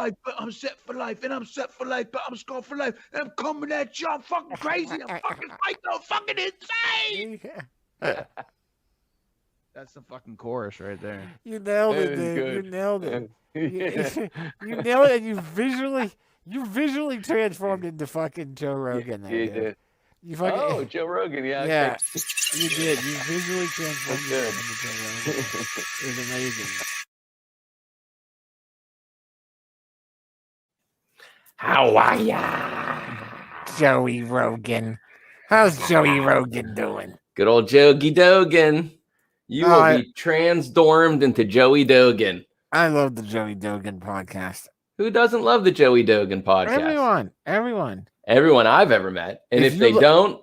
life, but I'm set for life, and I'm set for life, but I'm scarred for life, and I'm coming at you. I'm fucking crazy. I'm fucking psycho, fucking insane. That's the fucking chorus right there. You nailed it, That was dude. good. You nailed it. Yeah. You nailed it, and you visually transformed into fucking Joe Rogan there, You dude. did. You fucking, Oh, Joe Rogan. Yeah. yeah, Okay. you did. You visually transformed That's yourself into Joe Rogan. It was amazing. How are ya? Joey Rogan. How's Joey Rogan doing? Good old Joey Dogan. You Oh, will be transformed into Joey Dogan. I love the Joey Dogan podcast. Who doesn't love the Joey Dogan podcast? Everyone. Everyone I've ever met. And If if you they lo- don't,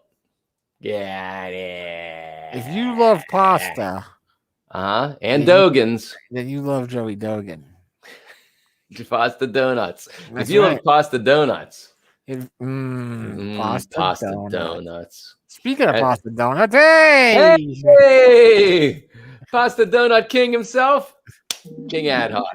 get it. If you love pasta, and Dogans, then you love Joey Dogan. pasta donuts. That's if you right. love pasta donuts, Pasta donuts. Speaking of And- pasta donuts, hey! Hey, pasta donut king himself, King Ad Hoc.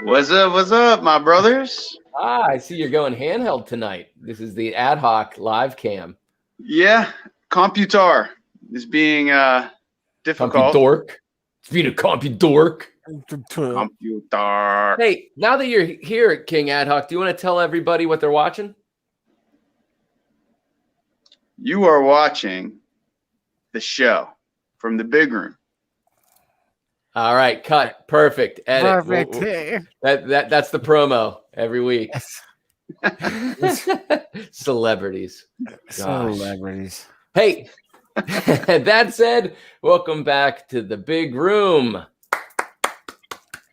What's up, my brothers? I see you're going handheld tonight. This is the Ad Hoc live cam. Yeah, Computar is being difficult. Compudork. It's being a compudork. Computar. Hey, now that you're here at King Ad Hoc, do you want to tell everybody what they're watching? You are watching the show from the big room. All right, cut. Perfect. Edit. Perfect. That's the promo every week. Celebrities. Celebrities. Hey, that said, welcome back to the big room.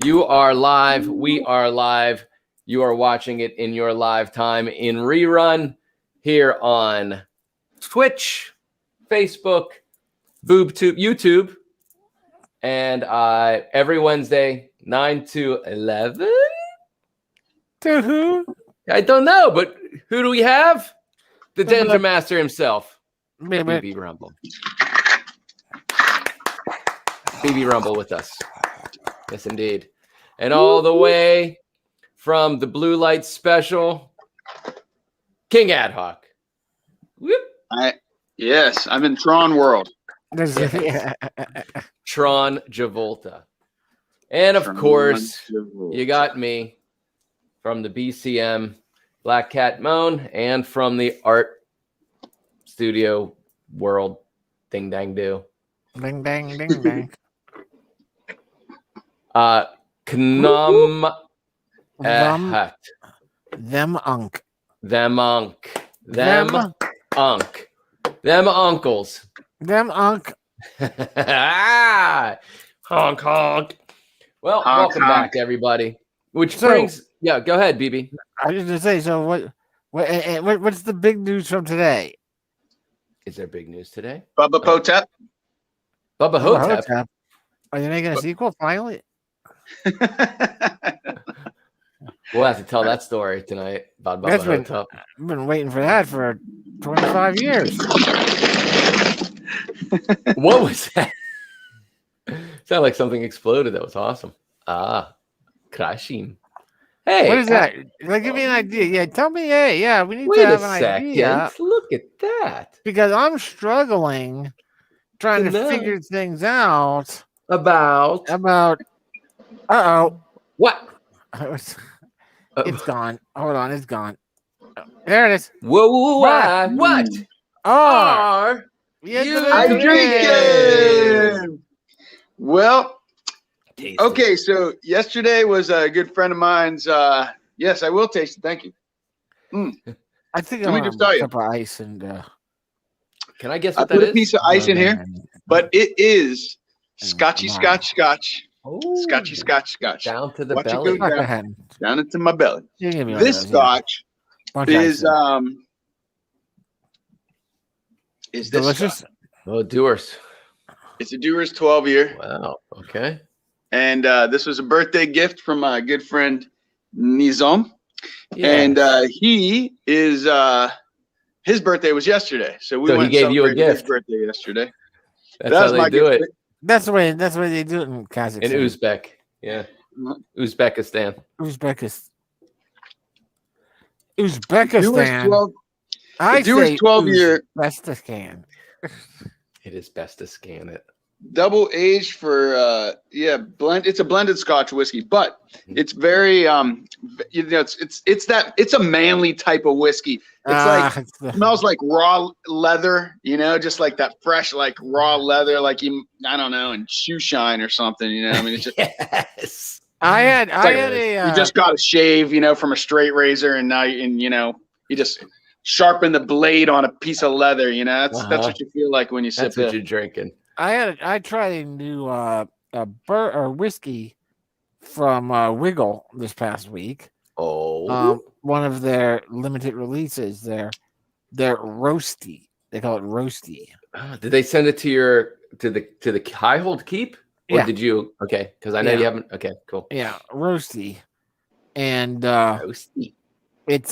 You are live. We are live. You are watching it in your live time in rerun here on Twitch, Facebook, BoobTube, YouTube, and every Wednesday, 9 to 11. To who? I don't know, but who do we have? The Danger Master himself, BB Rumble. BB Rumble with us. Yes, indeed. And all the way from the Blue Light Special, King Ad Hoc. Whoop. Yes, I'm in Tron World. Tron Javolta. And of course, you got me from the BCM Black Cat Moan and from the Art Studio World Ding Dang Do. Ding dang ding dang. Knom Them unk. Them unk. Them unk. Them uncles. Them unk. Honk honk. Well, Honk, welcome honk. back, everybody. Which So- brings, yeah, go ahead, BB. I was gonna say. So what's the big news from today? Is there big news today? Bubba Potep. Bubba Hotep. Are they making a sequel finally? We'll have to tell that story tonight about Bubba That's been- Hotep. I've been waiting for that for 25 years. What was that? Sounded like something exploded. That was awesome. Crashing. Hey, What is that? Like, give me an idea. Yeah, tell me. Hey, yeah, we need Wait to a have an second. idea Look at that. because I'm struggling trying to No. figure things out About about. what? It's gone. Hold on, it's gone. There it is. Whoa, what Oh, are yeah, you I'm drinking. Well, tasting? okay, so yesterday was a good friend of mine's. Yes, I will taste it. Thank you. I think Let me I just want tell a you. cup of ice and. Can I guess I what put that a piece of ice in here, but it is Scotchy, Scotch. Scotchy, Scotch. Down to the Watch it belly. go Go ahead. Down into my belly. You give me one of This those, yeah. Scotch Bunch of is ice. this Delicious. Scotch. Oh, doers. It's a Dewar's 12 year, Wow. Okay. and this was a birthday gift from my good friend Nizam, Yeah. and he is his birthday was yesterday, so we So he went and gave you a celebrated his gift. birthday yesterday. That's That how was they my do gift. it That's the way they do it in Kazakhstan. in Uzbek. Yeah. Mhm. Uzbekistan. Uzbekistan. Uzbekistan. I do his say 12-year Uzbekistan. It is best to scan it. double aged for blend. It's a blended Scotch whiskey, but it's very it's a manly type of whiskey. It's smells like raw leather, just like that fresh like raw leather, like I don't know, and shoe shine or something, I mean, it's just Yes. you just got to shave, from a straight razor, and now you just sharpen the blade on a piece of leather, that's what you feel like when you sip That's what you're drinking. I tried a new whiskey from Wiggle this past week. Oh, one of their limited releases. They're roasty. They call it roasty. Did they send it to the High Hold Keep? Or did you? Okay, because I know you haven't. Okay, cool. Yeah, roasty, and roasty. It's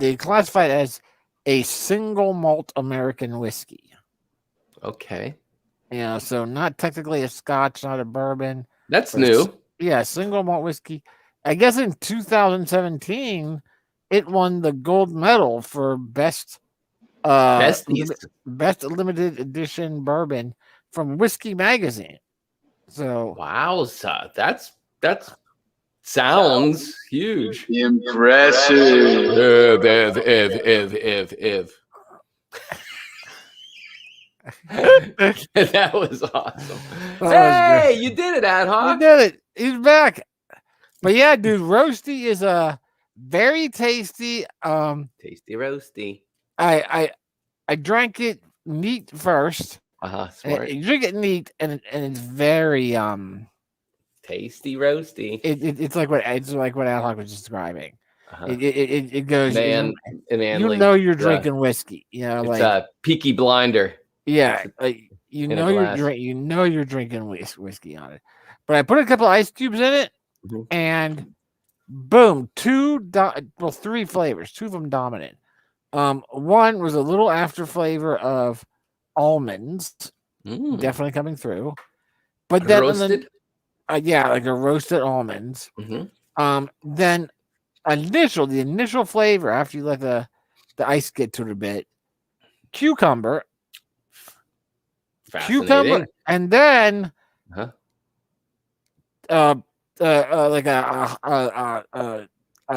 they classify it as a single malt American whiskey. Okay. Yeah, so not technically a Scotch, not a bourbon. That's new. Yeah, single malt whiskey. I guess in 2017, it won the gold medal for best limited edition bourbon from Whiskey Magazine. So wowza, that's sounds huge. Impressive. That was awesome. Hey, you did it, Ad Hoc. You did it. He's back. But yeah, dude, roasty is a very tasty. Tasty roasty. I drank it neat first. Smart. You drink it neat, and it's very tasty roasty. It's like what Ad Hoc was describing. It goes. You're drinking whiskey. It's like a Peaky Blinder. Yeah, you're drinking whiskey on it. But I put a couple ice cubes in it, and boom, three flavors. Two of them dominant. One was a little after flavor of almonds, definitely coming through. But then roasted, like a roasted almonds. Then the initial flavor after you let the ice get to it a bit, cucumber, and then like a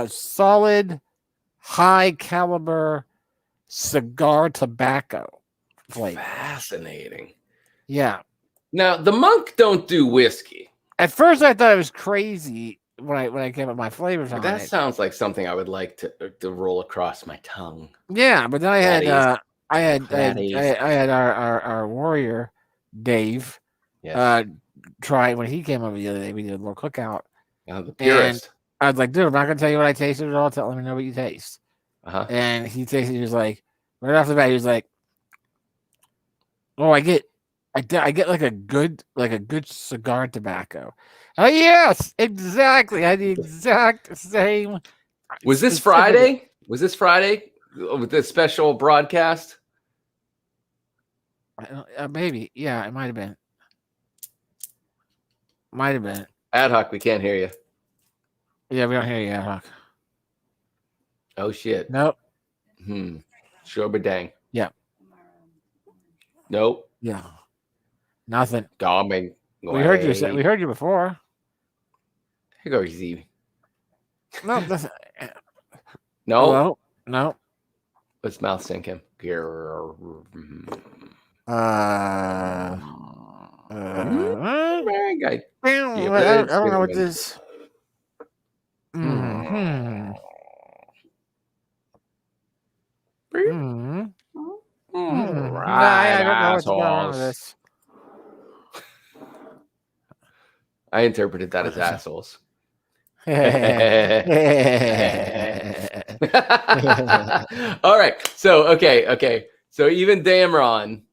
solid high caliber cigar tobacco flavor. Fascinating. Yeah. Now the Monk don't do whiskey. At first, I thought it was crazy when I came up with my flavors on it. That sounds like something I would like to roll across my tongue. Yeah, but then I had our warrior Dave try it when he came over the other day. We did a little cookout. The purist. And I was like, dude, I'm not gonna tell you what I tasted at all. Let me know what you taste. And he tasted. He was like, right off the bat, he was like, "Oh, I get like a good cigar tobacco." Oh yes, exactly. I had the exact same. Was this Friday? Was this Friday with this special broadcast? Maybe. Yeah, it might have been. Might have been. Ad Hoc, we can't hear you. Yeah, we don't hear you, Ad Hoc. Oh shit. Nope. Sure, but dang. Yeah. Nope. Yeah. Nothing. Domming. We heard you. We heard you before. Here goes Z. No. No. Hello? No. Let's mouth sync him. I don't know what this. I don't know what's going on with this. I interpreted that as assholes. All right. So okay. So even Damron,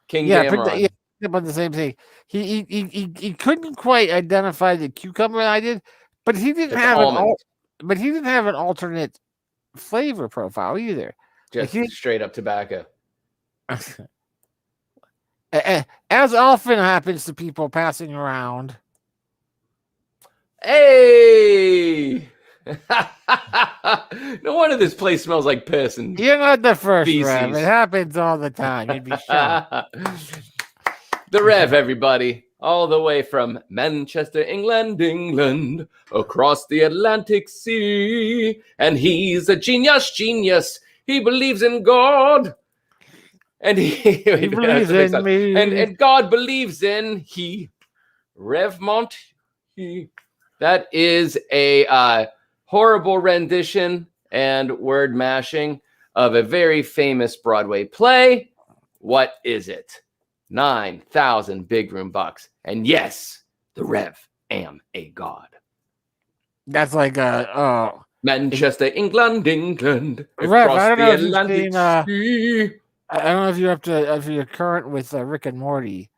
King Damron. About the same thing. He couldn't quite identify the cucumber I did, but he didn't have an alternate flavor profile either. Just straight up tobacco. As often happens to people passing around. Hey! No wonder this place smells like piss and You're not the first, feces. Rev. It happens all the time. You'd be shocked. The Rev, everybody, all the way from Manchester, England, across the Atlantic Sea. And he's a genius. He believes in God. And he believes in me. And God believes in he. Revmont. He. That is a horrible rendition and word mashing of a very famous Broadway play. What is it? 9,000 big room bucks. And yes, the Rev am a god. That's like Manchester, England, Rev, across I don't the know if you've Atlantic seen, Sea. I don't know if you're up to if you're current with Rick and Morty,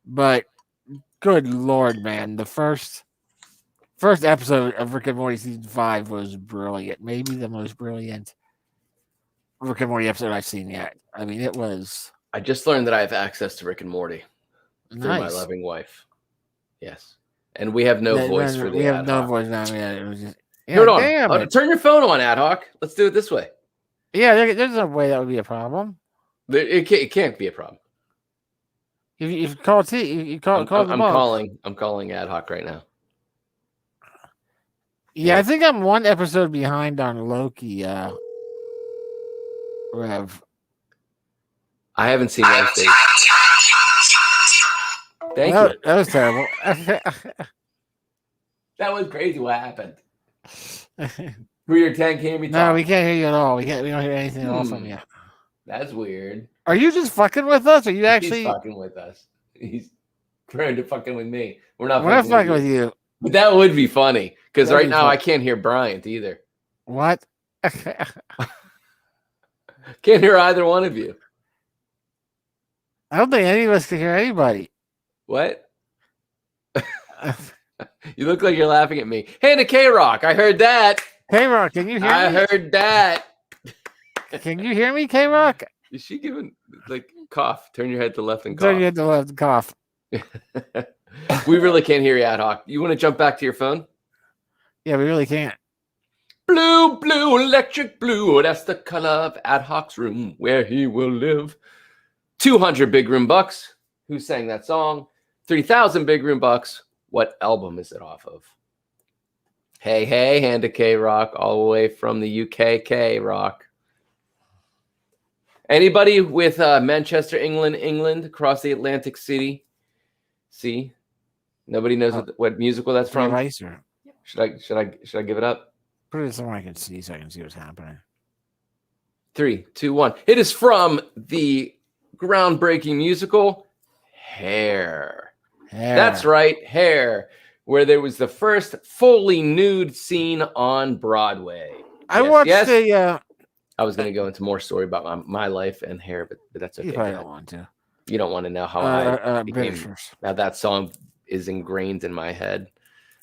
but good lord, man, the first episode of Rick and Morty season 5 was brilliant. Maybe the most brilliant Rick and Morty episode I've seen yet. I mean, it was. I just learned that I have access to Rick and Morty through my Nice. loving wife. Yes, and we have no voice for the. We have ad no hoc. voice now. Yeah, it was just. Yeah, Hold on. damn it. Turn your phone on, ad hoc. Let's do it this way. Yeah, there's no way that would be a problem. It can't be a problem. If you call T, you call I'm them up. calling ad hoc right now. Yeah, I think I'm one episode behind on Loki. Rev. I haven't seen Wednesday. Thank you. That was terrible. That was crazy. What happened? Through your 10, can me talk? No, we can't hear you at all. We don't hear anything at all from you. That's weird. Are you just fucking with us? Are you actually? He's fucking with us. He's trying to fucking with me. We're not fucking with you. But that would be funny because That'd right be now fun. I can't hear Bryant either. What? Can't hear either one of you. I don't think any of us can hear anybody. What? You look like you're laughing at me. Hey, to K-Rock, I heard that. K-Rock, can you hear I me? heard that. Can you hear me, K-Rock? Is she giving like cough? Turn your head to left and Turn cough. your head to left, cough. We really can't hear you, ad hoc. You want to jump back to your phone? Yeah, we really can't. Blue, electric blue. That's the color of ad hoc's room where he will live. 200 big room bucks. Who sang that song? 3,000 big room bucks. What album is it off of? Hey, hand to K-Rock, all the way from the UK, K-Rock. Anybody with Manchester, England, across the Atlantic City? See? Nobody knows what musical that's from? Racer. Should I give it up? Put it somewhere I can see so I can see what's happening. 3, 2, 1. It is from the groundbreaking musical Hair. That's right, Hair, where there was the first fully nude scene on Broadway. I watched I was going to go into more story about my life and Hair, but that's okay. You probably don't want to. You don't want to know how I became. Britishers. Now that song is ingrained in my head.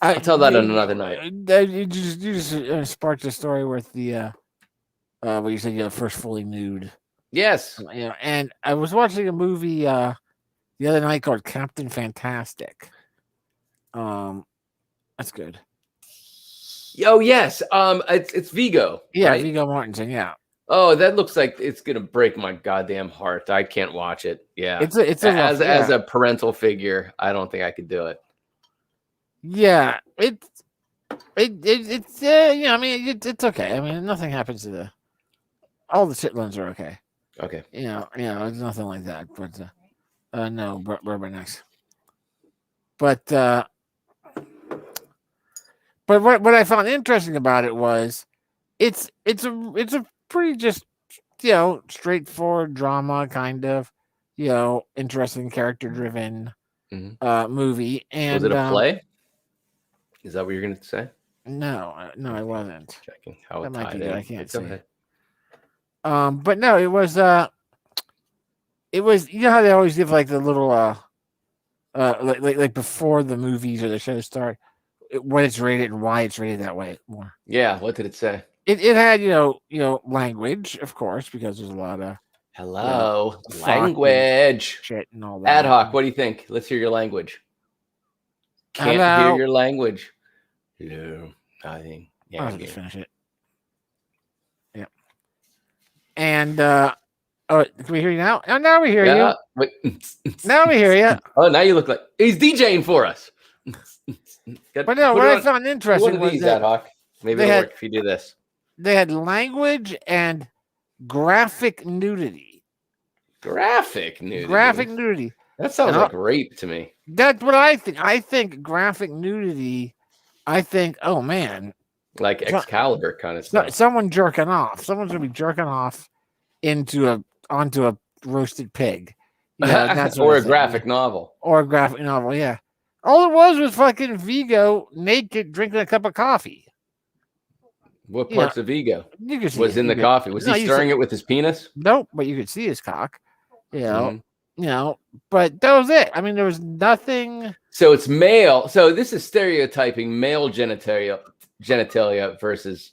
I'll tell that on another night. You just sparked a story with the what you said, first fully nude. Yes. And I was watching a movie the other night called Captain Fantastic. That's good. Oh yes. It's Viggo. Yeah, right? Viggo Mortensen. Yeah. Oh, that looks like it's gonna break my goddamn heart. I can't watch it. Yeah. It's as a parental figure, I don't think I could do it. Yeah, it's I mean it's okay. I mean nothing happens to all the Chitlins are okay. Okay. It's nothing like that. But no, Bourbon X. But what I found interesting about it was it's a pretty just straightforward drama kind of interesting character driven movie. And was it a play? Is that what you're gonna say? No, I wasn't. Checking how that it might tied be good. in. I can't It's see. okay. But no, it was how they always give like the little like before the movies or the shows start what it's rated and why it's rated that way more. Yeah, what did it say? It had language, of course, because there's a lot of language shit and all that. Ad hoc, what do you think? Let's hear your language. Can't hear your language. Hello, nothing. Yeah, I'll just finish it. And oh, can we hear you now? Oh, now we hear Yeah. you. Now we hear you. Oh, now you look like he's DJing for us. But no, what I found interesting was these, that Ad Hoc. Maybe it'll work if you do this. They had language and graphic nudity. Graphic nudity. Graphic nudity. That sounds like rape to me. That's what I think. I think graphic nudity. I think, oh man, like Excalibur kind of stuff. Someone jerking off. Someone's gonna be jerking off onto a roasted pig. You know, that's or a graphic novel. Or a graphic novel. Yeah. All it was fucking Vigo naked drinking a cup of coffee. What parts of Vigo was in the coffee? Was he stirring it with his penis? Nope, but you could see his cock. You know, but that was it. I mean, there was nothing. So it's male. So this is stereotyping male genitalia versus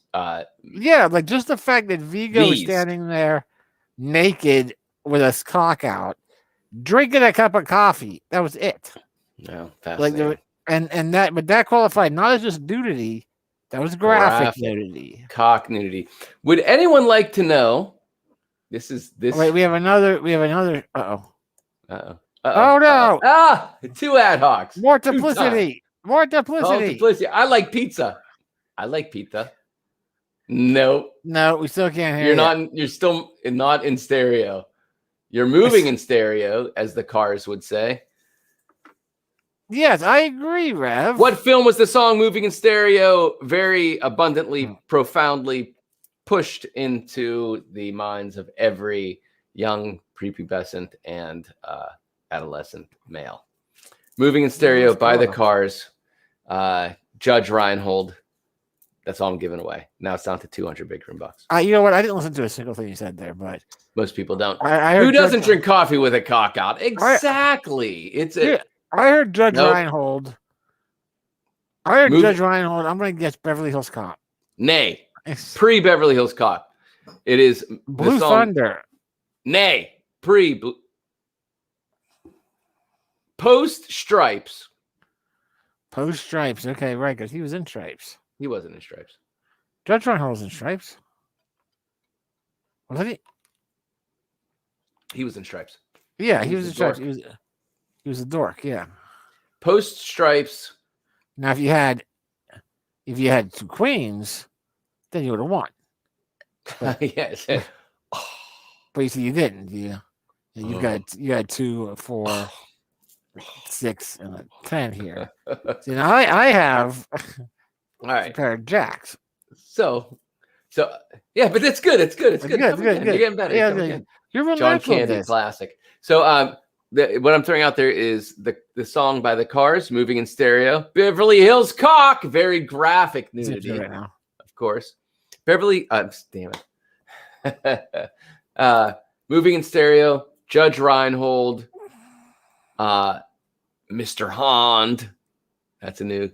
yeah, like just the fact that Vigo was standing there naked with his cock out, drinking a cup of coffee. That was it. No, fascinating. Like but that qualified not as just nudity. That was graphic nudity. Cock nudity. Would anyone like to know? This. Wait, we have another. Oh no! Two Ad Hocs. More duplicity. More duplicity. I like pizza. Nope. No, we still can't hear. You're still not in stereo. You're moving in stereo, as the Cars would say. Yes, I agree, Rev. What film was the song "Moving in Stereo" very abundantly, profoundly pushed into the minds of every young prepubescent and adolescent male? "Moving in Stereo" by the Cars. Judge Reinhold. That's all I'm giving away. Now it's down to 200 big room bucks. You know what? I didn't listen to a single thing you said there, but most people don't. Who doesn't drink coffee with a cock out? Exactly. I heard Judge Reinhold. Judge Reinhold. I'm going to guess Beverly Hills Cop. Nay. Pre-Beverly Hills Cop. It is Blue Thunder. Nay. Post Stripes. Post Stripes. Okay, right, because he was in Stripes. He wasn't in Stripes. Judge Reinhold was in Stripes. Was he? He was in Stripes. Yeah, he was in Stripes. He was a dork, yeah. Post Stripes. Now, if you had two queens, then you would have won. But, yes. But you see, you didn't. You got 2, 4, 6, and a 10 here. See, now I have all right a pair of jacks. So yeah, but it's good. It's good. Good. You're getting better. Yeah, you're John Candy classic. So what I'm throwing out there is the song by the Cars, "Moving in Stereo." Beverly Hills Cock, very graphic nudity, right now. Of course. Beverly, damn it. "Moving in Stereo," Judge Reinhold, Mr. Hond. That's a new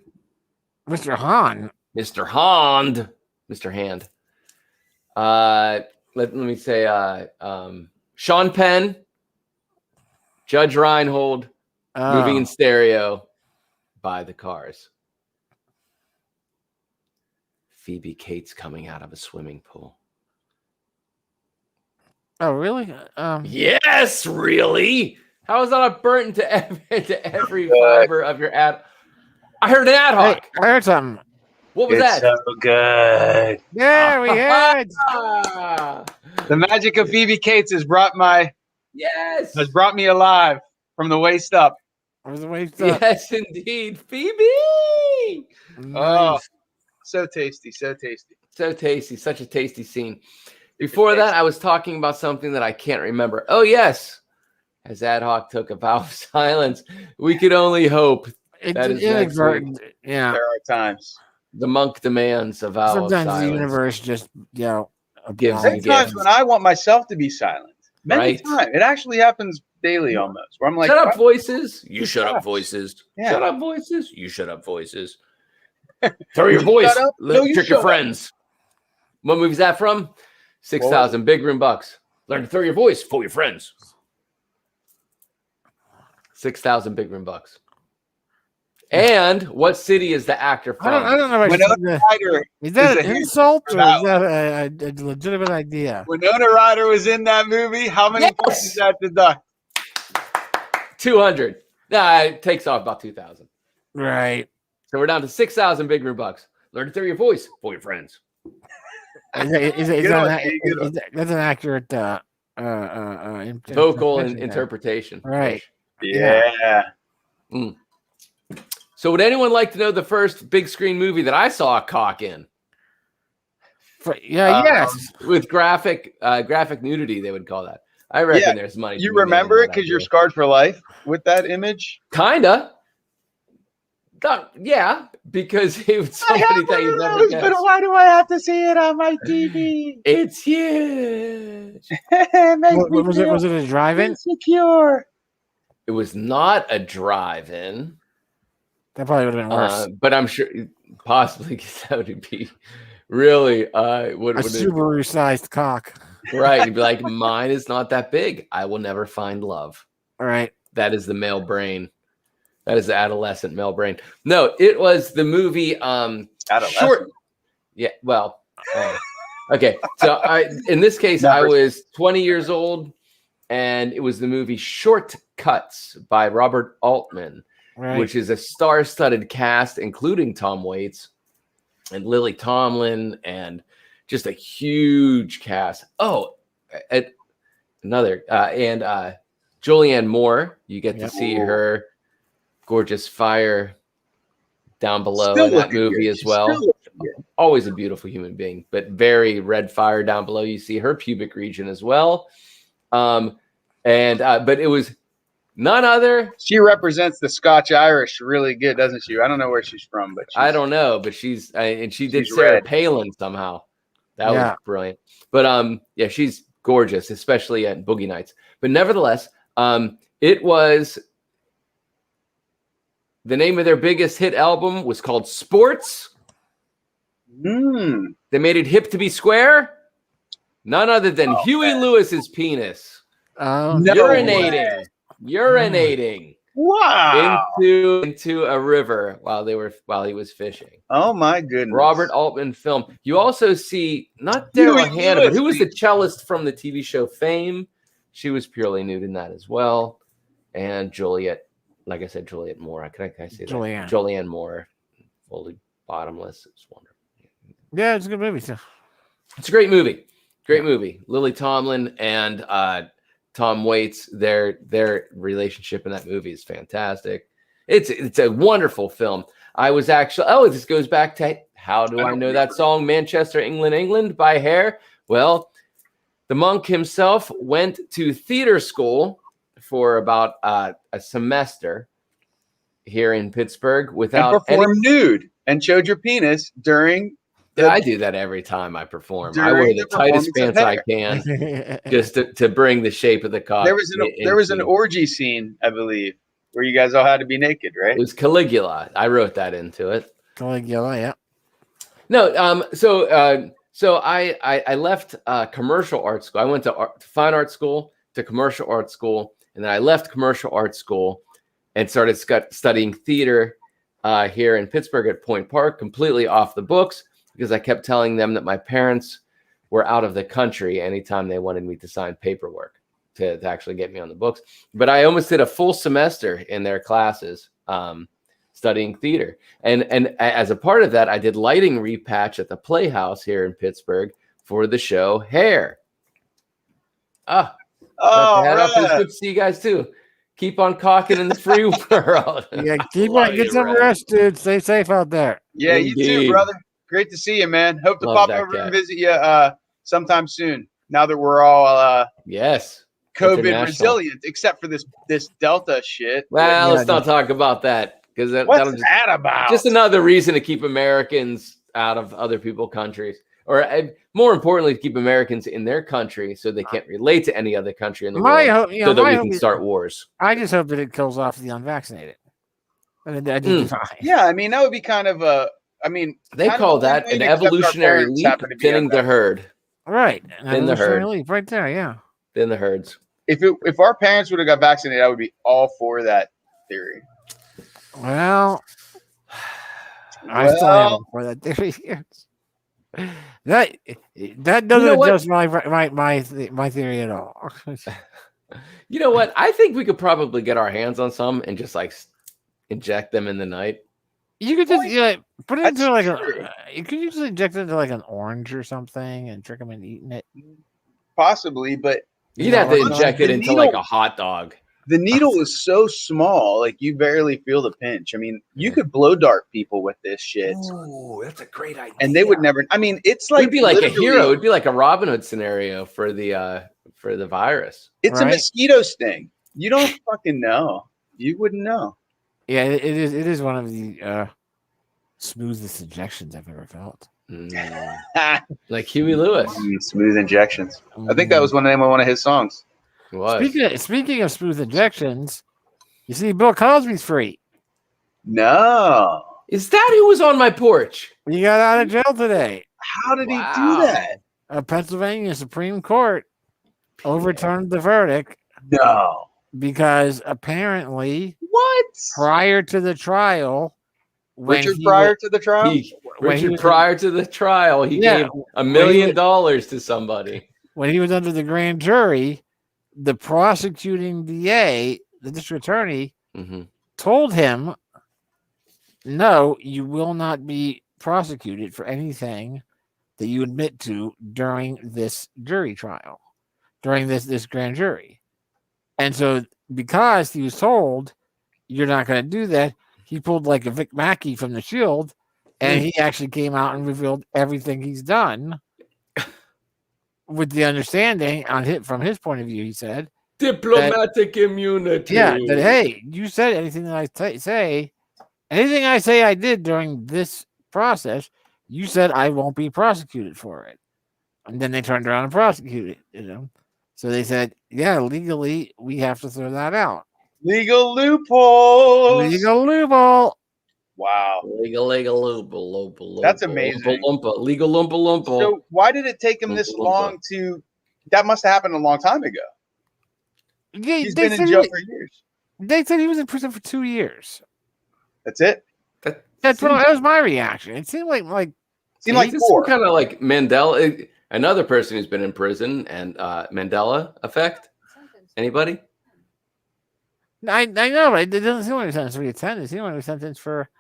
Mr. Hahn. Mr. Hond. Mr. Hand. Let me say Sean Penn. Judge Reinhold, "Moving in Stereo" by the Cars. Phoebe Cates coming out of a swimming pool. Oh, really? Yes, really? How is that not burnt into every fiber of your ad? I heard an Ad Hoc. Hey, I heard something. What was that? So good. Yeah, we heard. The magic of Phoebe Cates has brought me alive from the waist up. Yes, indeed, Phoebe. Nice. Oh, so tasty. So tasty. Such a tasty scene. Before that, I was talking about something that I can't remember. Oh, yes. As Ad Hoc took a vow of silence, we could only hope. That is inadvertent. Yeah. There are times. The monk demands a vow of silence. Sometimes the universe just, gives sometimes when I want myself to be silent. Many times. It actually happens daily almost. Where I'm like, shut up, voices. You shut up, voices. Yeah. Shut up, voices. You shut up, voices. Throw your voice. Trick your friends. What movie is that from? 6,000 big room bucks. Learn to throw your voice. Fool your friends. 6,000 big room bucks. And what city is the actor from? I don't know. Winona Ryder. Is that is an a insult or that is that a legitimate idea? Winona Ryder was in that movie. How many points does that deduct? 200. Nah, it takes off about 2,000. Right. So we're down to 6,000 Big Room bucks. Learn to throw your voice for your friends. That's an accurate Vocal and interpretation. Right. Yeah. Mm. So would anyone like to know the first big screen movie that I saw a cock in? Yes. With graphic nudity, they would call that. I reckon there's money. You remember it because you're scarred for life with that image? Kinda. Yeah, because it was somebody that you never guessed. But why do I have to see it on my TV? It's huge. Was it a drive-in? Insecure. It was not a drive-in. That probably would have been worse. But I'm sure possibly that would be really a Subaru-sized cock. Right. You'd be like, mine is not that big. I will never find love. All right. That is the male brain. That is the adolescent male brain. No, it was the movie Short. Yeah, well, okay. So in this case, I was 20 years old, and it was the movie Short Cuts by Robert Altman, which is a star-studded cast, including Tom Waits and Lily Tomlin, and just a huge cast. Oh, another and Julianne Moore. You get to see her gorgeous fire down below in that movie as well. Always a beautiful human being, but very red fire down below. You see her pubic region as well. But it was none other. She represents the Scotch Irish really good, doesn't she? I don't know where she's from, but I don't know, but she did Sarah Palin somehow. That was brilliant. But she's gorgeous, especially at Boogie Nights. But nevertheless, it was the name of their biggest hit album was called Sports. They made it hip to be square. None other than Huey Lewis's penis. Urinating. Wow. Into a river while he was fishing. Oh my goodness. Robert Altman film. You also see not Daryl Hannah, but who was the cellist from the TV show Fame? She was purely nude in that as well. And Juliette, like I said, Juliette Moore. Can I say that? Julianne Moore, fully bottomless. It's wonderful. Yeah, it's a good movie too. It's a great movie. Great movie. Lily Tomlin and Tom Waits, their relationship in that movie is fantastic. It's a wonderful film. I was actually this goes back to how do I know that song Manchester, England, England by Hair? Well, the monk himself went to theater school for about a semester here in Pittsburgh without and performed nude and showed your penis during. I do that every time I perform. I wear the tightest pants I can just to bring the shape of the cock. There was an orgy scene, I believe, where you guys all had to be naked, right? It was Caligula. I wrote that into it. Caligula, yeah. No, so I left commercial art school. I went to fine art school, to commercial art school, and then I left commercial art school and started studying theater here in Pittsburgh at Point Park, completely off the books, because I kept telling them that my parents were out of the country anytime they wanted me to sign paperwork to actually get me on the books. But I almost did a full semester in their classes studying theater. And as a part of that, I did lighting repatch at the Playhouse here in Pittsburgh for the show Hair. Right. It's good to see you guys too. Keep on cocking in the free world. Yeah, get some rest, dude. Stay safe out there. Yeah, indeed. You too, brother. Great to see you, man. Hope to pop over and visit you sometime soon. Now that we're all COVID resilient, except for this Delta shit. Well, let's not talk about that, because what's that about? Just another reason to keep Americans out of other people's countries, or more importantly, to keep Americans in their country so they can't relate to any other country in the world, so that we can start wars. I just hope that it kills off the unvaccinated. Yeah, I mean that would be kind of a. I mean, they call that an evolutionary leap, thinning the herd. Right. Thin the herd. Leap right there, yeah. Thin the herds. If our parents would have got vaccinated, I would be all for that theory. Well, I still am for that theory. That doesn't adjust my theory at all. You know what? I think we could probably get our hands on some and just like inject them in the night. You could just put it into like you could just inject it into like an orange or something and trick them into eating it. Possibly, but you'd have to inject it into like a hot dog. The needle is so small, like you barely feel the pinch. I mean, you could blow dart people with this shit. Ooh, that's a great idea. And they would never. I mean, it's like it'd be like a hero. It'd be like a Robin Hood scenario for the virus. It's a mosquito sting. You don't fucking know. You wouldn't know. Yeah, it is. It is one of the smoothest injections I've ever felt. Like Huey Lewis. Smooth injections. I think that was one name of one of his songs. Speaking of smooth injections, you see, Bill Cosby's free. No. Is that who was on my porch? He got out of jail today. How did he do that? A Pennsylvania Supreme Court overturned the verdict. No. Because apparently, prior to the trial, prior to the trial, he gave $1 million to somebody. When he was under the grand jury, the prosecuting DA, the district attorney, told him, no, you will not be prosecuted for anything that you admit to during this jury trial, during this grand jury. And so because he was told you're not going to do that, he pulled like a Vic Mackey from The Shield, and he actually came out and revealed everything he's done with the understanding from his point of view, he said. Diplomatic immunity. Yeah, that, hey, you said anything that I say, anything I say I did during this process, you said I won't be prosecuted for it. And then they turned around and prosecuted him. So they said, yeah, legally, we have to throw that out. Legal loophole. Legal loophole. Wow. Legal loophole. That's amazing. Legal lumpa. So why did it take him this long to... That must have happened a long time ago. Yeah, he's been in jail for years. They said he was in prison for 2 years. That's it? That was my reaction. It seemed like 4. Kind of like Mandela... Another person who's been in prison and Mandela effect. Anybody? I know, but it doesn't seem like he was sentenced for the attendance. He was sentenced for.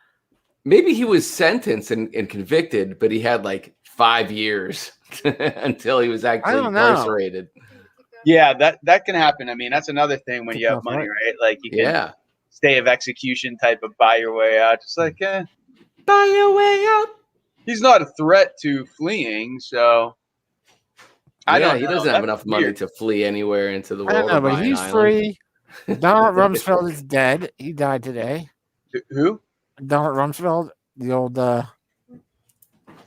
Maybe he was sentenced and convicted, but he had like 5 years until he was actually incarcerated. Yeah, that can happen. I mean, that's another thing when you have money, right? Like you can stay of execution type of buy your way out. Just like buy your way out. He's not a threat to fleeing, so. He doesn't have enough money to flee anywhere into the world. I don't know, but he's free. Donald Rumsfeld is dead. He died today. Who? Donald Rumsfeld, the old. Was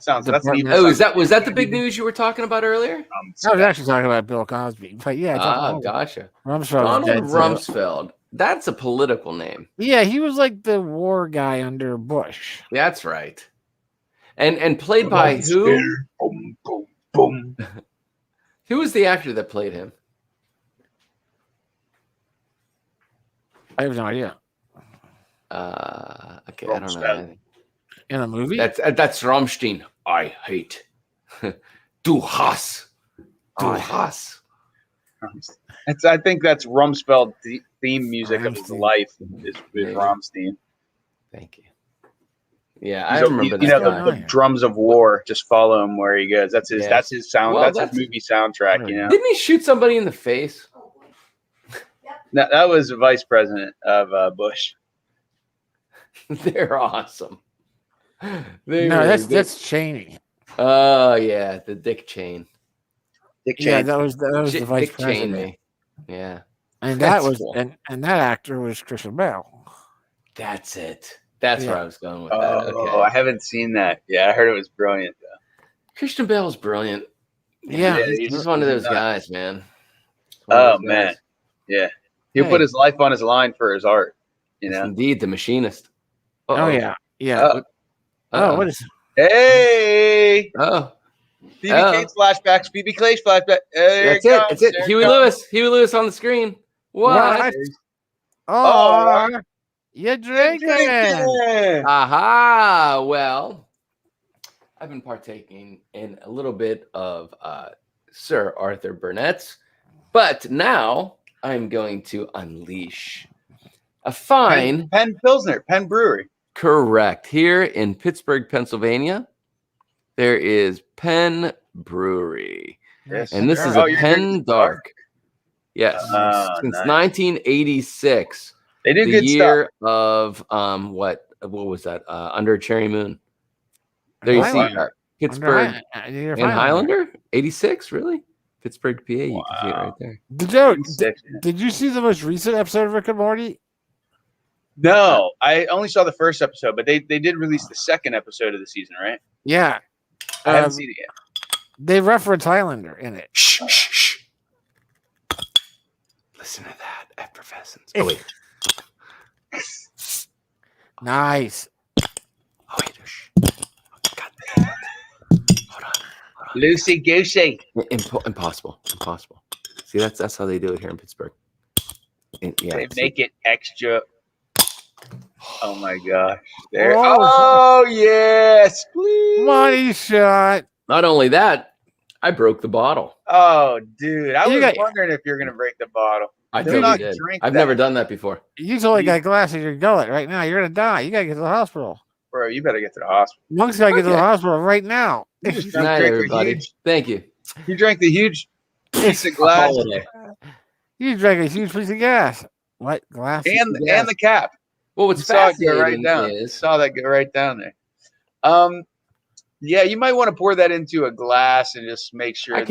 that the big news you were talking about earlier? I was actually talking about Bill Cosby, but yeah. Gotcha. Rumsfeld. Donald Rumsfeld. That's a political name. Yeah, he was like the war guy under Bush. That's right. And played by who? Boom, boom, boom. Who was the actor that played him? I have no idea. Okay, I don't know. In a movie? That's Rammstein. I hate. Du hast. I think that's Rumsfeld theme music of his life is Rammstein. Thank you. Yeah, I remember that. You know, the drums of war just follow him where he goes. That's his. Yeah. That's his sound. Well, that's his movie soundtrack. You know. Didn't he shoot somebody in the face? That was the vice president of Bush. They're awesome. That's Cheney. Oh yeah, the Dick Cheney. Yeah, that was the vice president. Cheney. Yeah, and that was cool. and that actor was Christian Bale. That's it. That's where I was going with that. Okay. I haven't seen that. Yeah, I heard it was brilliant though. Christian Bale's brilliant. Yeah, he's one of those guys, man. Man, yeah, he'll put his life on his line for his art. You know, indeed, the machinist. Oh yeah. What is? Hey. BB Cage flashbacks. BB Cage flashback. That's it. That's it. Huey Lewis on the screen. What? You're drinking. Aha. Well, I've been partaking in a little bit of Sir Arthur Burnett's, but now I'm going to unleash a fine Penn Pilsner, Penn Brewery. Correct. Here in Pittsburgh, Pennsylvania, there is Penn Brewery. Yes, And this sir. is Oh, a you're Penn drinking Dark. Yes. Since nice. 1986. They do The good year of what was that? Under Cherry Moon. There you see Highlander. Pittsburgh You're and Highlander. 86, really? Pittsburgh, PA. You can see it right there. Did you see the most recent episode of Rick and Morty? No, I only saw the first episode, but they did release the second episode of the season, right? Yeah. I haven't seen it yet. They reference Highlander in it. Shh, shh, shh. Listen to that effervescence. Oh, wait. Nice. Oh, wait. Shh. God. Hold on. Lucy Goosey. Impossible. See, that's how they do it here in Pittsburgh. They make it extra. Oh my gosh! Whoa. Oh yes, please. Money shot. Not only that, I broke the bottle. Oh, dude, I was wondering if you're gonna break the bottle. I totally did. I've never done that before. You only got glass in your gullet right now. You're gonna die. You gotta get to the hospital. Bro, you better get to the hospital. Monk's gotta get to the hospital right now. Good night, everybody. Thank you. You drank the huge piece of glass. You drank a huge piece of gas. What glass? And the cap. Well, what's fascinating is saw that go right down there. Yeah, you might want to pour that into a glass and just make sure I'll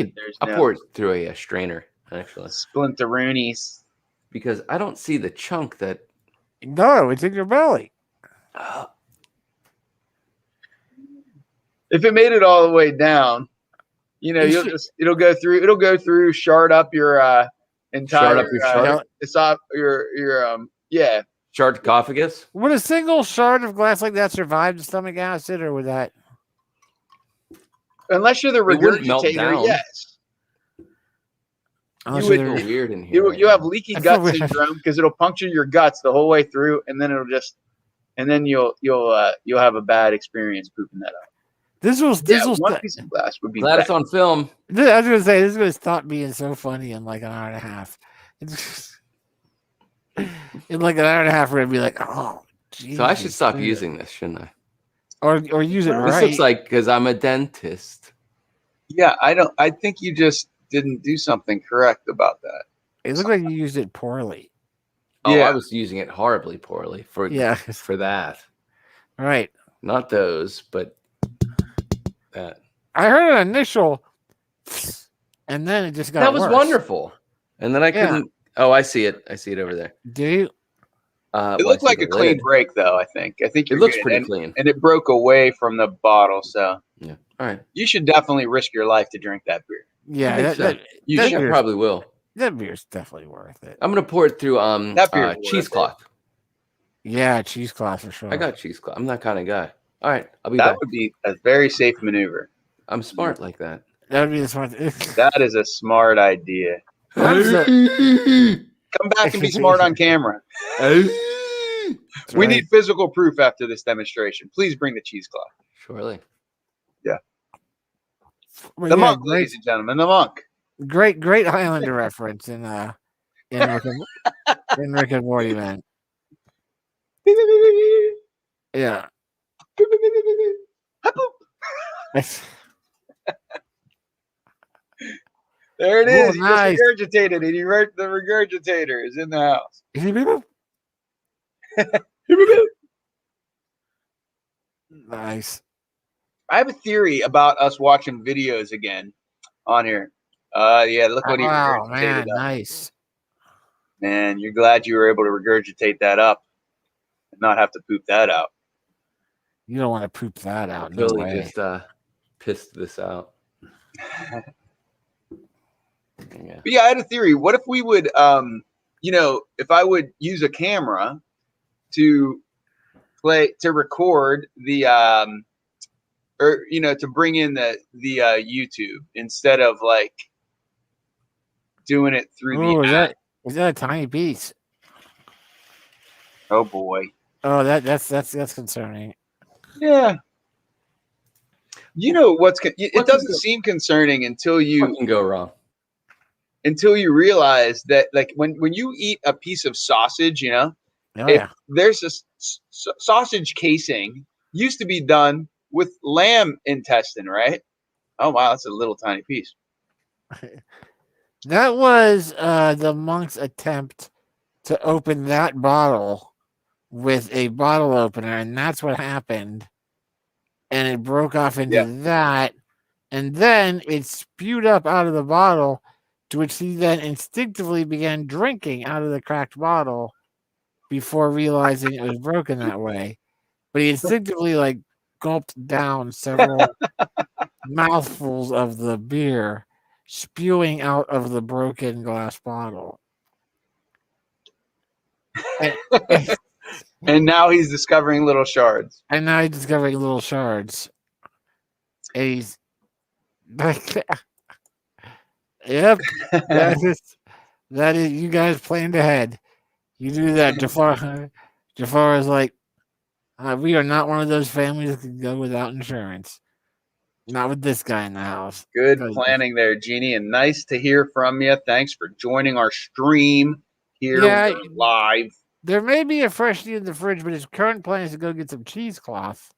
pour it through a strainer, actually. Splinteroonies. Because I don't see the chunk that. No, it's in your belly. If it made it all the way down, it'll go through, shard up your entire sarcophagus. Would a single shard of glass like that survive the stomach acid, or would that? Unless you're the regurgitator, yes. You would go weird in here. You have leaky gut syndrome because it'll puncture your guts the whole way through, and then you'll have a bad experience pooping that out. One piece of glass would be glad it's on film. I was gonna say this is gonna stop being so funny in like an hour and a half. In like an hour and a half, we're gonna be like, oh, Jesus. So I should stop using this, shouldn't I? Or use it right. This looks like because I'm a dentist. Yeah, I think you just didn't do something correct about that. It looked like you used it poorly. Oh, yeah. I was using it horribly poorly for that. Right. Not those, but that. I heard an initial, and then it just got That was worse. Wonderful. And then I couldn't. Oh, I see it. I see it over there. Do you? It looked like a clean break, though. I think it looks pretty clean, and it broke away from the bottle. So yeah, all right. You should definitely risk your life to drink that beer. Yeah, you probably will. That beer's definitely worth it. I'm gonna pour it through cheesecloth. Yeah, cheesecloth for sure. I got cheesecloth. I'm that kind of guy. All right, I'll be back. That would be a very safe maneuver. I'm smart like that. That would be the smart. That is a smart idea. Come back and be smart on camera. We need physical proof after this demonstration. Please bring the cheesecloth. Surely. Yeah. The monk, ladies and gentlemen, the monk. Great Highlander reference in Rick and Morty, man. Yeah. There it is. Nice. He just regurgitated it. The regurgitator is in the house. Nice. I have a theory about us watching videos again on here. Yeah, look what he regurgitated. Wow, man, nice. Man, you're glad you were able to regurgitate that up and not have to poop that out. You don't want to poop that out. No way. Just pissed this out. Yeah. But yeah, I had a theory. What if we would, if I would use a camera to record the, to bring in the YouTube instead of like doing it through is that a tiny piece? Oh boy. Oh, that's concerning. Yeah. You know it doesn't seem concerning until you can go wrong. Until you realize that, like, when you eat a piece of sausage, you know, there's a sausage casing used to be done with lamb intestine, right? Oh wow, that's a little tiny piece. That was the monk's attempt to open that bottle with a bottle opener, and that's what happened. And it broke off into that, and then it spewed up out of the bottle, to which he then instinctively began drinking out of the cracked bottle before realizing it was broken that way. But he instinctively, like, gulped down several mouthfuls of the beer, spewing out of the broken glass bottle. And now he's discovering little shards. And now he's discovering little shards. And he's like, yep, that is you guys planned ahead. You do that. Jafar is like, we are not one of those families that can go without insurance. Not with this guy in the house. Good planning there, Jeannie, and nice to hear from you. Thanks for joining our stream here live. There may be a freshie in the fridge, but his current plan is to go get some cheesecloth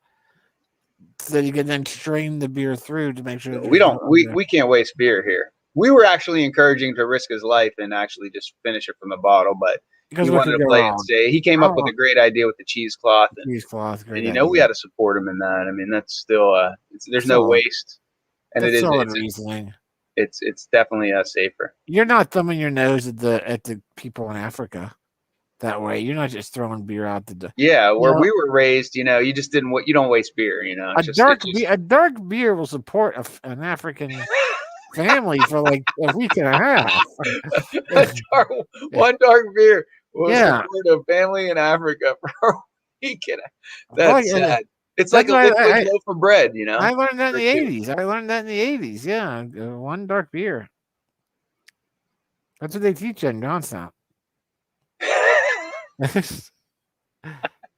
so that he can then strain the beer through to make sure. We can't waste beer here. We were actually encouraging to risk his life and actually just finish it from the bottle, but he wanted to play it safe. He came up with a great idea with the cheesecloth. And you know, we had to support him in that. I mean, that's still there's no waste, and it is reasoning. It's definitely safer. You're not thumbing your nose at the people in Africa that way. You're not just throwing beer out the door. Yeah, where we were raised, you know, you just you don't waste beer. You know, a dark beer will support an African family for like a week and a half. One dark beer will support a family in Africa for a week and a half. That's sad. It's like a liquid loaf of bread, you know. I learned that in the 80s. Yeah, one dark beer. That's what they teach you in Johnstown.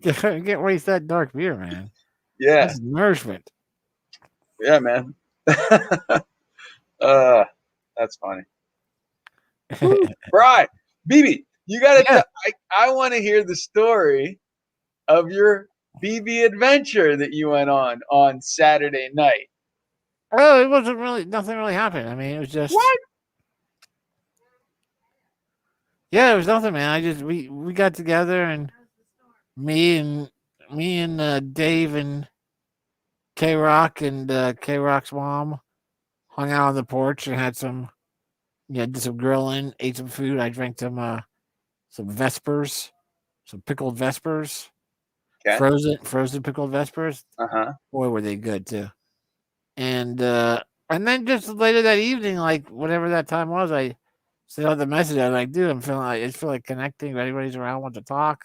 Can't waste that dark beer, man. Yeah, that's nourishment. Yeah, man. That's funny. Right, BB, you gotta. I want to hear the story of your BB adventure that you went on Saturday night. Oh, it wasn't really. Nothing really happened. I mean, it was just what? Yeah, it was nothing, man. We got together, and me and Dave and K-Rock and K-Rock's mom hung out on the porch and had did some grilling, ate some food. I drank some Vespers, some pickled Vespers, frozen pickled Vespers. Boy, were they good too. And then just later that evening, like whatever that time was, I sent out the message. I was like, dude, I feel like connecting. If anybody's around, want to talk,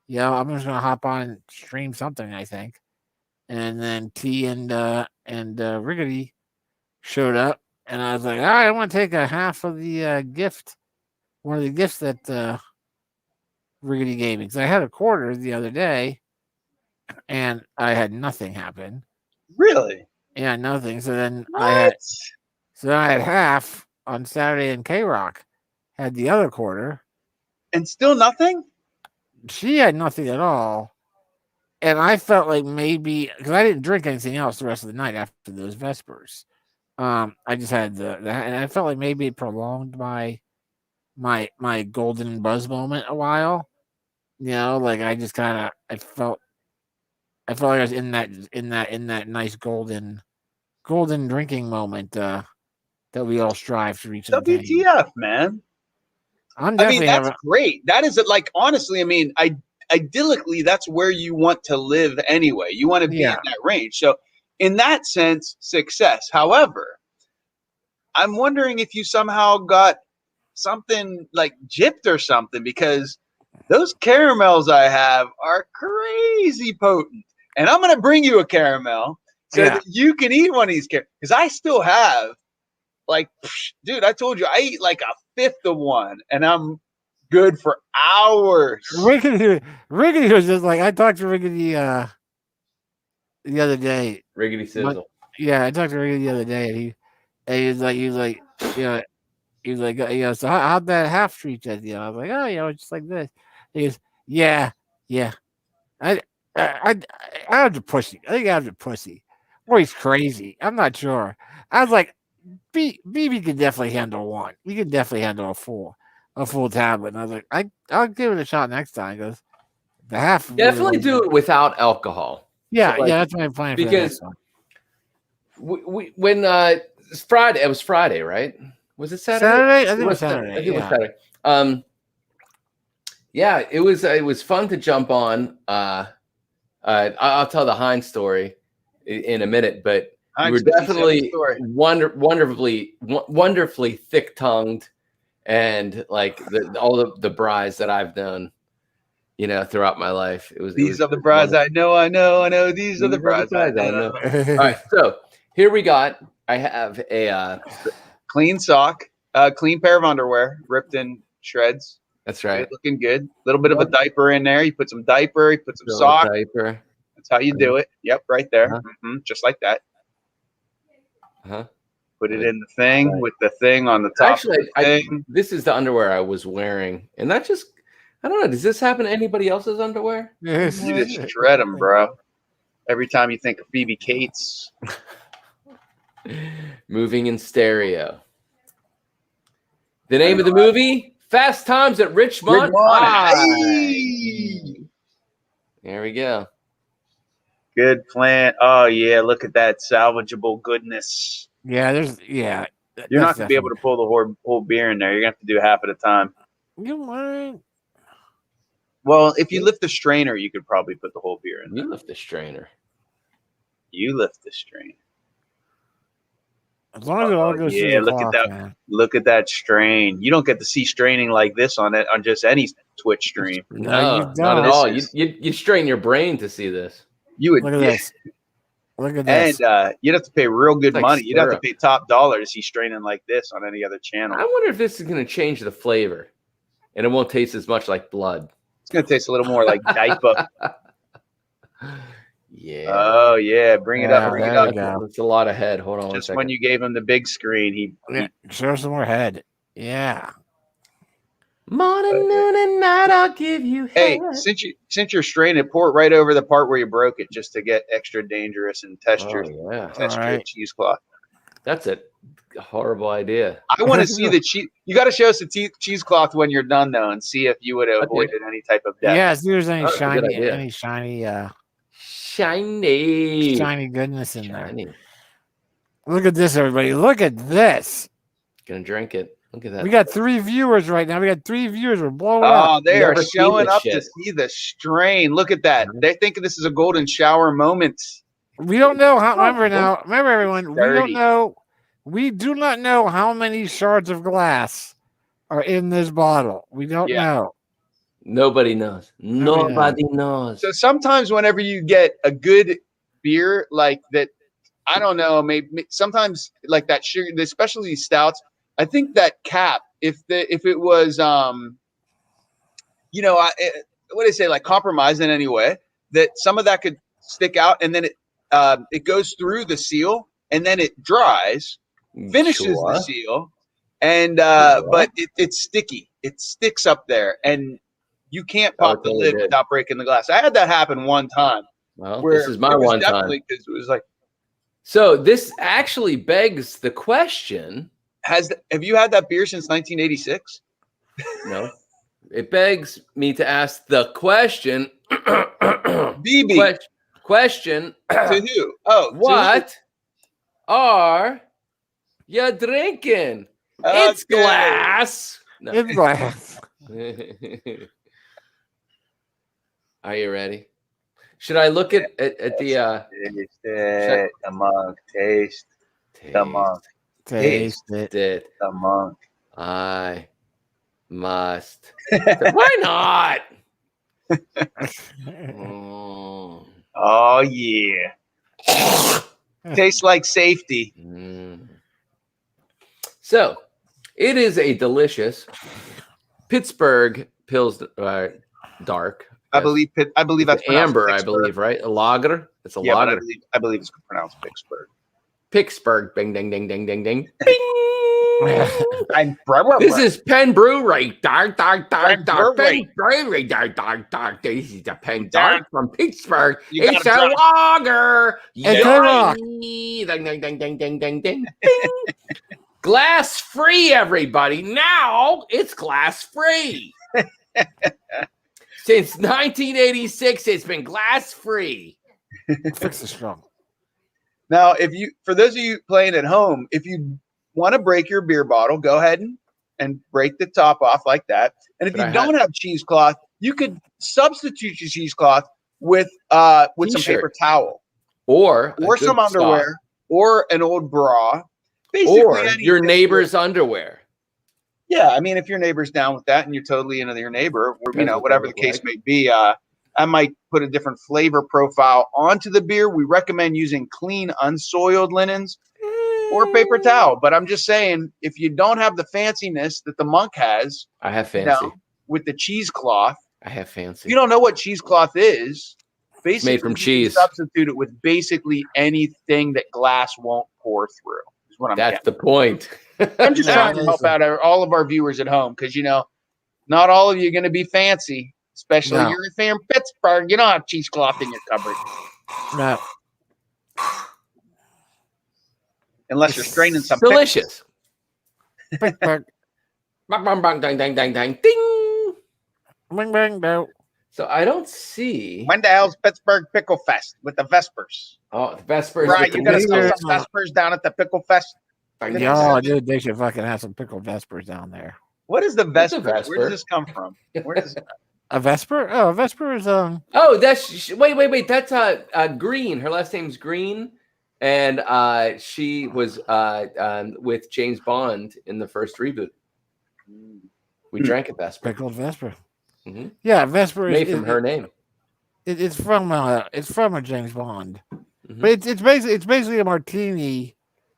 I'm just gonna hop on and stream something, I think. And then T and Riggedy showed up, and I was like, all right, I want to take a half of the gift, one of the gifts that Riggedy gave me, because I had a quarter the other day, and I had nothing happen. Really? Yeah, nothing. So then I had half on Saturday, and K-Rock had the other quarter, and still nothing. She had nothing at all. And I felt like maybe, because I didn't drink anything else the rest of the night after those Vespers. I just had and I felt like maybe it prolonged my golden buzz moment a while. Like I just kind of, I felt like I was in that nice golden drinking moment that we all strive to reach. WTF, man. That's great. That is like, honestly, idyllically, that's where you want to live anyway. You want to be in that range. So in that sense, success. However, I'm wondering if you somehow got something like gypped or something, because those caramels I have are crazy potent. And I'm going to bring you a caramel so that you can eat one of these caramels. Because I still have, like, dude, I told you, I eat like a fifth of one. And I'm good for hours. Riggedy was just like, I talked to Riggedy the other day. Riggedy sizzle. Yeah, I talked to Riggedy the other day, and he was like, so how'd that half treat you? I was like, oh, just like this. He goes, yeah. I was a pussy. I think I was a pussy. Or he's crazy. I'm not sure. I was like, BB could definitely handle one. We could definitely handle a full tablet. And I was like, I'll give it a shot next time. Because the half definitely do it without alcohol. Yeah, so that's what I'm planning for. Because when it's Friday, it was Friday, right? Was it Saturday? I think it was Saturday. I think it was Saturday. Yeah, it was fun to jump on. I'll tell the Heinz story in a minute, but we were definitely wonderfully thick-tongued, and like all the brides that I've done, throughout my life. These are the brides I know. These are the brides I know. All right, so here we got. I have a clean sock, clean pair of underwear, ripped in shreds. That's right. Looking good. A little bit of a diaper in there. You put some diaper, you put some sock. Diaper. That's how you do it. Yep, right there. Just like that. Put it in the thing with the thing on the top. Actually, this is the underwear I was wearing. And that just, I don't know. Does this happen to anybody else's underwear? You just shred them, bro. Every time you think of Phoebe Cates. Moving in stereo. The name of the movie? Fast Times at Ridgemont High. There we go. Good plan. Oh yeah, look at that salvageable goodness. Yeah, you're not gonna be able to pull the whole beer in there. You're gonna have to do half at a time. You might. Well, if you lift the strainer, you could probably put the whole beer in there. You lift the strainer. As long as it all goes through the cloth, at that! Man. Look at that strain. You don't get to see straining like this on just any Twitch stream. No, not at all. You strain your brain to see this. You would look at this. Look at this. And you'd have to pay real good money. You'd have to pay top dollar to see straining like this on any other channel. I wonder if this is going to change the flavor, and it won't taste as much like blood. It's going to taste a little more like diaper. Yeah. Oh yeah, bring it up. It's a lot of head. Hold on. Just when you gave him the big screen, he show some more head. Yeah. Morning, noon, and night, I'll give you head. Hey, since you're straining, pour it right over the part where you broke it, just to get extra dangerous and test your cheesecloth. That's a horrible idea. I want to see the cheese. You got to show us the cheesecloth when you're done, though, and see if you would have avoided any type of death. Yeah, see if there's any shiny goodness in there. Look at this, everybody. Look at this. Gonna drink it. Look at that. We got 3 viewers right now. We're blowing up. Oh, they are showing up to see the strain. Look at that. They're thinking this is a golden shower moment. We don't know how. Remember, everyone. We do not know how many shards of glass are in this bottle. We don't know. Nobody knows. Nobody knows. So sometimes whenever you get a good beer like that, I don't know, maybe sometimes like that sugar, especially stouts, I think that cap, if it was, what do they say, like compromised in any way, that some of that could stick out, and then it goes through the seal, and then it dries, finishes the seal, and but it's sticky. It sticks up there, and you can't pop the lid without breaking the glass. I had that happen one time. Well, this is my one time. Because it was like. So this actually begs the question. Have you had that beer since 1986? No. It begs me to ask the question. BB. Question. To who? Oh. What are you drinking? Okay. It's glass. No. It's glass. Are you ready? Should I look at the the monk taste the monk. Taste it. The monk. I must. Why not? Oh yeah. Tastes like safety. So, it is a delicious Pittsburgh Pils dark. I believe that's amber. Pittsburgh. I believe, right? A lager. It's a lager. I believe it's pronounced Pittsburgh. Pittsburgh. Bing, ding, ding, ding, ding, ding. Bing. This is Penn Brewery. Dark. Penn Brewery. Dark. This is the Penn Dark from Pittsburgh. It's a lager. Ding, ding, ding, ding, ding. Glass free, everybody. Now it's glass free. Since 1986, it's been glass free. Fix the strong. Now, for those of you playing at home, if you want to break your beer bottle, go ahead and break the top off like that. And if you don't have cheesecloth, you could substitute your cheesecloth with some paper towel or some underwear or an old bra. Basically or your neighbor's underwear. Yeah, I mean, if your neighbor's down with that and you're totally into your neighbor, whatever the case may be, I might put a different flavor profile onto the beer. We recommend using clean, unsoiled linens or paper towel. But I'm just saying, if you don't have the fanciness that the Monk has, I have fancy with the cheesecloth. I have fancy. If you don't know what cheesecloth is, basically made from cheese. Substitute it with basically anything that glass won't pour through. That's the point. I'm just trying to help out all of our viewers at home because, not all of you are going to be fancy, especially you're a fan of Pittsburgh. You don't have cheesecloth in your cupboard. No. Unless you're straining some delicious. Pittsburgh. Bang, bang, bang, dang, dang, dang, dang, ding. Bang, bang, bang. So I don't see Wendell's Pittsburgh Pickle Fest with the Vespers. Oh, the Vespers. Right, you're going to sell some Vespers down at the Pickle Fest. Oh, dude, they should fucking have some pickled Vespers down there. What is the Vesper? Where does this come from? A Vesper? Oh, a Vesper is Oh, that's wait. That's Green. Her last name's Green, and she was with James Bond in the first reboot. We drank a Vesper. Pickled Vesper. Mm-hmm. Yeah, Vesper is made from her name. It's from a James Bond, but it's basically a martini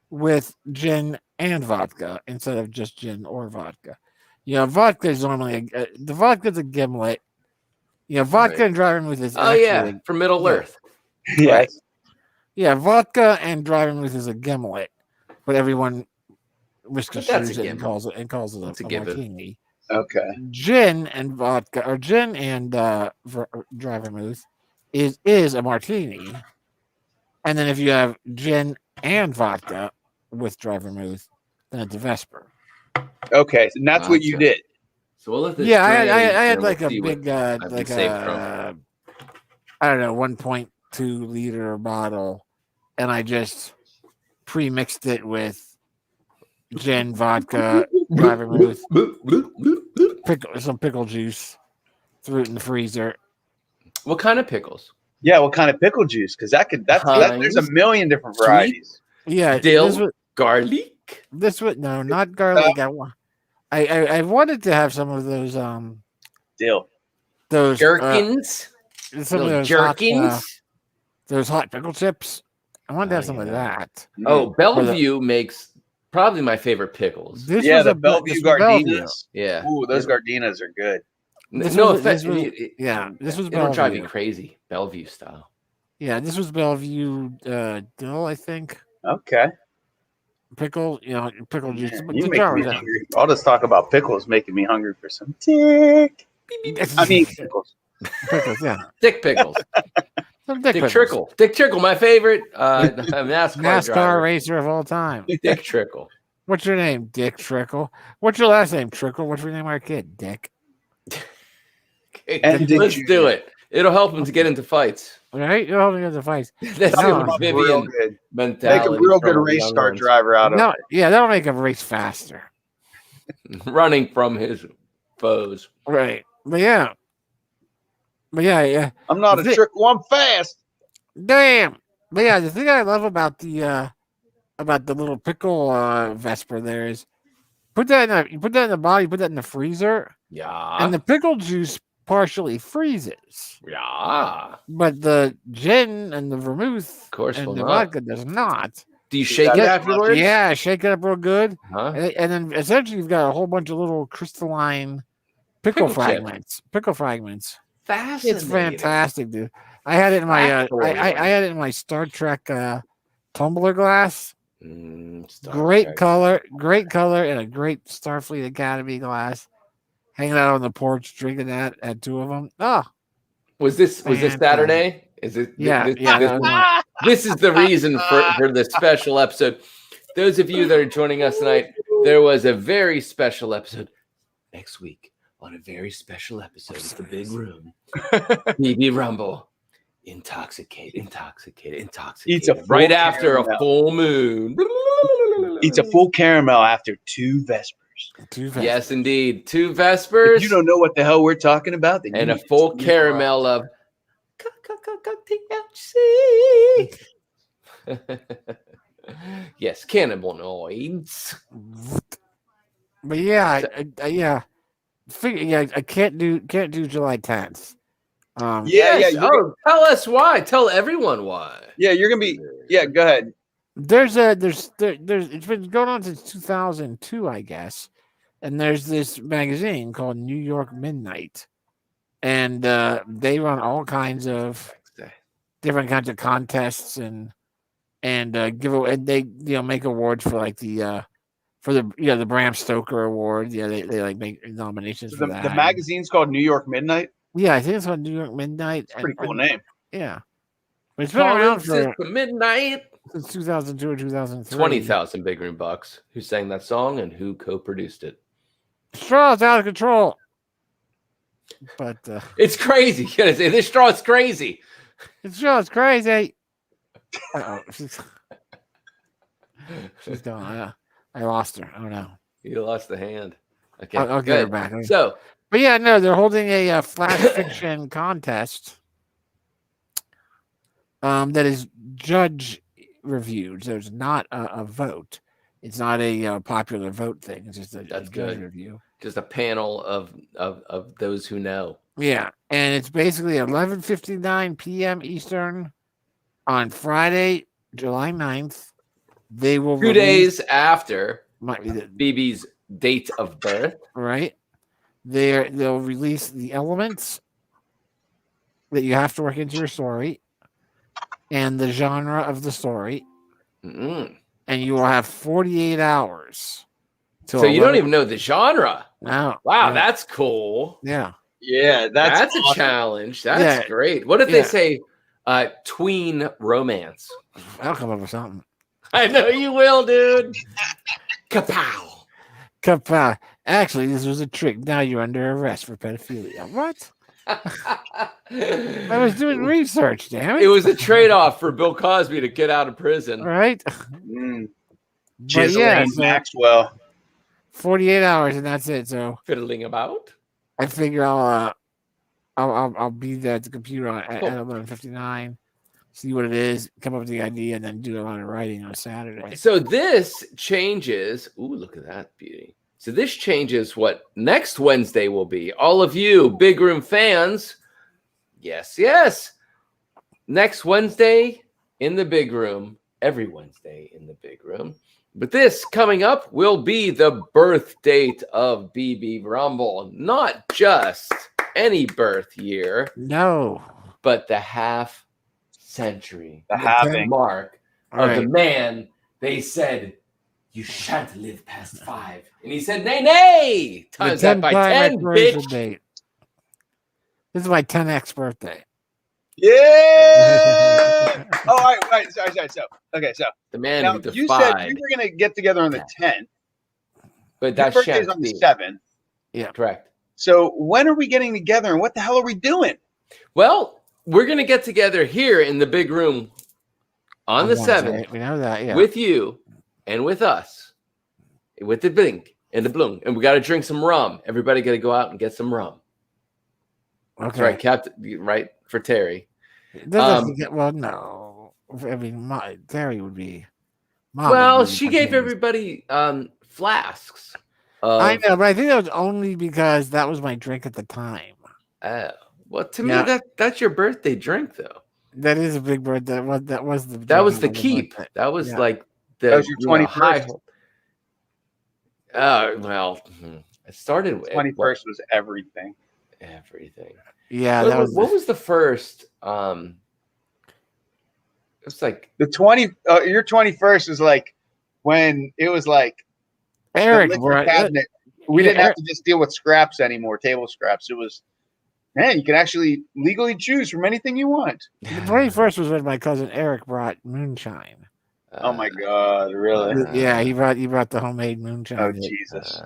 with gin and vodka instead of just gin or vodka. Vodka is normally the vodka's a gimlet. Vodka and dry vermouth is from Middle Earth. Yes. Yeah, vodka and dry vermouth is a gimlet, but everyone misconstrues it and calls it a martini. Okay. Gin and vodka, or gin and dry vermouth is a martini, and then if you have gin and vodka with dry vermouth, then it's a Vesper. Okay, and that's what you did. So we'll let this. Yeah, I had like a big, I don't know, 1.2 liter bottle, and I just pre-mixed it with gin, vodka, dry vermouth, some pickle juice, threw it in the freezer. What kind of pickles? Yeah, what kind of pickle juice? Because there's a million different varieties. Yeah, dill, garlic. This would not garlic. I wanted to have some of those dill, those gherkins, some of those gherkins, those hot pickle chips. I wanted to have some of that. Oh, Bellevue makes probably my favorite pickles. The Bellevue Gardinas. Yeah, ooh, those Gardinas are good. This was It'll drive you crazy, Bellevue style. Yeah, this was Bellevue dill, I think. Okay. Pickle, pickle juice. You make me hungry. All this talk about pickles making me hungry for some dick. I mean pickles. Pickles, yeah. Dick pickles. Dick Trickle. Dick Trickle, my favorite NASCAR racer of all time. Dick Trickle. What's your name, Dick Trickle? What's your last name, Trickle? What's your name, our kid, Dick? Okay, let's do it. It'll help him to get into fights. Right? You're holding into fights. That's Vivian mentality. Make a real good race car driver out of it. Yeah, that'll make him race faster. Running from his foes. Right. But yeah. I'm not a trickle, I'm fast. Damn. But yeah, the thing I love about the little pickle Vesper there is put that in the bottle, you put that in the freezer. Yeah. And the pickle juice partially freezes. Yeah. But the gin and the vermouth and the vodka does not. Do you shake it afterwards? Yeah, shake it up real good. And then essentially you've got a whole bunch of little crystalline Pickle chip. fragments. Pickle fragments. Fascinating. It's fantastic, dude. I had it in my I had it in my Star Trek tumbler glass. Great color, and a great Starfleet Academy glass. Hanging out on the porch, drinking that. Had two of them. Oh, was this Saturday? Is it? This is the reason for the special episode. Those of you that are joining us tonight, there was a very special episode next week on a very special episode of The Big Room. BB Rumble. Intoxicated. Eats a right after a full moon. Eats a full caramel after 2 Vespers. Yes, indeed. 2 Vespers. If you don't know what the hell we're talking about, then and a full caramel of THC. Yes, cannabinoids. But yeah, I can't do July 10th. Oh, tell us why. Tell everyone why. Yeah, you're gonna be. Yeah, go ahead. There's it's been going on since 2002, I guess. And there's this magazine called New York Midnight, and they run all kinds of different kinds of contests and give away. And they make awards for like the Bram Stoker Award. Yeah, they like make nominations for that. The magazine's called New York Midnight. Yeah, I think it's called New York Midnight. It's a pretty cool name. Yeah, but it's been around for midnight since 2002 or 2003. 20,000 Big Room Bucks. Who sang that song and who co-produced it? Straw's out of control. But it's crazy. This straw is crazy. This straw is crazy. She's gone. I lost her. Oh no. You lost the hand. Okay. I'll get her back. So, but yeah, no, they're holding a flash fiction contest. That is judge reviewed. There's not a vote. It's not a popular vote thing. It's just a judge review. Just a panel of those who know. Yeah, and it's basically 11:59 p.m. Eastern on Friday, July 9th. They will 2 days after BB's date of birth. Right. They'll release the elements that you have to work into your story and the genre of the story. Mm-hmm. And you will have 48 hours. So you don't even know the genre. No. Wow, yeah. That's cool. Yeah. Yeah, that's awesome. A challenge. That's great. What if they say tween romance? I'll come up with something. I know you will, dude. Kapow. Kapow. Actually, this was a trick. Now you're under arrest for pedophilia. What? I was doing research, damn it. It was a trade-off for Bill Cosby to get out of prison. Right? Maxwell. 48 hours and that's it. So fiddling about. I figure I'll be there at the computer at 11:59. See what it is, come up with the idea, and then do a lot of writing on Saturday. So this changes. Ooh, look at that beauty. So this changes what next Wednesday will be. All of you Big Room fans, yes. Next Wednesday in the Big Room, every Wednesday in the Big Room. But this coming up will be the birth date of BB Rumble. Not just any birth year. No. But the half century. The halving mark of the man they said, you shan't live past 5. And he said, nay. Times that by 10, bitch. Date. This is my 10x birthday. Yeah. All right. Sorry. So the man now, who defied. You said we were going to get together on the 10th. But that's your birthday's on the 7th. Yeah. Correct. So when are we getting together and what the hell are we doing? Well, we're going to get together here in the Big Room on the 7th. We know that, yeah. With you and with us. With the blink and the bloom. And we got to drink some rum. Everybody got to go out and get some rum. Okay. That's right, Captain. Right, for Terry. No. I mean, Terry would be. She gave everybody flasks. I know, but I think that was only because that was my drink at the time. Well, to me, that's your birthday drink, though. That is a big birthday. That was the keep. That was like that was your 21st. Well, It started with 21st was everything. Everything. Yeah, what was the first? It was like the 20. Your 21st was like when it was like Eric cabinet. We didn't have to just deal with scraps anymore, table scraps. It was, man, you can actually legally choose from anything you want. The 21st was when my cousin Eric brought moonshine. Oh my God! Really? Yeah, he brought the homemade moonshine. Oh Jesus!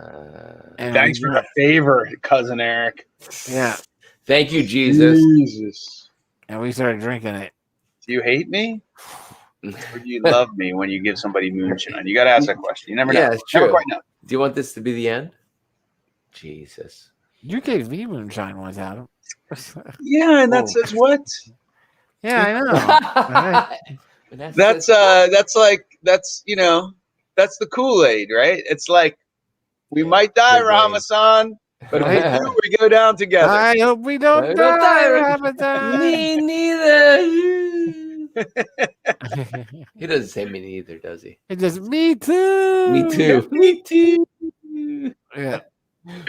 And thanks for the favor, cousin Eric. Yeah. Thank you, Jesus. Jesus. And we started drinking it. Do you hate me? Or do you love me when you give somebody moonshine? You got to ask that question. You never know. Yeah, it's true. Never quite know. Do you want this to be the end? Jesus. You gave me moonshine once, Adam. Yeah, and that says what? Yeah, I know. Right. That's you know, that's the Kool-Aid, right? It's like we might die, Ramasan, but if we do, we go down together. I hope we don't die, Ramadan. Me neither. He doesn't say me neither, does he? It just me too. Me too. Me too. Yeah.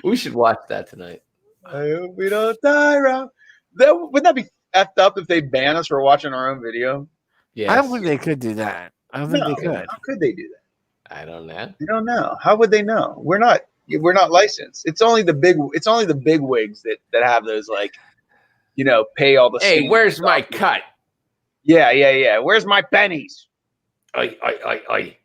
We should watch that tonight. I hope we don't die, Ram. Wouldn't that be effed up if they ban us for watching our own video? Yeah. I don't think they could do that. I don't think they could. How could they do that? I don't know. I don't know. How would they know? We're not licensed. It's only the big wigs that have those, like, you know, pay all the. Hey, where's my cut? Yeah. Where's my pennies? I.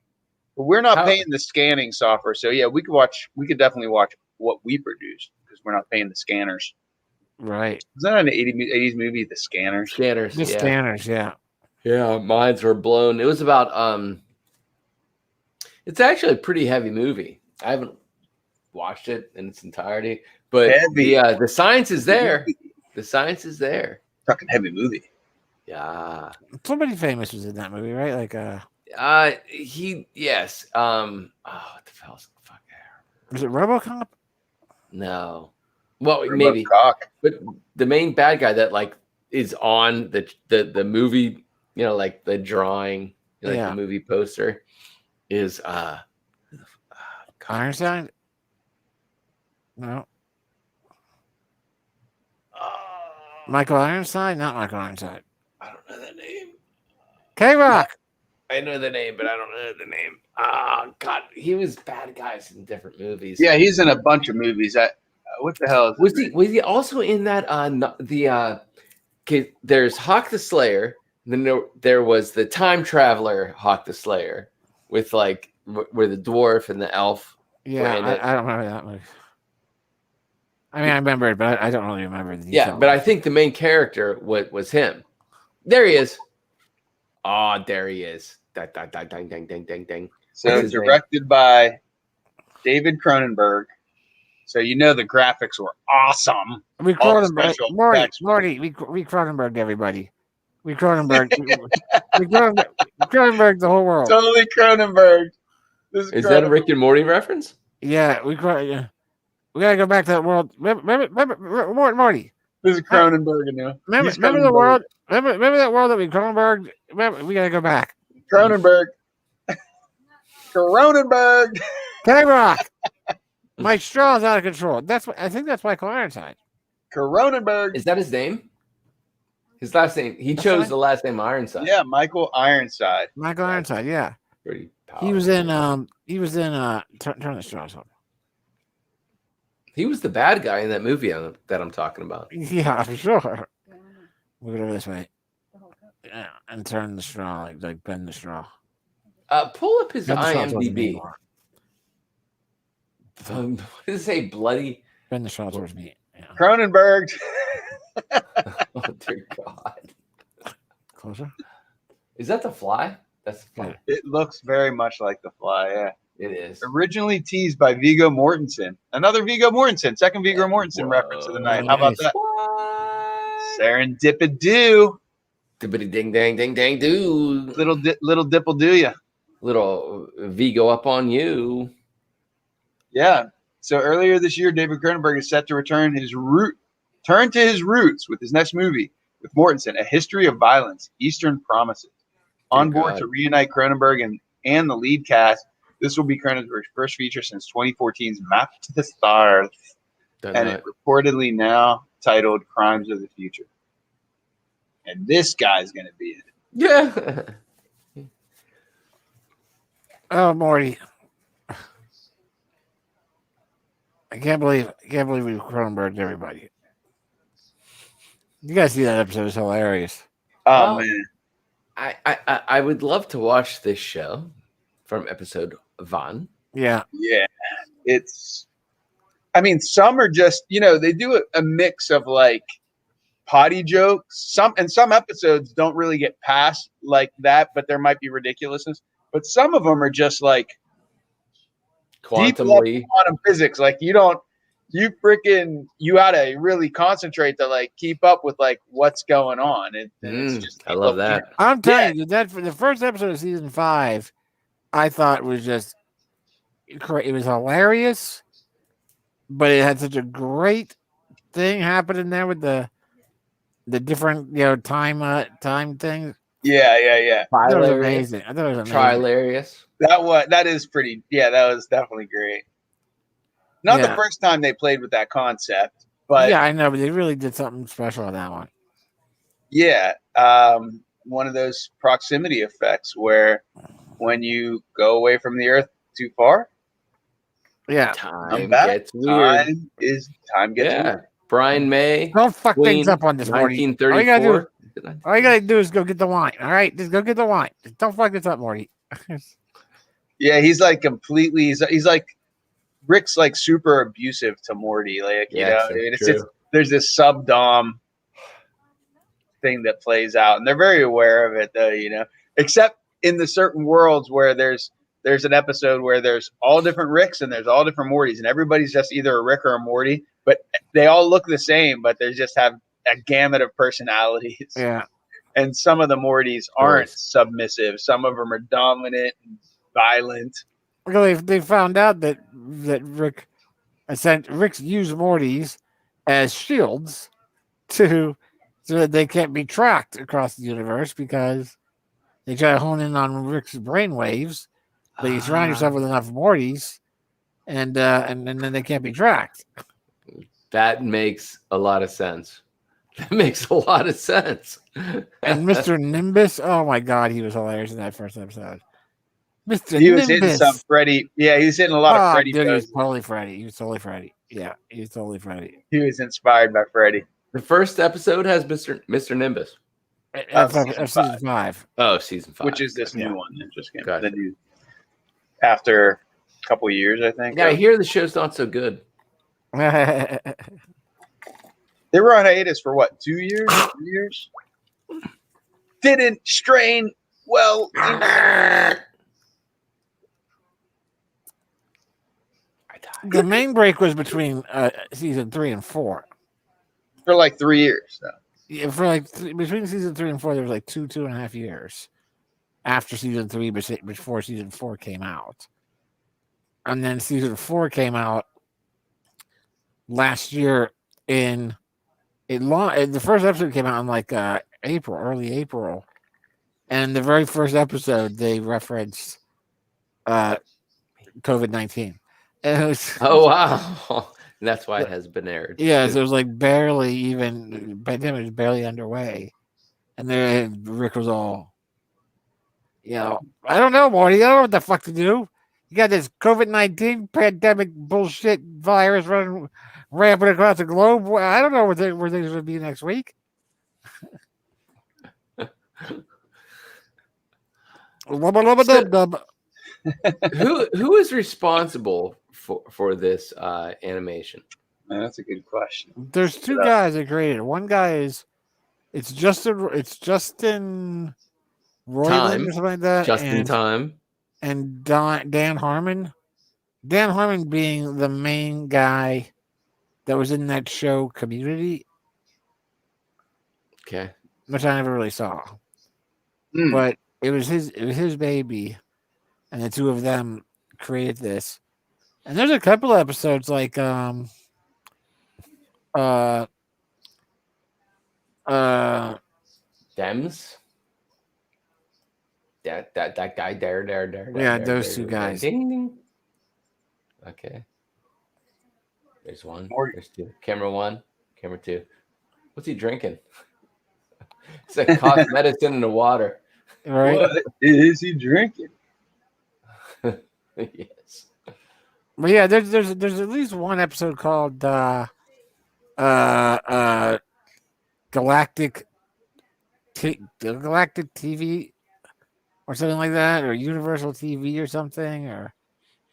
But we're not paying the scanning software, so yeah, we could definitely watch what we produce because we're not paying the scanners. Right. Was that an 80s movie, The Scanners? Scanners. The scanners, yeah. Yeah, minds were blown. It was about it's actually a pretty heavy movie. I haven't watched it in its entirety, but the science is there. The science is there. Fucking heavy movie. Yeah. Somebody famous was in that movie, right? Like yes. What the hell's fuck? Was it RoboCop? No. Well, maybe. But the main bad guy that like is on the movie, you know, like the drawing, like the movie poster, is Ironside? No. Michael Ironside? Not Michael Ironside. I don't know that name. K-Rock. I know the name, but I don't know the name. Oh God, he was bad guys in different movies. Yeah, he's in a bunch of movies. What the hell was he also in that? There's Hawk the Slayer. Then there was the time traveler Hawk the Slayer with like where the dwarf and the elf. Yeah, I don't remember that movie. I mean, I remember it, but I don't really remember the details. Yeah, but I think the main character was him. There he is. Oh, there he is. Dang. So directed by David Cronenberg. So you know the graphics were awesome. We Cronenberg, Morty. We Cronenberg everybody. We Cronenberg. we Cronenberg the whole world. Totally Cronenberg. Is that a Rick and Morty reference? Yeah, we gotta go back to that world. Remember Morty. This is Cronenberg now. Remember the world. Remember that world that we Cronenberg. Remember, we gotta go back. Cronenberg. K-Rock. My straw's out of control. I think that's Michael Ironside. Cronenberg. Is that his name? His last name. He chose the last name Ironside. Yeah, Michael Ironside. Michael Ironside. Yeah. Pretty powerful. He was in. Turn the straws on. He was the bad guy in that movie that I'm talking about. Yeah, for sure. Move it over this way. Yeah, and turn the straw, like bend the straw. Pull up his IMDb. What does it say? Bloody. Bend the straw towards me. Yeah. Cronenberg. Oh dear God. Closer. Is that the Fly? That's the Fly. It looks very much like the Fly. Yeah. It is. Originally teased by Viggo Mortensen. Another Viggo Mortensen. Second Viggo Mortensen reference of the night. How about that? What? Serendipity. Dippity ding dang ding dang do. Little dipple do ya. Little Vigo up on you. Yeah. So earlier this year, David Cronenberg is set to turn to his roots with his next movie with Mortensen, A History of Violence, Eastern Promises. On board to reunite Cronenberg and the lead cast, This will be Cronenberg's first feature since 2014's Map to the Stars, and it reportedly now titled Crimes of the Future. And this guy's going to be in it. Yeah. Oh, Morty. I can't believe we've Cronenberged everybody. You guys see that episode? It's hilarious. Oh, man. I would love to watch this show from episode 1. Yeah. Yeah. Some are just, they do a mix of like potty jokes. Some episodes don't really get past like that, but there might be ridiculousness. But some of them are just like quantum physics. Like you gotta really concentrate to like keep up with like what's going on. It's just, I love that. I'm telling you that for the first episode of season 5, I thought was just it was hilarious, but it had such a great thing happening there with the different time things. Yeah. That was amazing. I thought it was amazing. Hilarious. That is pretty. Yeah, that was definitely great. Not the first time they played with that concept, but yeah, I know, but they really did something special on that one. Yeah, one of those proximity effects where when you go away from the Earth too far, time gets weird. Time gets weird. Brian May. Don't fuck things up on this Morty. 1934. All you gotta do is go get the wine. All right, just go get the wine. Just don't fuck this up, Morty. Yeah, he's like completely. He's like Rick's like super abusive to Morty. Like it's just there's this sub-dom thing that plays out, and they're very aware of it, though. Except in the certain worlds where there's an episode where there's all different Ricks and there's all different Mortys, and everybody's just either a Rick or a Morty, but they all look the same, but they just have a gamut of personalities. Yeah. And some of the Mortys aren't submissive. Some of them are dominant and violent. Well, they found out that Rick's used Mortys as shields so that they can't be tracked across the universe, because they try to hone in on Rick's brainwaves, but you surround yourself with enough Mortys, and then they can't be tracked. That makes a lot of sense. And Mr. Nimbus, oh my God, he was hilarious in that first episode. Mr. He was hitting some Freddy. Yeah, he was hitting a lot of Freddy. Dude, he was totally Freddy. Yeah, he was totally Freddy. He was inspired by Freddy. The first episode has Mr. Nimbus. Season 5. Oh, season 5. Which is this new one that just came out. After a couple of years, I think. Yeah, I hear the show's not so good. They were on hiatus for what, 2 years? 3 years? Didn't strain well. The main break was between season 3 and 4. For like 3 years. So. Yeah, for between season 3 and 4, there was like 2.5 years after season 3, before season 4 came out. And then season 4 came out last year the first episode came out in like early April. And the very first episode, they referenced COVID-19. Oh, wow. And that's why it has been aired. Yeah, so it was like pandemic was barely underway. And then Rick was all, I don't know, Morty. I don't know what the fuck to do. You got this COVID-19 pandemic bullshit virus running rampant across the globe. I don't know where things will be next week. Who is responsible for this animation? Man, that's a good question. There's two guys that created it. One guy it's Justin Roiland or something like that. Justin Time. And Dan Harmon. Dan Harmon being the main guy that was in that show Community. Okay. Which I never really saw. But it was his baby, and the two of them created this. And there's a couple of episodes like Dems. That guy there. Yeah, those two guys. Ding, ding. Okay. There's one. There's two. Camera one. Camera two. What's he drinking? It's like cough medicine in the water. Right? What is he drinking? Yes. But yeah, there's at least one episode called Galactic TV or something like that, or Universal TV or something, or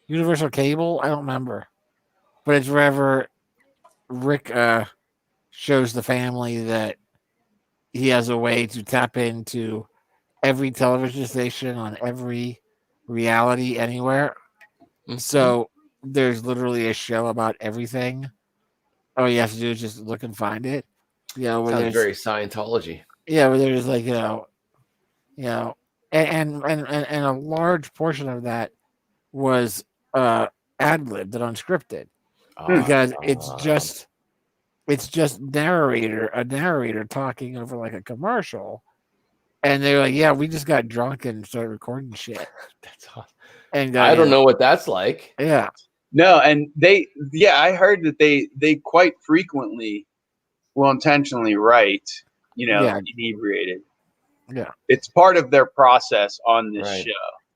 Universal Cable. I don't remember, but it's wherever Rick shows the family that he has a way to tap into every television station on every reality anywhere. Mm-hmm. So there's literally a show about everything. All you have to do is just look and find it. You know, sounds very Scientology. Yeah, where there's like and a large portion of that was ad-libbed and unscripted because it's just a narrator talking over like a commercial, and they're like, yeah, we just got drunk and started recording shit. That's awesome. And I don't know what that's like. Yeah. No, and I heard that they quite frequently will intentionally write, inebriated. Yeah. It's part of their process on this show.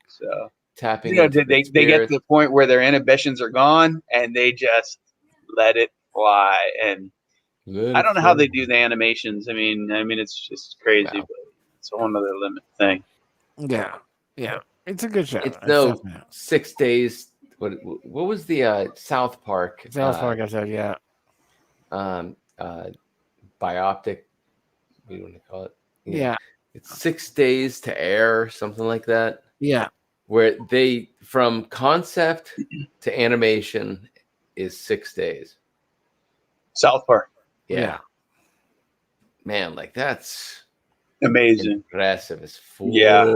So tapping they get to the point where their inhibitions are gone and they just let it fly. And I don't know how they do the animations. I mean it's just crazy, but it's a whole nother limit thing. Yeah. Yeah. It's a good show. It's 6 days. What was the South Park? South Park episode, yeah. Bioptic. What do you want to call it? Yeah. It's 6 days to air, something like that. Yeah. Where they from concept to animation is 6 days. South Park. Yeah. Man, like that's amazing. Impressive as full. Yeah.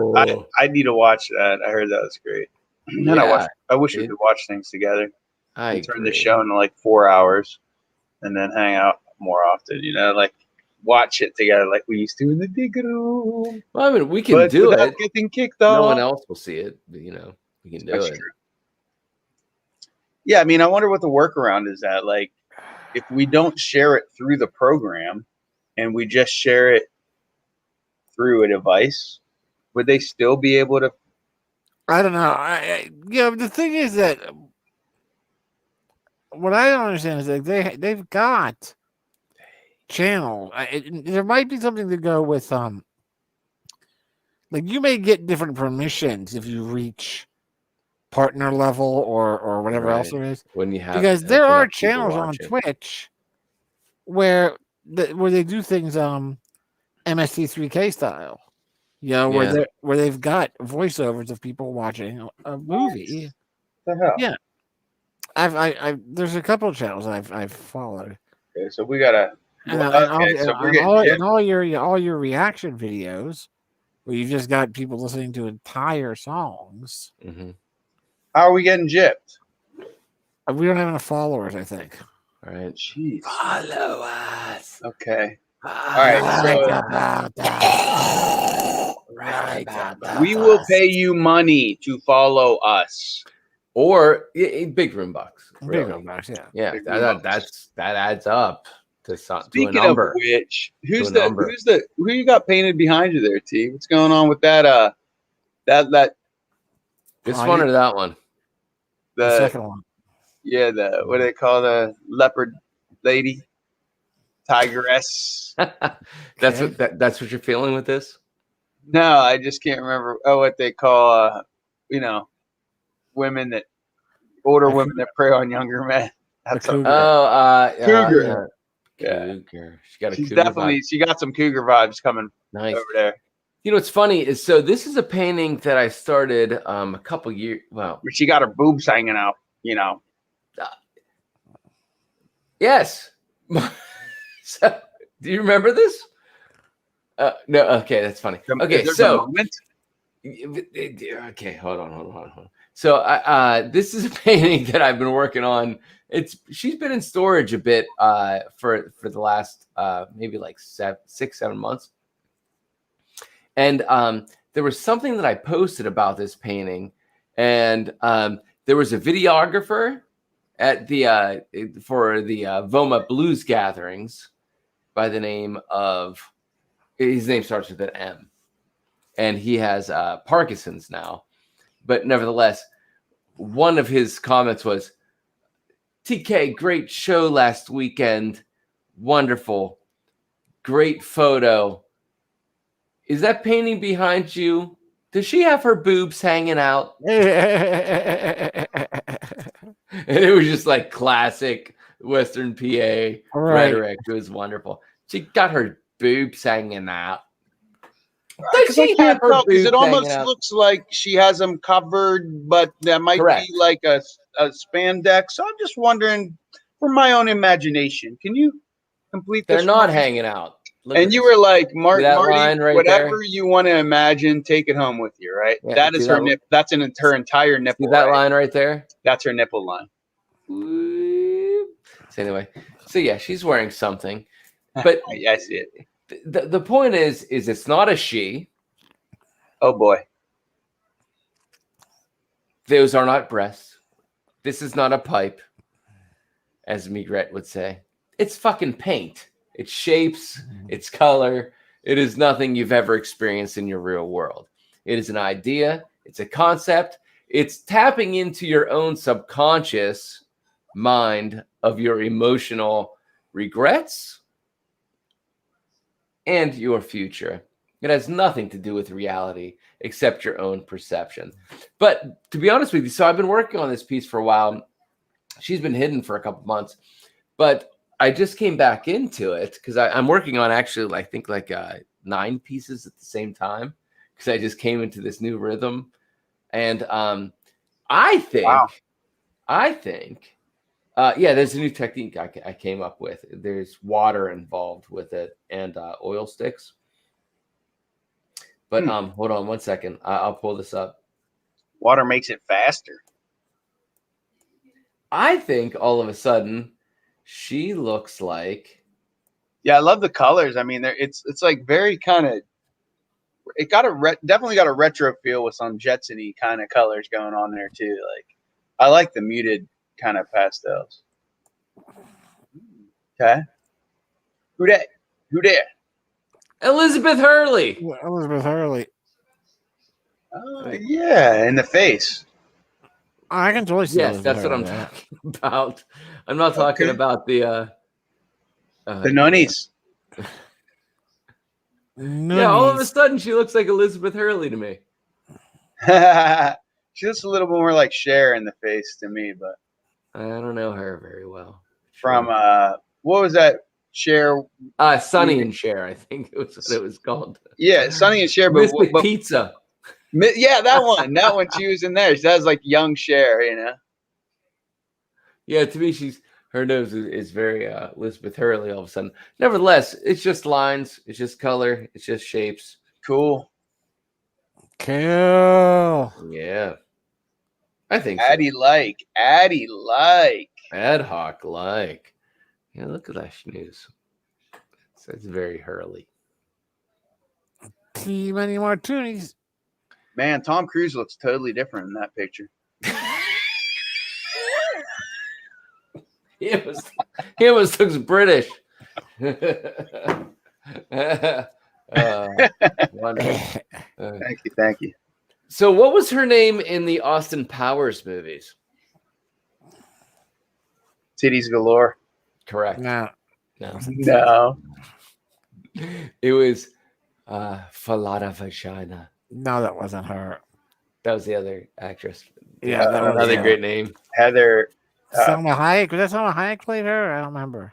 I need to watch that. I heard that was great. Yeah, I wish we could watch things together. I turn the show into like 4 hours and then hang out more often, like watch it together like we used to in the big room. Well, I mean, we can do it. Getting kicked off. No one else will see it, but, we can do it. True. Yeah, I mean, I wonder what the workaround is at. Like, if we don't share it through the program and we just share it through a device, would they still be able to? I don't know. The thing is that what I don't understand is that they've got channel. There might be something to go with like you may get different permissions if you reach partner level or whatever else there is. When you have because there are channels on Twitch where they do things MST3K style. Where they've got voiceovers of people watching a movie. What the hell? Yeah. I've there's a couple of channels I've followed. Okay, so we gotta all your reaction videos where you just got people listening to entire songs. Mm-hmm. How are we getting gypped? We don't have enough followers, I think. All right. Jeez. Follow us. Okay. All right. We will pay you money to follow us. Or Big Room Bucks. Really. Big Room Bucks, yeah. Yeah, that adds up to Speaking to a number. Of which, who you got painted behind you there, T? What's going on with that? That this one or that one? The second one. Yeah, what do they call the leopard lady? Tigress. That's what you're feeling with this? No, I just can't remember. What they call women older women that prey on younger men. That's cougar. Cougar. Cougar. She got some cougar vibes coming over there. What's funny is this is a painting that I started a couple years. Well, she got her boobs hanging out. Yes. So, do you remember this? No. Okay, that's funny. Okay, so okay, hold on. So, this is a painting that I've been working on. She's been in storage a bit for the last maybe like 6-7 months. And there was something that I posted about this painting, and there was a videographer at the for the Voma Blues gatherings by the name of, his name starts with an M, and he has Parkinson's now, but nevertheless, one of his comments was, TK, great show last weekend, wonderful, great photo. Is that painting behind you? Does she have her boobs hanging out? And it was just like classic Western PA rhetoric. It was wonderful. She got her boobs hanging out. Does she have her boobs? Because it almost looks like she has them covered, but that might be like a spandex. So I'm just wondering, for my own imagination, can you complete this? They're not hanging out. And you were like, Marty, right whatever there? You want to imagine, take it home with you, right? Yeah, that is her nip. That's her entire nipple. See that line right there? That's her nipple line. So anyway, so yeah, she's wearing something, but I see it. The point is it's not a she. Oh boy. Those are not breasts. This is not a pipe, as Migret would say. It's fucking paint. It's shapes, it's color. It is nothing you've ever experienced in your real world. It is an idea. It's a concept. It's tapping into your own subconscious mind of your emotional regrets and your future. It has nothing to do with reality except your own perception. But to be honest with you, so I've been working on this piece for a while. She's been hidden for a couple months, but I just came back into it because I'm working on actually, I think 9 pieces at the same time because I just came into this new rhythm. And I think, there's a new technique I came up with. There's water involved with it and oil sticks. But hold on 1 second. I'll pull this up. Water makes it faster. I think all of a sudden, she looks like. Yeah, I love the colors. I mean, it's like very kind of. It got definitely got a retro feel with some Jetson-y kind of colors going on there too. Like, I like the muted kind of pastels. Okay. Who that? Elizabeth Hurley. Elizabeth Hurley. Oh yeah, in the face. I can totally see. Yes, that's what I'm talking about. I'm not talking about the nunnies. Yeah, all of a sudden she looks like Elizabeth Hurley to me. She looks a little bit more like Cher in the face to me, but I don't know her very well. From what was that Cher? Sonny and Cher, I think it was what it was called. Yeah, Sonny and Cher, but Pizza. Yeah, that one. That one. She was in there. She has like young Cher, you know. Yeah, to me, her nose is very Elizabeth Hurley. All of a sudden, nevertheless, it's just lines. It's just color. It's just shapes. Cool. Yeah, I think Addy like ad hoc like. Yeah, look at that snooze. It's very Hurley. Too many more toonies. Man, Tom Cruise looks totally different in that picture. He almost looks British. Wonderful. Thank you. So, what was her name in the Austin Powers movies? Titties galore. Correct. No. It was Falada Vagina. No, that wasn't her. That was the other actress. Yeah, that was another great name. Heather. Salma Hayek. Was that Salma Hayek played her? I don't remember.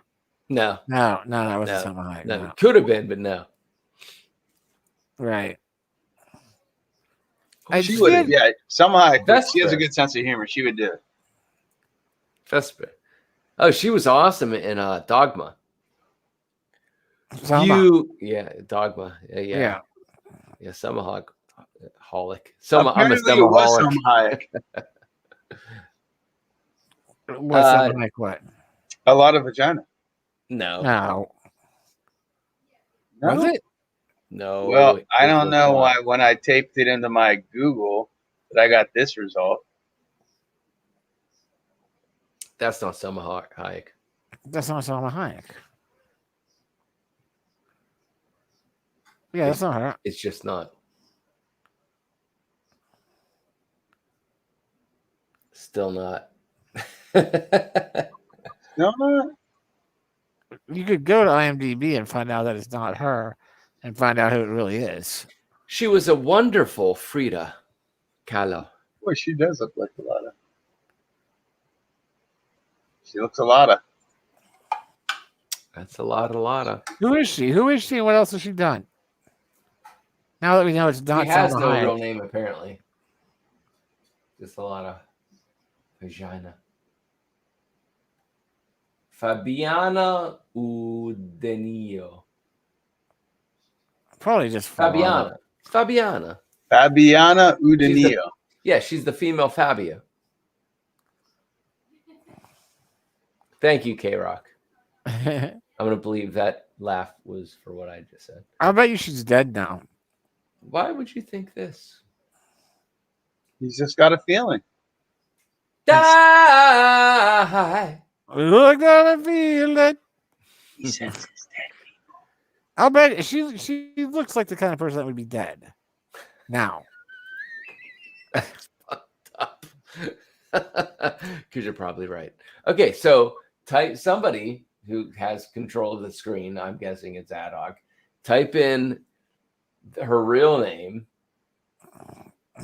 No, that wasn't Salma Hayek. No. Could have been, but no. Right. She would. Yeah, Salma Hayek. She has a good sense of humor. She would do it. Vesper. Oh, she was awesome in Dogma. Dogma. Yeah. Salma Holic. I'm a Salma Hayek. What's Salma Hayek? What? A lot of vagina. No. Was it? No. Well, I don't know why when I taped it into my Google that I got this result. That's not Selma Hayek. That's not Salma Hayek. Yeah, that's not her. It's just not. Still not. No. You could go to IMDb and find out that it's not her and find out who it really is. She was a wonderful Frida Kahlo. Boy, she does look like a lot of. She looks a lot of. That's a lot of. Who is she? Who is she and what else has she done? Now that we know it's not She has Salma no Hayek. real name, apparently. Just a lot of vagina. Fabiana Udenio. Probably just Fabiana. Fabiana Udenio. She's the female Fabia. Thank you, K-Rock. I'm going to believe that laugh was for what I just said. I bet you she's dead now. Why would you think this? He's just got a feeling. Die. Look at the feeling. He says he's dead. I'll bet she looks like the kind of person that would be dead now. Because you're probably right. Okay, so type somebody who has control of the screen. I'm guessing it's Ad Hoc. Type in her real name.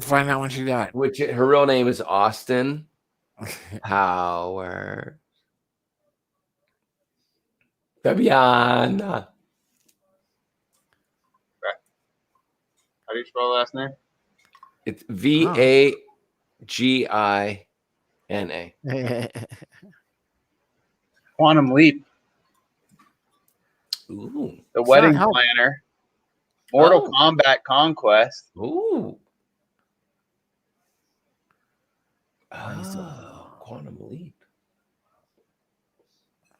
Find out when she died. Which her real name is Austin Howard. Fabiana. How do you spell the last name? It's Vagina. Quantum Leap. Ooh. The Wedding Planner. Mortal Kombat Conquest. Ooh. Quantum Leap.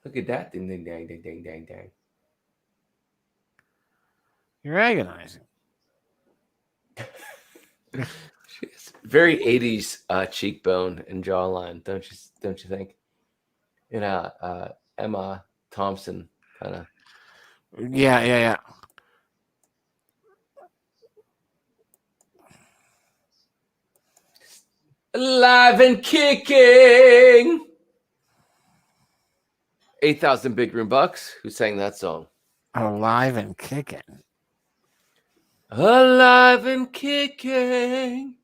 Look at that. Ding, ding, dang, ding, ding, dang, dang. You're agonizing. She's very 80s cheekbone and jawline, don't you think? Emma Thompson kind of. Yeah. Alive and kicking. 8,000 Big Room Bucks. Who sang that song? Alive and kicking. Alive and kicking.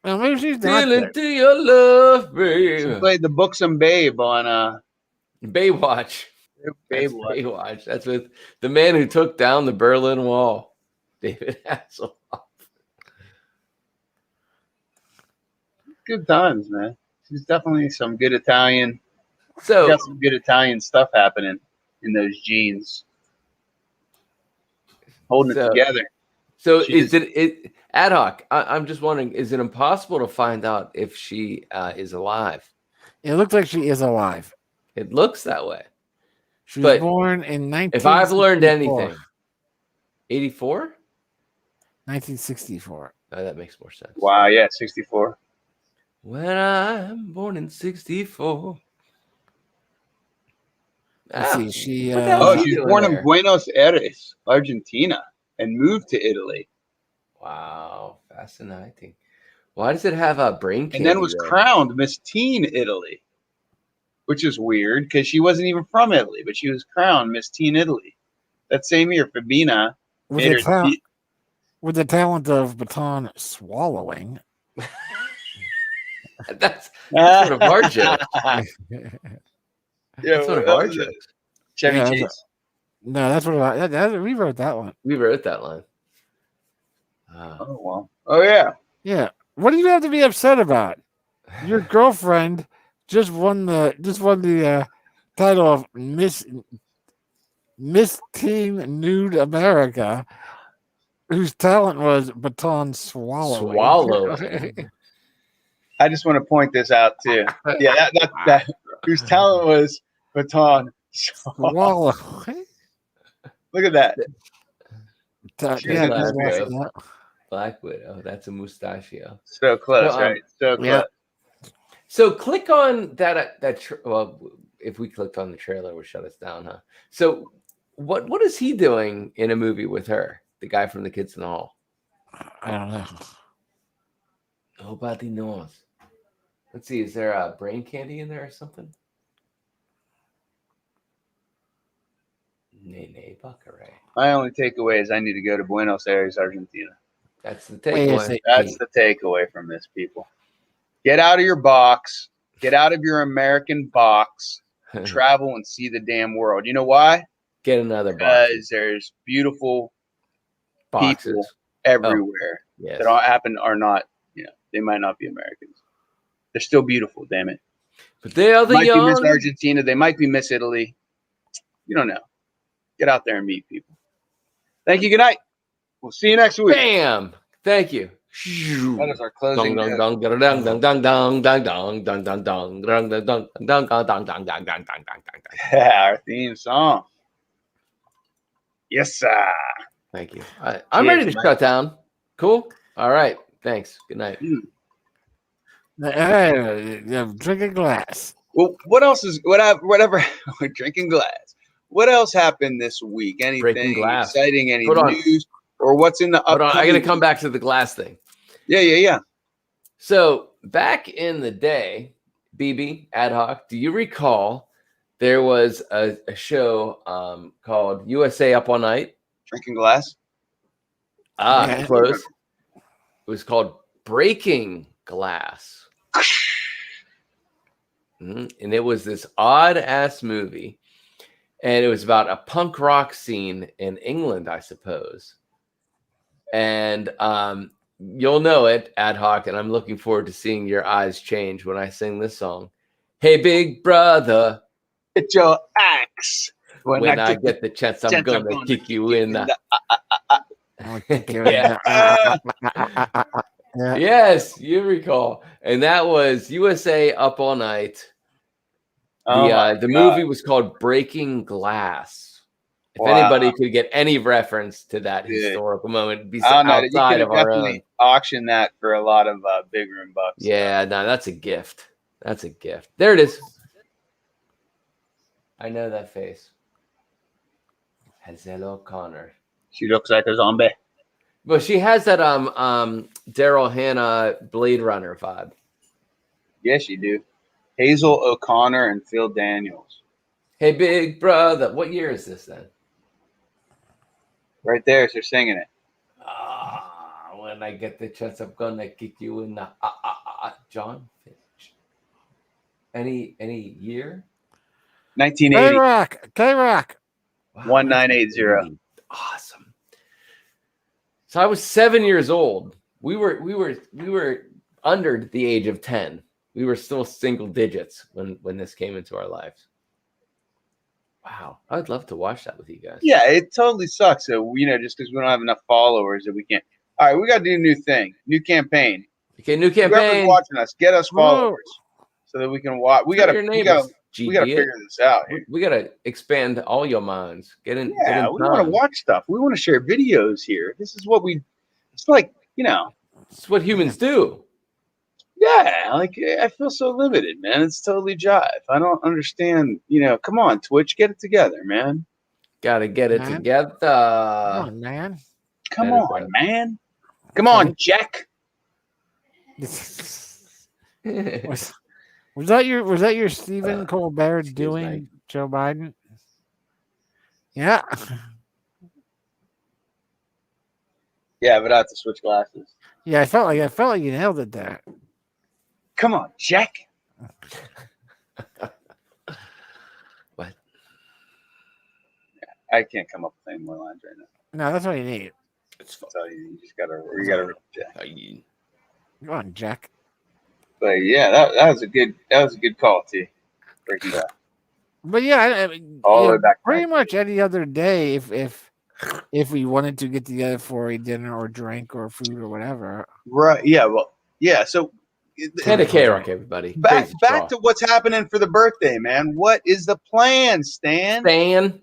Well, maybe she's not Feeling there. to your love, babe. She played the Buxom Babe on Baywatch. Baywatch. That's with the man who took down the Berlin Wall, David Hasselhoff. Good times, man. She's definitely some good Italian. So got some good Italian stuff happening in those jeans. Holding it together. So is it Ad Hoc? I'm just wondering, is it impossible to find out if she is alive? It looks like she is alive. It looks that way. She was born in 1964. If I've learned anything, 84? 1964. Oh, that makes more sense. Wow, yeah, 64. When I'm born in 64. Let's see, she she's born in Buenos Aires, Argentina, and moved to Italy. Wow, fascinating. Why does it have a brain candy? And then was crowned Miss Teen Italy, which is weird because she wasn't even from Italy, but she was crowned Miss Teen Italy. That same year, Fabina with the talent of baton swallowing. That's one of our jokes. That's one of our jokes. Chevy Chase. No, that's what we wrote that one. We wrote that line. Oh wow! Oh yeah. Yeah. What do you have to be upset about? Your girlfriend just won the title of Miss Teen Nude America, whose talent was baton swallowing. I just want to point this out too. Yeah, that whose talent was baton swallowing. Look at that. Black Widow. That's a mustachio. So close, right? So close. Yeah. So click on that. Well, if we clicked on the trailer, it would shut us down, huh? So what is he doing in a movie with her? The guy from The Kids in the Hall. I don't know. Nobody knows. Let's see. Is there a brain candy in there or something? Nene Baccarat. My only takeaway is I need to go to Buenos Aires, Argentina. That's the takeaway. That's the takeaway from this, people. Get out of your box. Get out of your American box. Travel and see the damn world. You know why? Get another box. Because there's beautiful boxes people everywhere that are not, they might not be Americans. They're still beautiful, damn it. But they are the might young. Be Miss Argentina. They might be Miss Italy. You don't know. Get out there and meet people. Thank you. Good night. We'll see you next week. Bam. Thank you. That is our closing. Our theme song. Yes, sir. Thank you. I'm ready to shut down. Cool. All right. Thanks. Good night. Drink a glass. Well, what else is whatever? Drinking glass. What else happened this week? Anything exciting? Any news or what's in the upcoming? Hold on, I got to come back to the glass thing. Yeah. So back in the day, BB Ad Hoc, do you recall there was a show called USA Up All Night? Drinking glass? Close. It was called Breaking Glass. And it was this odd ass movie. And it was about a punk rock scene in England, I suppose. And you'll know it, Ad Hoc, and I'm looking forward to seeing your eyes change when I sing this song. Hey, big brother. Get your axe. When I get the chance, I'm going to kick you in the... Yes, you recall. And that was USA Up All Night. The movie was called Breaking Glass. If anybody could get any reference to that historical moment, be outside of our own. Auction that for a lot of big room bucks. Yeah, no, that's a gift. That's a gift. There it is. I know that face. Hazel O'Connor. She looks like a zombie. But she has that Daryl Hannah Blade Runner vibe. Yes, you do. Hazel O'Connor and Phil Daniels. Hey, big brother. What year is this then? Right there, they're singing it. When I get the chance, I'm gonna kick you in the John Finch. Any year? 1980. K-Rock. Wow, 1980. Awesome. So I was 7 years old. We were under the age of 10. We were still single digits when this came into our lives. Wow. I'd love to watch that with you guys. Yeah, it totally sucks. So, just because we don't have enough followers that we can't. All right, we got to do a new thing, new campaign. Okay, new campaign. Whoever's watching us, get us followers so that we can watch. We got to figure this out. We got to expand all your minds. Get in. Yeah, we want to watch stuff. We want to share videos here. This is what it's like, It's what humans do. Yeah, I feel so limited, man. It's totally jive. I don't understand. Come on, Twitch, get it together, man. Gotta get it together. Come on, man. Come on, man. Come on, Jack. Was that your Stephen Colbert doing Joe Biden? Yeah. Yeah, but I have to switch glasses. Yeah, I felt like you nailed it there. Come on, Jack. What? I can't come up with any more lines right now. No, that's what you need. So you just gotta rip Jack. Come on, Jack. But yeah, that was a good call, T. Breaking that. But yeah, I mean, all the way back. Pretty much any other day, if we wanted to get together for a dinner or drink or food or whatever. Right. Yeah. Well. Yeah. So. Kind of K-Rock, everybody. Back to what's happening for the birthday, man. What is the plan, Stan? Stan?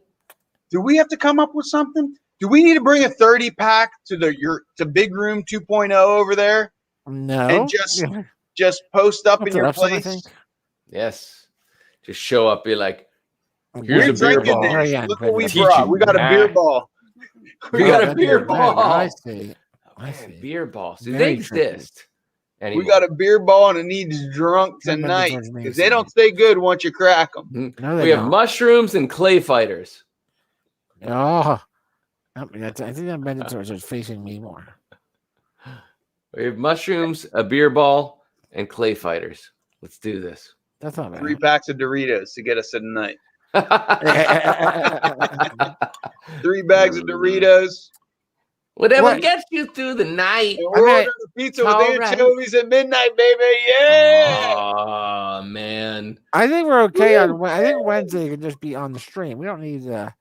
Do we have to come up with something? Do we need to bring a 30-pack to Big Room 2.0 over there? No. And just post up in your place? place? Yes. Just show up, be like, here's a beer ball. Look what we brought. We got a beer ball. We got a beer ball. I see. Beer balls. Do they exist? We got a beer ball and it needs drunk tonight because they don't stay good once you crack them. No, we have mushrooms and clay fighters. Oh, I think that Minotaurs is facing me more. We have mushrooms, a beer ball, and clay fighters. Let's do this. That's not bad. 3 packs of Doritos to get us to the night. 3 bags of Doritos. Whatever gets you through the night. And we're ordering a pizza with anchovies at midnight, baby. Yeah. Oh man. I think we're okay on. I think Wednesday can just be on the stream. We don't need it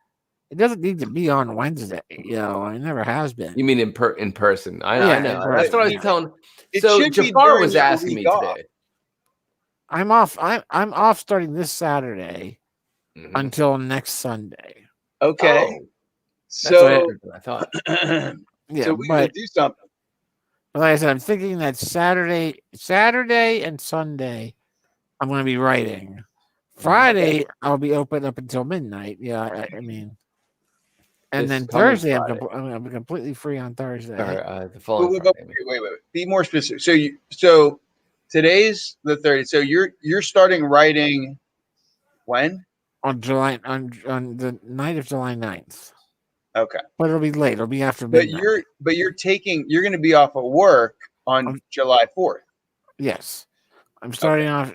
doesn't need to be on Wednesday. You know, it never has been. You mean in person? I know. That's what I was telling. It so should be Jafar during was your asking me week off. today. I'm off. I'm off starting this Saturday until next Sunday. Okay. Oh, so I thought. Yeah, so we gotta do something. But like I said, I'm thinking that Saturday and Sunday, I'm going to be writing. Friday, I'll be open up until midnight. Yeah, I mean, and then Thursday, I'm completely free on Thursday. The following wait. Be more specific. So today's the 30th. So you're starting writing when? On the night of July 9th. Okay. But it'll be late. It'll be after midnight. But you're going to be off of work on July 4th. Yes. I'm starting off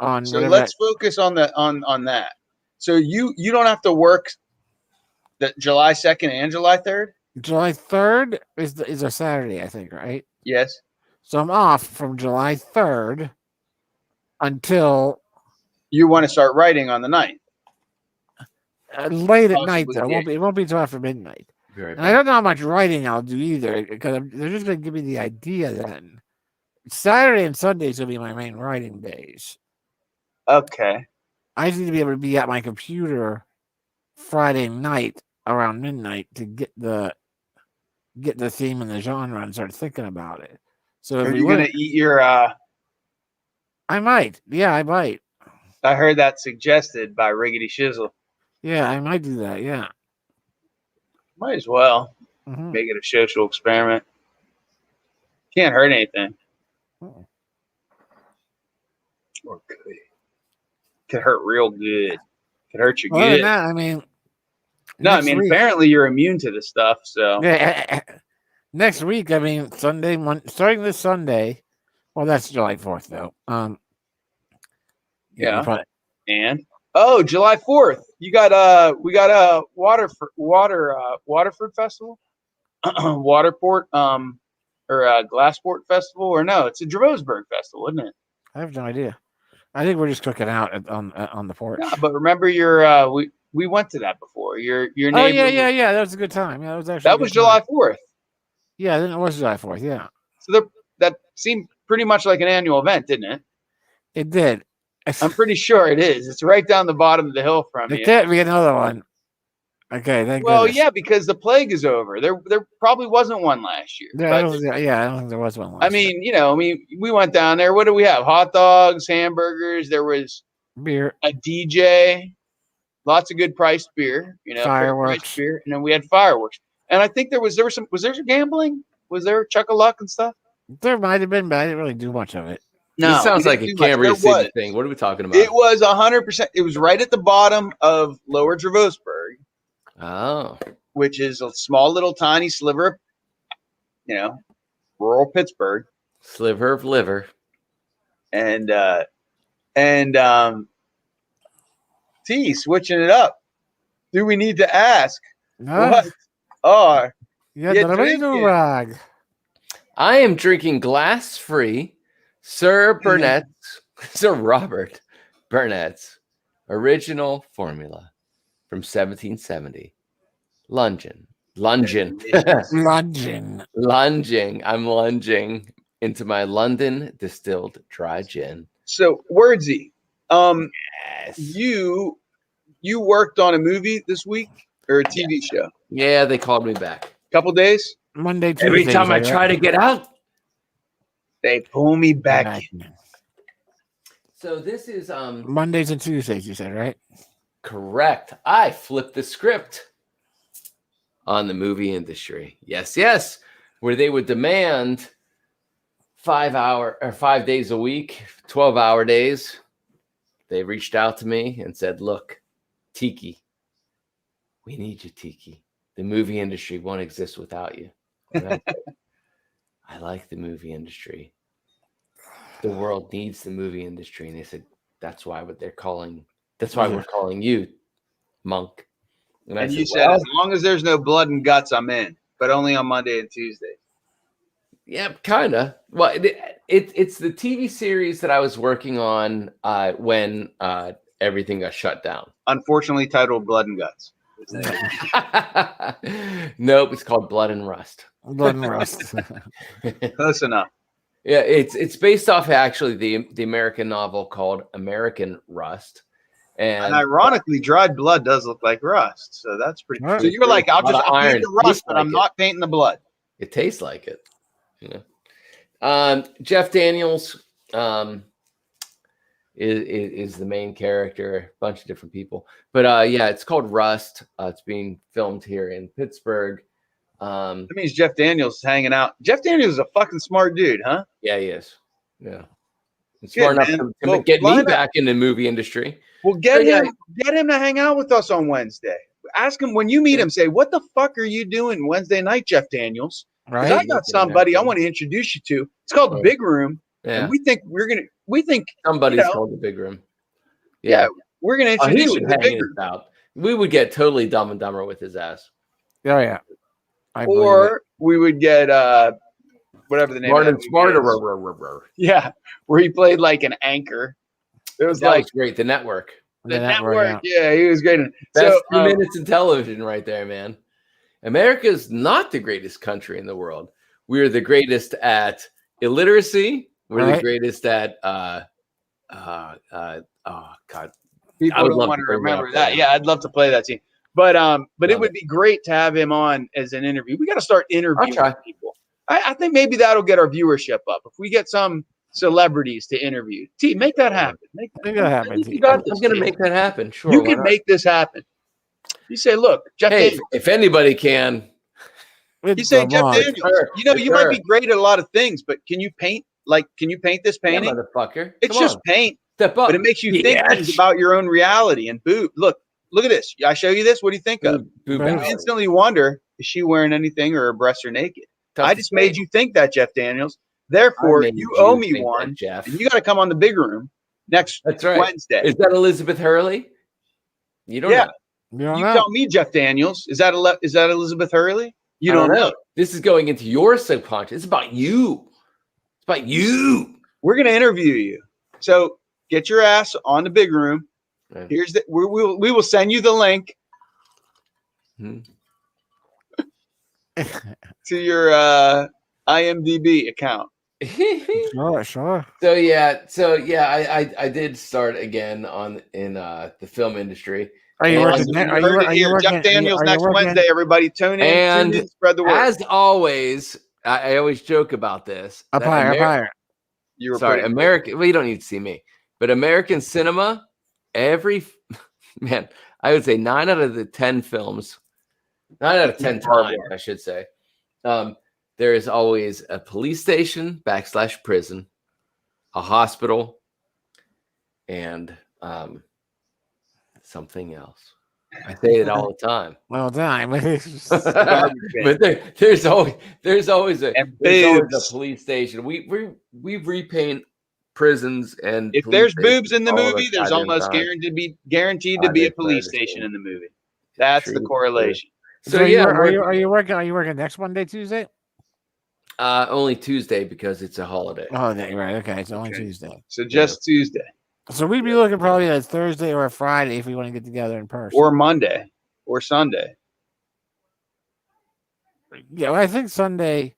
on. So let's focus on that. So you don't have to work the July 2nd and July 3rd? July 3rd is a Saturday, I think, right? Yes. So I'm off from July 3rd until you want to start writing on the 9th. Late at night, though. It won't be until after midnight. And I don't know how much writing I'll do either, because they're just going to give me the idea then. Saturday and Sundays will be my main writing days. Okay. I just need to be able to be at my computer Friday night around midnight to get the theme and the genre and start thinking about it. So are you going to eat your... I might. Yeah, I might. I heard that suggested by Riggedy Shizzle. Yeah, I might do that. Yeah. Might as well. Make it a social experiment. Can't hurt anything. Or could hurt real good. Could hurt you good. That, I mean, apparently you're immune to this stuff. So next week, I mean, starting this Sunday. Well, that's July 4th, though. Yeah. And July 4th. We got a Waterford Festival, Waterport, or a Glassport Festival, or no? It's a Dravosburg Festival, isn't it? I have no idea. I think we're just cooking out on the porch. Yeah, but remember we went to that before. Your neighbor. Oh yeah. That was a good time. Yeah, that was July 4th. Yeah, then it was July 4th. Yeah. So that seemed pretty much like an annual event, didn't it? It did. I'm pretty sure it is. It's right down the bottom of the hill from you. There can't be another one. Okay, thank goodness. Yeah, because the plague is over. There probably wasn't one last year. I don't think there was one last year. We went down there. What do we have? Hot dogs, hamburgers. There was beer, a DJ, lots of good priced beer. Fireworks, beer, and then we had fireworks. And I think there was some gambling? Was there chuck-a-luck and stuff? There might have been, but I didn't really do much of it. No, this sounds like a Cambridge City thing. What are we talking about? It was 100%. It was right at the bottom of Lower Dravosburg. Oh. Which is a small little tiny sliver of, rural Pittsburgh. Sliver of liver. And switching it up. Do we need to ask what are you drinking? I am drinking glass-free Sir Robert Burnett's original formula from 1770. Lunging. I'm lunging into my London distilled dry gin. So, Wordsy, yes. You worked on a movie this week or a TV show? Yeah, they called me back. Couple days. Monday, Tuesday. Every time I try to get out, they pull me back in. So this is Mondays and Tuesdays, you said, right? correct. I flipped the script on the movie industry. Yes, where they would demand 5 days a week, 12-hour days. They reached out to me and said, "Look, Tiki, we need you, Tiki. The movie industry won't exist without you." I like the movie industry. The world needs the movie industry. And they said, that's why we're calling you, Monk. And you said, as long as there's no blood and guts, I'm in, but only on Monday and Tuesday. Yeah, kind of. Well, it's the TV series that I was working on when everything got shut down. Unfortunately titled Blood and Guts. Nope, it's called Blood and Rust. Blood and Rust. Close enough. Yeah, it's based off actually the American novel called American Rust. And ironically, dried blood does look like rust. So that's pretty cool. So you're like, I'll paint the rust, but I'm not painting the blood. It tastes like it. Jeff Daniels is the main character, a bunch of different people. But yeah, it's called Rust. It's being filmed here in Pittsburgh. That means Jeff Daniels is hanging out. Jeff Daniels is a fucking smart dude, huh? Yeah, he is. Yeah. Smart enough to get me back in the movie industry. Well, get him to hang out with us on Wednesday. Ask him when you meet him, say, what the fuck are you doing Wednesday night, Jeff Daniels? Because I got somebody I want to introduce you to. It's called the Big Room. Yeah. And we think somebody's called the Big Room. Yeah. We're gonna introduce you to the Big Room. We would get totally Dumb and Dumber with his ass. Oh yeah. Or we would get whatever the name Martin Smarter. Yeah, where he played like an anchor. It was was great. The Network. The network. Yeah, he was great. Best 2 minutes in television right there, man. America is not the greatest country in the world. We're the greatest at illiteracy. We're the greatest at oh God. People don't want to remember that. Yeah, I'd love to play that scene. But it would be great to have him on as an interview. We got to start interviewing people. I think maybe that'll get our viewership up if we get some celebrities to interview. Make that happen. Make that happen. I'm going to make that happen. Sure, you can make this happen. You say, look, Jeff Daniels. If anybody can. You say, Jeff Daniels. You might be great at a lot of things, but can you paint? Like, can you paint this painting? Yeah, motherfucker. It's just paint. Step up. But it makes you think things about your own reality. And look at this. I show you this. What do you think of? You instantly wonder, is she wearing anything or her breasts are naked? I just made you think that, Jeff Daniels. Therefore, you owe me one, Jeff. And you got to come on the Big Room next Wednesday. Is that Elizabeth Hurley? You don't know. You tell me, Jeff Daniels. Is that Elizabeth Hurley? You don't know. This is going into your subconscious. It's about you. It's about you. We're going to interview you. So get your ass on the Big Room. Right. We will send you the link to your IMDb account. Sure. So yeah, I did start again in the film industry. Are you working? Jeff Daniels next Wednesday. Everybody tune in and spread the word. As always, I always joke about this. Up higher. American. Well, you don't need to see me, but American cinema. I would say 9 out of the 10 films, 9 out of 10 times, I should say. There is always a police station / prison, a hospital, and something else. I say it all the time. Well done. But there's always a police station. We repaint prisons, and if there's boobs in the movie, there's almost guaranteed to be a police station in the movie. That's the correlation. So are you working next Monday, Tuesday? Only Tuesday because it's a holiday. Holiday, right? Okay, it's only Tuesday. So just Tuesday. So we'd be looking probably at Thursday or a Friday if we want to get together in person, or Monday, or Sunday. Yeah, well, I think Sunday.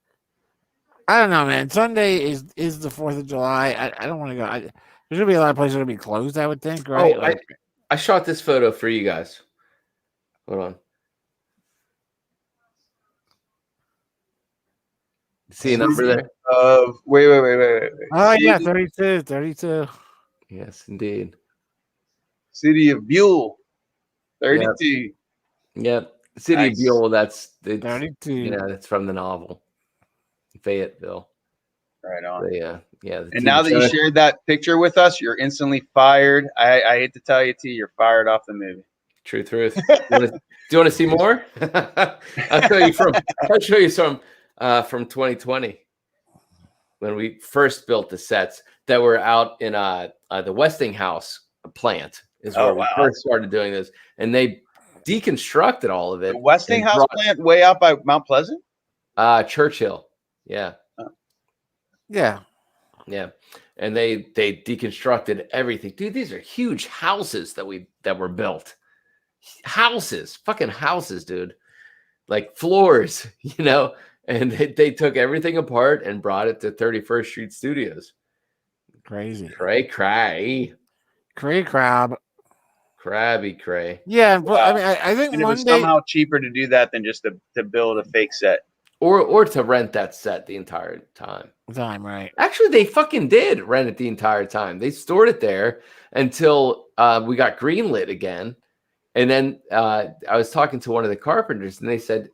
I don't know, man. Sunday is the 4th of July. I don't want to go. There's gonna be a lot of places that are gonna be closed, I would think, right? I shot this photo for you guys. Hold on. See a number there? Wait. Oh, yeah, 32. Yes, indeed. City of Buell, 32. Yep. City of Buell, that's 32. Yeah, that's from the novel. Fayetteville. Right on. Yeah. And now that you shared that picture with us, you're instantly fired. I hate to tell you, T, you're fired off the movie. True. Do you want to see more? I'll show you some from 2020 when we first built the sets that were out in the Westinghouse plant is where we first started doing this, and they deconstructed all of it. The Westinghouse plant way out by Mount Pleasant? Churchill. Yeah. Yeah. And they deconstructed everything. Dude, these are huge houses that were built. Fucking houses, dude. Like floors, and they took everything apart and brought it to 31st Street Studios. Crazy. Cray. Crab. Crabby cray. Yeah, but I mean, I think it was somehow cheaper to do that than just to build a fake set. Or to rent that set the entire time. Right. Actually, they fucking did rent it the entire time. They stored it there until we got greenlit again. And then I was talking to one of the carpenters, and they said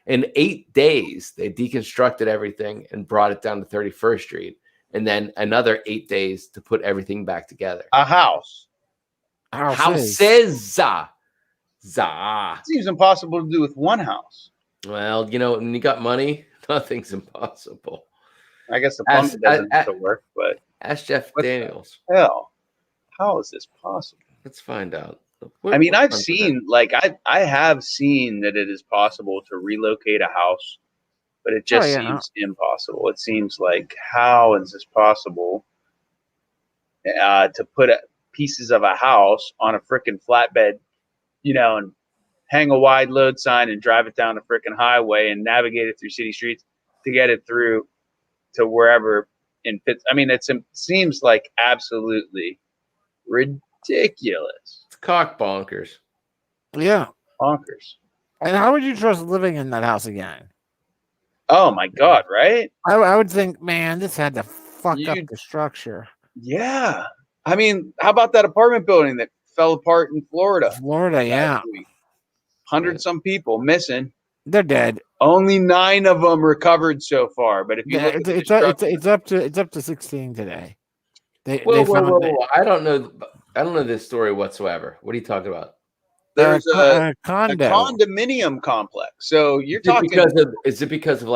in 8 days, they deconstructed everything and brought it down to 31st Street. And then another 8 days to put everything back together. A house. Houses. Seems impossible to do with one house. Well, when you got money, nothing's impossible. I guess the plumbing doesn't work, but ask Jeff Daniels. Hell, how is this possible? Let's find out. I've seen, I have seen that it is possible to relocate a house, but it just seems impossible. It seems like, how is this possible to put pieces of a house on a freaking flatbed, and hang a wide load sign and drive it down the freaking highway and navigate it through city streets to get it through to wherever in Pitts. I mean, it seems like absolutely ridiculous. It's cock bonkers. Yeah. Bonkers. And how would you trust living in that house again? Oh my God, right? I would think, man, this had to fuck up the structure. Yeah. I mean, how about that apartment building that fell apart in Florida? Yeah. 100 some people missing. They're dead. Only 9 of them recovered so far. But if you look at it's up to 16 today. Whoa. I don't know this story whatsoever. What are you talking about? There's a condominium complex. So you're talking is it because of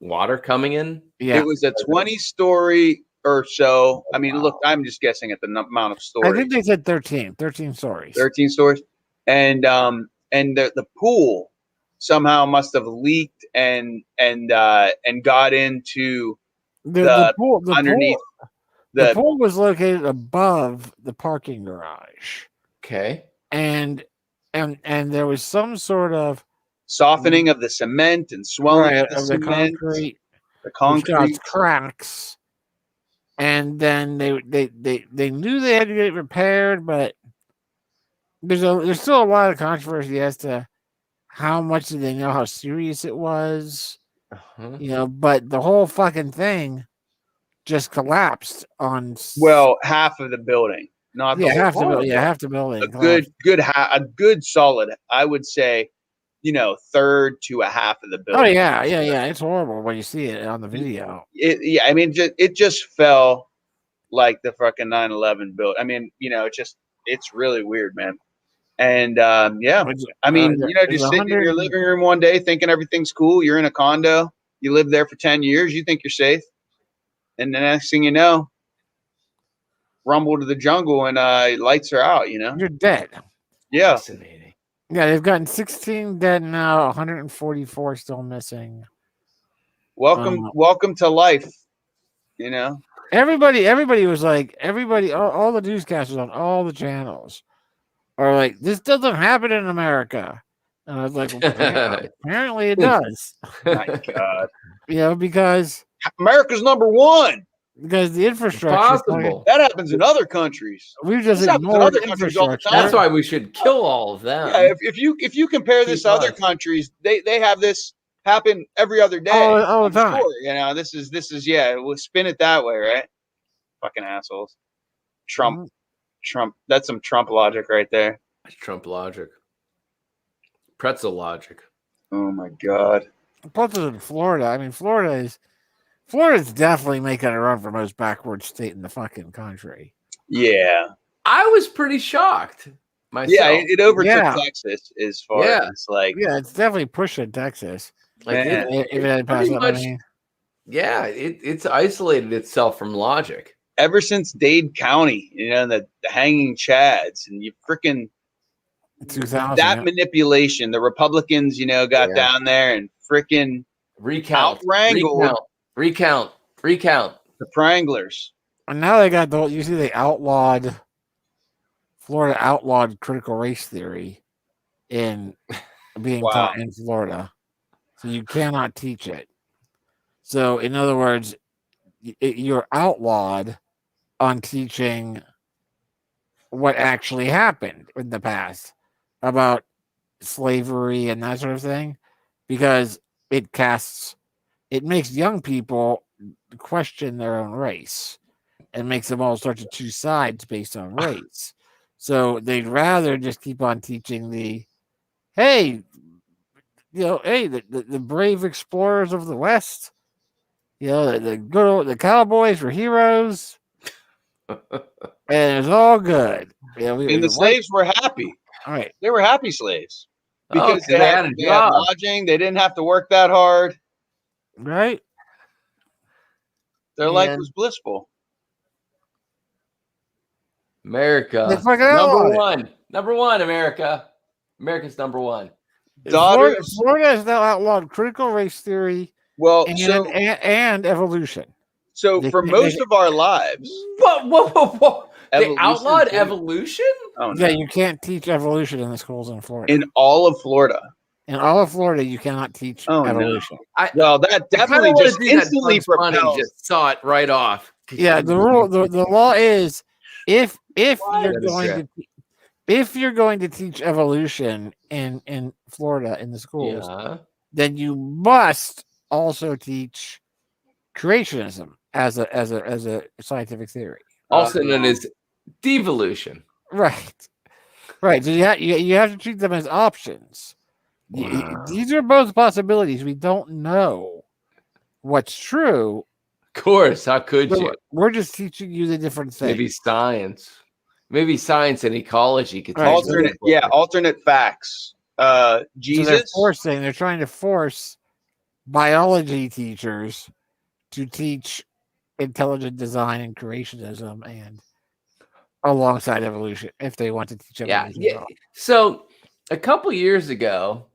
water coming in? Yeah. It was a 20-story or so. I mean, look, I'm just guessing at the amount of stories. I think they said 13 stories. 13 stories. And the pool somehow must have leaked and got into the pool underneath. The pool was located above the parking garage. Okay. And there was some sort of softening of the cement and swelling of the concrete. The concrete cracks. And then they knew they had to get it repaired, but there's still a lot of controversy as to how much did they know how serious it was. But the whole fucking thing just collapsed on half of the building. Not half the building. Yeah, half the building. A good solid, I would say, third to a half of the building. Oh yeah. It's horrible when you see it on the video. I mean, it just fell like the fucking 9/11 build. I mean, it's really weird, man. And I mean, just sitting in your living room one day thinking everything's cool. You're in a condo. You live there for 10 years. You think you're safe, and the next thing you know, rumble to the jungle and lights are out. You're dead. Yeah. Fascinating. Yeah, they've gotten 16 dead now, 144 still missing. Welcome to life. Everybody was like, all the newscasters on all the channels are like, this doesn't happen in America. And I was like, well, apparently it does. My God. Because America's number one. Because the infrastructure possible. That happens in other countries. We've just ignored infrastructure. That's why we should kill all of them. Yeah, if you compare this to other countries, they have this happen every other day. All the time. Sure, you know, this is we'll spin it that way, right? Fucking assholes. Trump. That's some Trump logic right there. Trump logic. Pretzel logic. Oh my God. Plus, in Florida. I mean, Florida's definitely making a run for most backward state in the fucking country. Yeah. I was pretty shocked myself. Yeah, it overtook Texas as far as like. Yeah, it's definitely pushing Texas. Like if it had passed up, much, yeah, it's isolated itself from logic. Ever since Dade County, you know, the hanging chads, and you freaking 2000, that manipulation, the Republicans, you know, got down there and freaking recount the Pranglers. And now they got Florida outlawed critical race theory in being taught in Florida. So you cannot teach it. So in other words, you're outlawed on teaching what actually happened in the past about slavery and that sort of thing, because it makes young people question their own race and makes them all start to choose sides based on race. So they'd rather just keep on teaching the brave explorers of the West, you know, the cowboys were heroes, and it's all good. And the slaves were happy. All right, they were happy slaves because they had lodging. They didn't have to work that hard. Right. Their life was blissful. America, number one, America. America's number one. Florida has now outlawed critical race theory. Well, and evolution. So for most of our lives, whoa! They outlawed evolution? Oh, no. Yeah, you can't teach evolution in the schools in Florida. In all of Florida. In all of Florida, you cannot teach evolution. No. That definitely just instantly propels. Just saw it right off. Yeah, the law is if you're going to teach evolution in Florida in the schools, then you must also teach creationism as a scientific theory, also known as devolution. Right. So you have to treat them as options. These are both possibilities. We don't know what's true. Of course, how could you? We're just teaching you the different things. Maybe science and ecology could teach alternate facts. Jesus. So they're trying to force biology teachers to teach intelligent design and creationism and alongside evolution if they want to teach evolution. Yeah. So a couple years ago,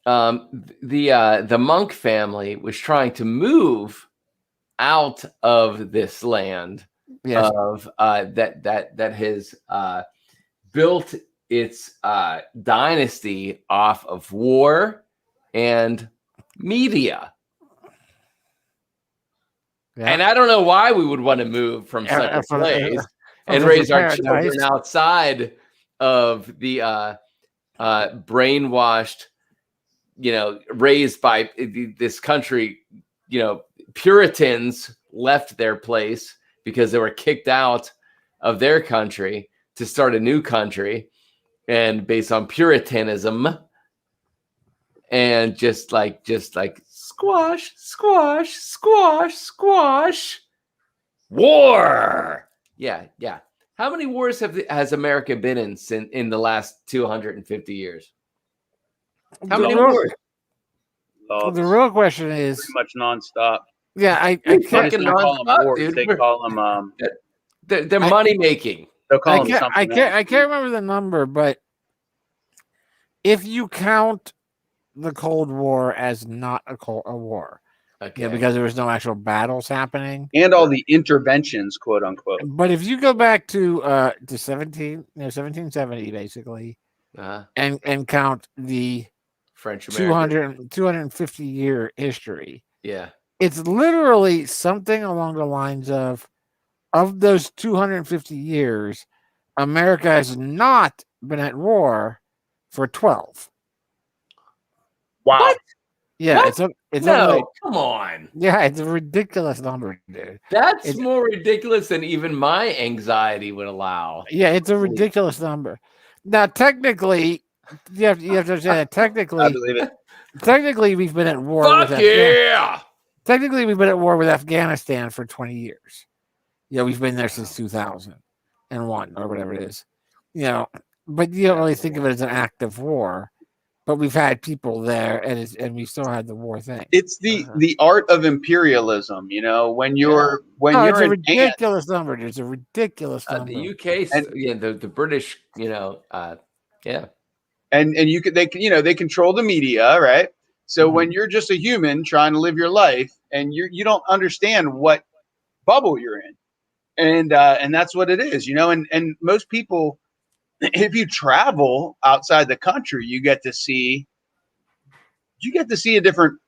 the Monk family was trying to move out of this land of that has built its dynasty off of war and media. And I don't know why we would want to move from such a place and raise our children outside of the brainwashed, raised by this country. Puritans left their place because they were kicked out of their country to start a new country, and based on Puritanism, and just like squash, war. Yeah. How many wars has America been in the last 250 years? How many wars? The real question is pretty much nonstop. Yeah, I can't call them wars. They call them they're money making. They'll call them I can't remember the number, but if you count the Cold War as not a war, because there was no actual battles happening, and all the interventions, quote unquote. But if you go back to 1770, basically, and count the French 250 year history, it's literally something along the lines of those 250 years, America has not been at war for 12. Wow. What? Yeah, What? it's No, like, come on. yeah, it's a ridiculous number, dude. That's more ridiculous than even my anxiety would allow. Yeah, it's a ridiculous number. Now, technically, you have to understand that I believe it. technically, we've been at war Fuck with yeah! Technically, we've been at war with Afghanistan for 20 years. We've been there since 2001 or whatever it is. But you don't really think of it as an active war. But we've had people there, and we still had the war thing. It's the art of imperialism, when you're it's a ridiculous number. It's a ridiculous number. The UK, and, the British, yeah. And they control the media, right? So when you're just a human trying to live your life, and you don't understand what bubble you're in, and that's what it is, and most people, if you travel outside the country, you get to see a different,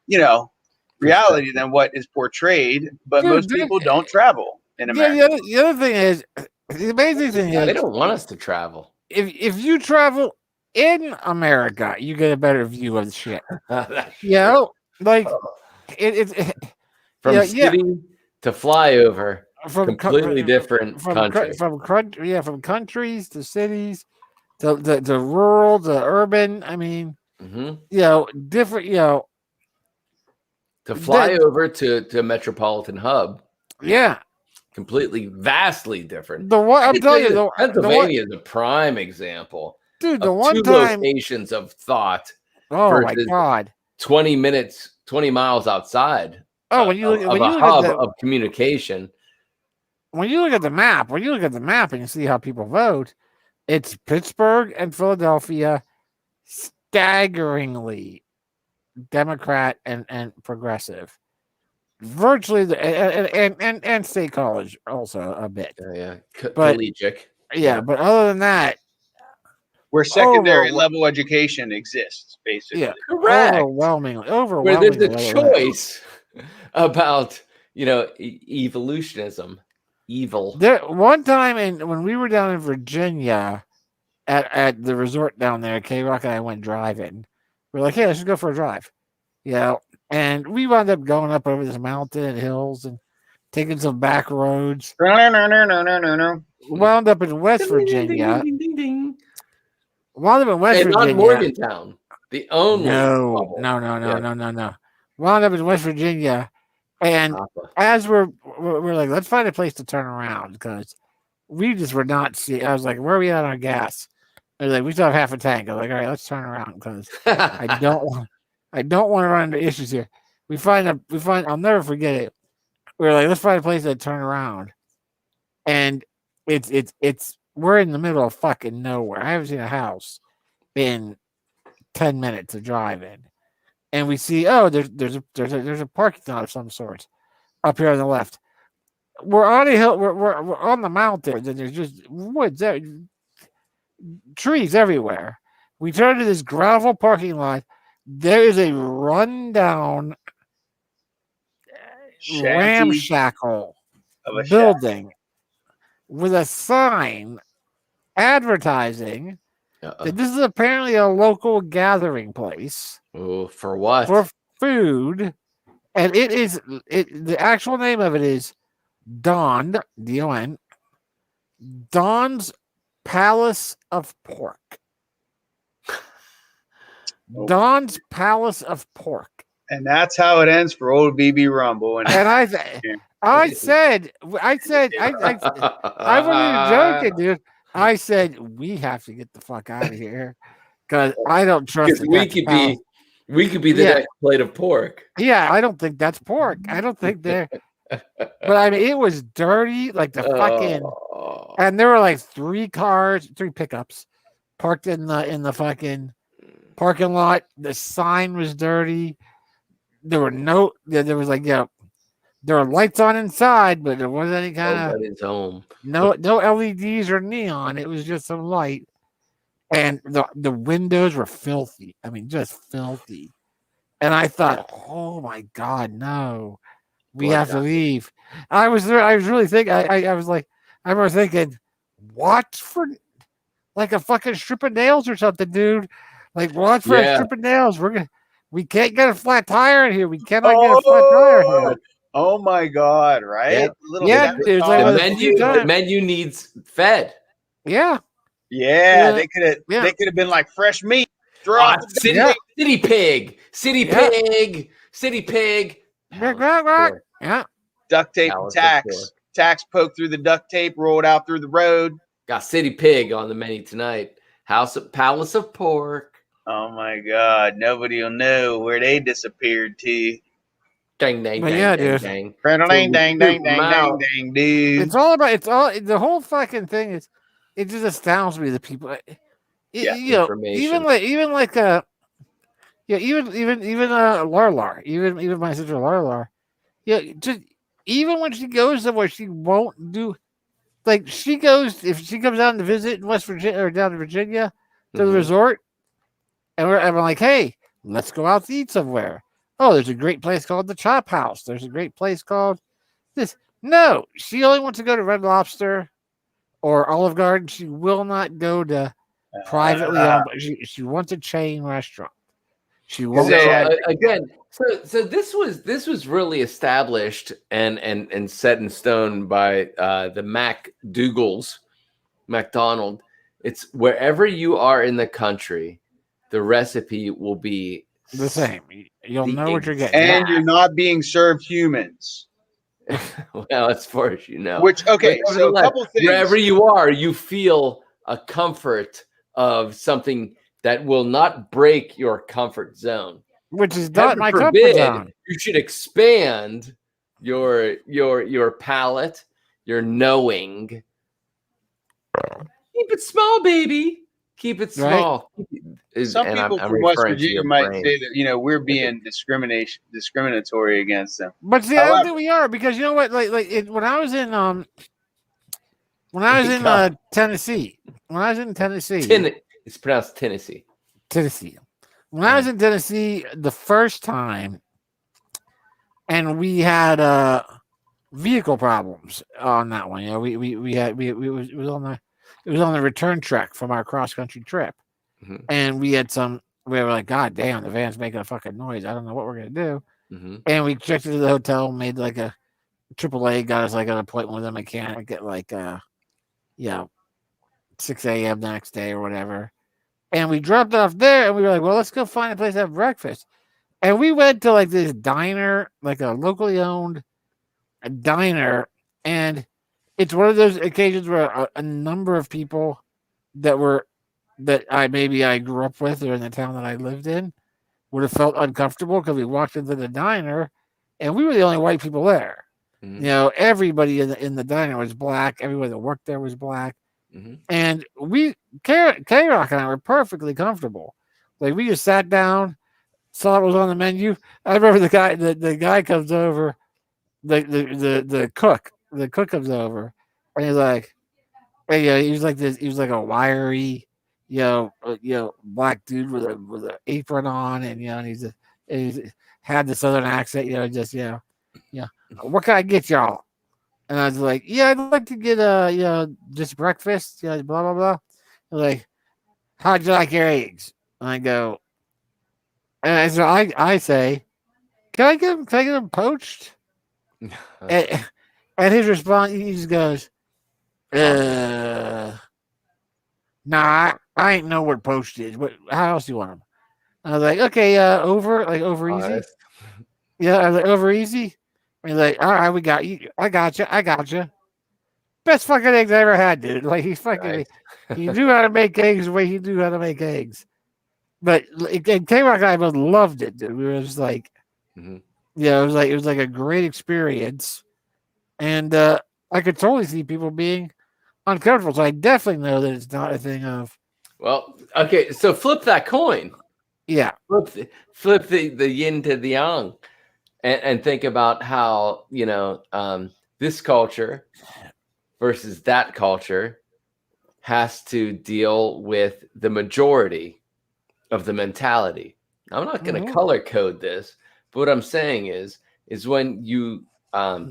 reality than what is portrayed. But most people don't travel in America. The other thing is, the amazing thing is, they don't want us to travel. If you travel in America, you get a better view of the shit. Like it's from city to flyover. From completely different countries. From countries to cities to rural to urban. I mean, different. To fly over to a metropolitan hub. Yeah, completely, vastly different. I'm telling you, Pennsylvania is a prime example, dude. The one time locations of thought. Oh my god! 20 miles outside. When you look a hub of communication. When you look at the map, and you see how people vote, it's Pittsburgh and Philadelphia, staggeringly Democrat and progressive. Virtually, and State College also a bit. Collegiate. But other than that, where secondary level education exists, basically. Yeah, correct. Overwhelmingly. Where there's a choice about evolutionism. Evil. One time when we were down in Virginia at the resort down there, K-Rock and I went driving. We're like, hey, let's just go for a drive. And we wound up going up over this mountain and hills and taking some back roads. Wound up in West Virginia. Wound up in West Virginia. Not Morgantown. The only No. Wound up in West Virginia. And as we're like, let's find a place to turn around because we just were not seeing. I was like, where are we at on gas? They're like, we still have half a tank. I'm like, all right, let's turn around because I don't want to run into issues here. We find. I'll never forget it. We're like, let's find a place to turn around, and we're in the middle of fucking nowhere. I haven't seen a house in 10 minutes of driving. And we see, there's a parking lot of some sort up here on the left. We're on a hill. We're on the mountain, and there's just woods, trees everywhere. We turn to this gravel parking lot. There is a rundown, ramshackle building with a sign advertising that this is apparently a local gathering place. Oh, for what? For food. And the actual name of it is Don, D-O-N, Don's Palace of Pork. Don's Palace of Pork. And that's how it ends for old BB Rumble. And I said, I wasn't even joking, dude. I said, we have to get the fuck out of here because I don't trust it. We could be the next plate of pork. Yeah, I don't think that's pork. I don't think they're. But I mean, it was dirty, like the fucking. And there were like 3 pickups, parked in the fucking parking lot. The sign was dirty. There were there were lights on inside, but there wasn't any kind of no LEDs or neon. It was just some light. And the windows were filthy. I mean, just filthy. And I thought, oh my God, no, we have to leave. I was really thinking. I remember thinking, watch for like a fucking strip of nails or something, dude. Like watch for a strip of nails. We're We can't get a flat tire in here. We cannot get a flat tire here. Oh my God! Right? Yeah, the menu needs fed. Yeah. Yeah, they could have been like fresh meat. City pig. Yeah. Duct tape and tacks poked through the duct tape, rolled out through the road. Got city pig on the menu tonight. Palace of pork. Oh my God! Nobody will know where they disappeared to. Dang, dang, but dang, yeah, dang, dude. dang. Dang, dang, dang, dang, dang, dude. The whole fucking thing is, it just astounds me that people, even Larlar, even my sister Larlar, just even when she goes somewhere, she won't do, like she goes, if she comes down to visit in West Virginia or down to Virginia to the resort, and I'm like, hey, let's go out to eat somewhere. Oh, there's a great place called the Chop House. There's a great place called this. No, she only wants to go to Red Lobster or Olive Garden. She will not go to privately owned. She wants a chain restaurant. She won't. So this was really established and set in stone by the McDonald. It's wherever you are in the country, the recipe will be the same. You'll know what you're getting. And you're not being served humans. Well, as far as you know. So a couple things. Wherever you are, you feel a comfort of something that will not break your comfort zone. Which is not my comfort zone. You should expand your palate, your knowing. Keep it small, baby. Keep it small. Right? Some people from West Virginia might say that we're being discriminatory against them. But see, I don't think we are, because you know what? When I was in Tennessee, it's pronounced Tennessee. When I was in Tennessee the first time, and we had vehicle problems on that one. It was on the return trek from our cross country trip, and we were like, God damn, the van's making a fucking noise. I don't know what we're gonna do. And we checked into the hotel, made like a AAA, got us like an appointment with a mechanic at like 6 a.m. the next day or whatever. And we dropped it off there, and we were like, well, let's go find a place to have breakfast. And we went to like this diner, like a locally owned diner, and it's one of those occasions where a number of people that I grew up with or in the town that I lived in would have felt uncomfortable because we walked into the diner and we were the only white people there. Everybody in the diner was black. Everybody that worked there was black. And K-Rock and I were perfectly comfortable. Like, we just sat down, saw what was on the menu. I remember the guy comes over, the cook comes over, and he's like, he was like this. He was like a wiry, black dude with an apron on, and and he had the southern accent. What can I get y'all? And I was like, yeah, I'd like to get just breakfast, blah blah blah. Like, how'd you like your eggs? And I go, and so I say, can I get them poached? And his response, he just goes, nah, I ain't know what poached is. But how else do you want them? I was like, okay, over easy. Yeah, I was like, over easy. And he's like, all right, we got you. I got you. Best fucking eggs I ever had, dude. Like, he knew how to make eggs the way he knew how to make eggs. But K-Rock and I both loved it, dude. We were just like, it was like a great experience. And I could totally see people being uncomfortable. So I definitely know that it's not a thing of. Well, okay, so flip that coin. Yeah. Flip the yin to the yang, and think about how this culture versus that culture has to deal with the majority of the mentality. Now, I'm not going to color code this, but what I'm saying is when you are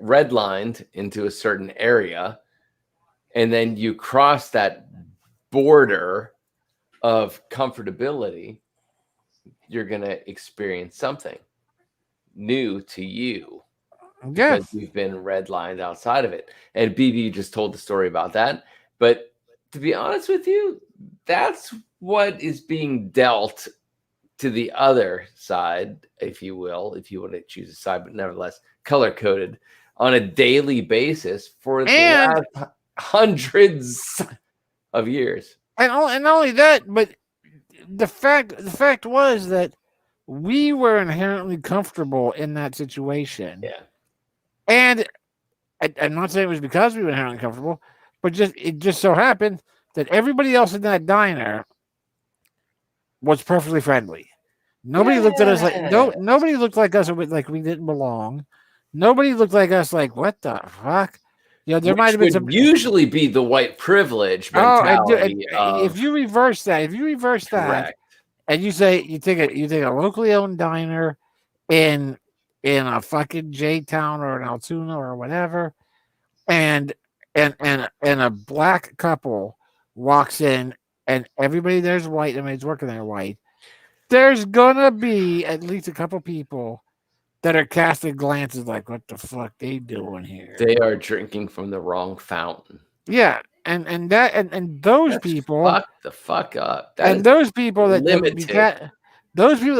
redlined into a certain area, and then you cross that border of comfortability, you're going to experience something new to you. Yeah. Because you've been redlined outside of it. And BB just told the story about that. But to be honest with you, that's what is being dealt to the other side, if you will, if you want to choose a side, but nevertheless, color-coded on a daily basis for the last hundreds of years. And not only that, but the fact was that we were inherently comfortable in that situation. Yeah. And I'm not saying it was because we were inherently comfortable, but it just so happened that everybody else in that diner was perfectly friendly. Nobody looked at us like nobody looked like us like we didn't belong. Nobody looked like us like, what the fuck? You know, there might have been some usually be the white privilege mentality. If you reverse that, correct. And you say you take a locally owned diner in a fucking J-Town or an Altoona or whatever, and a black couple walks in and everybody there's white, everybody's working there white, there's gonna be at least a couple people that are casting glances like, what the fuck they doing here? They are drinking from the wrong fountain. Yeah. And those people fuck the fuck up. Those people that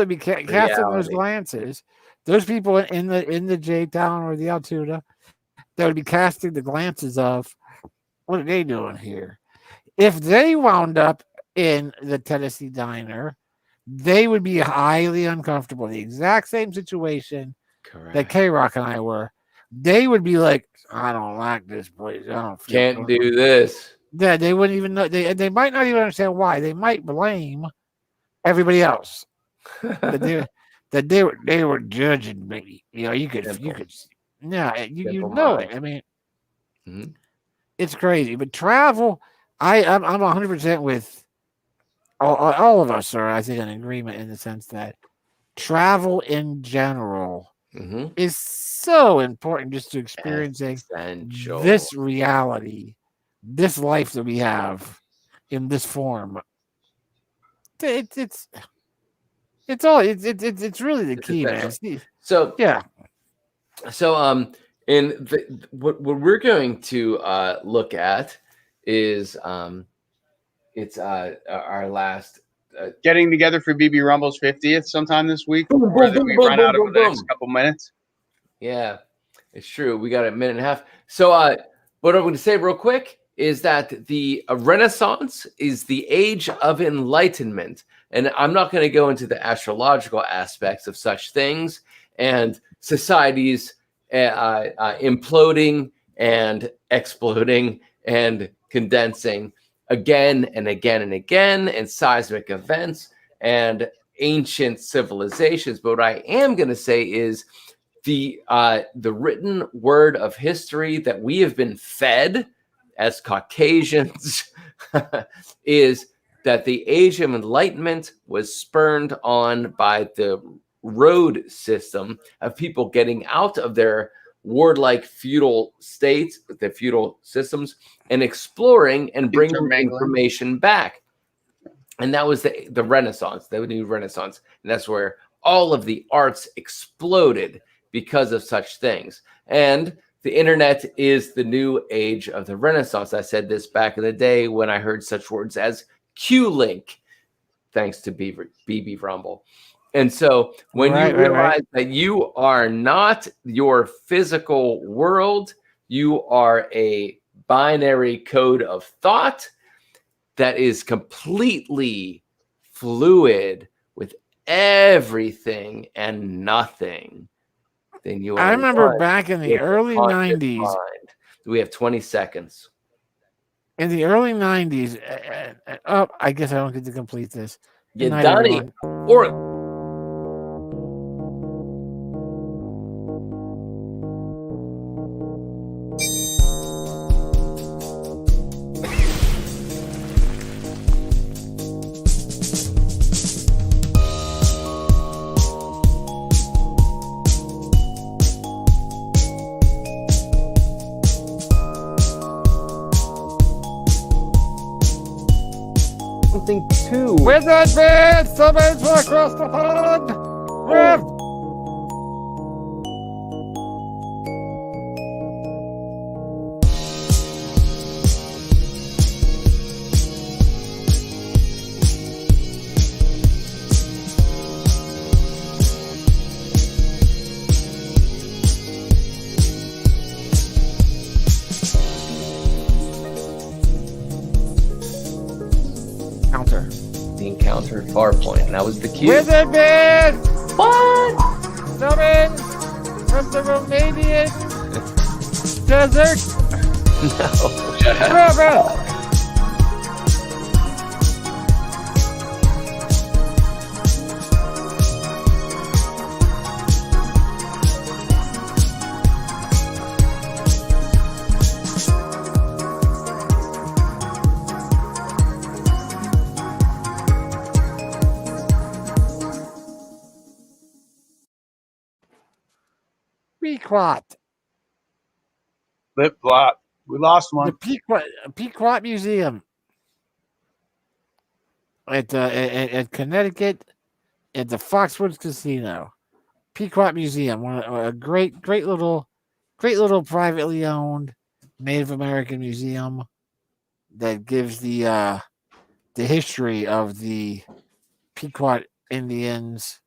be casting those glances, those people in the J-Town or the Altoona that would be casting the glances of, what are they doing here? If they wound up in the Tennessee diner, they would be highly uncomfortable. The exact same situation that K-Rock and I were. They would be like, I don't like this place. I don't can't do this. Yeah, they wouldn't even know. They might not even understand why. They might blame everybody else that they were judging me. You know, you could yeah, you know it. I mean, it's crazy. But travel, I'm 100% with all of us are, I think, in agreement in the sense that travel in general is so important just to experiencing this reality, this life that we have in this form. It's really the key, man. So yeah. So what we're going to look at is it's our last getting together for BB Rumble's 50th sometime this week, or that we run out over the next couple minutes. Yeah, it's true. We got a minute and a half. So what I'm going to say real quick is that the Renaissance is the age of enlightenment. And I'm not going to go into the astrological aspects of such things and societies imploding and exploding and condensing again and again and again, and seismic events and ancient civilizations. But what I am going to say is the written word of history that we have been fed as Caucasians is that the age of enlightenment was spurned on by the road system of people getting out of their warlike feudal states, the feudal systems, and exploring and bringing information back. And that was the Renaissance, the new Renaissance. And that's where all of the arts exploded because of such things. And the internet is the new age of the Renaissance. I said this back in the day when I heard such words as Q-Link, thanks to BB Rumble. And so when you realize that you are not your physical world, you are a binary code of thought that is completely fluid with everything and nothing, then you are. I remember back in the early 90s. We have 20 seconds. In the early 90s, I guess I don't get to complete this. You done it. Or something too. With advance, summons will across the pond. Rev. Counter. The encounter Farpoint. And that was the cue. With advance. What? Summon from the Romanian desert. No. River. Pequot. Flip flop. We lost The one. Pequot Museum at Connecticut at the Foxwoods Casino. Pequot Museum, a great little privately owned Native American museum that gives the history of the Pequot Indians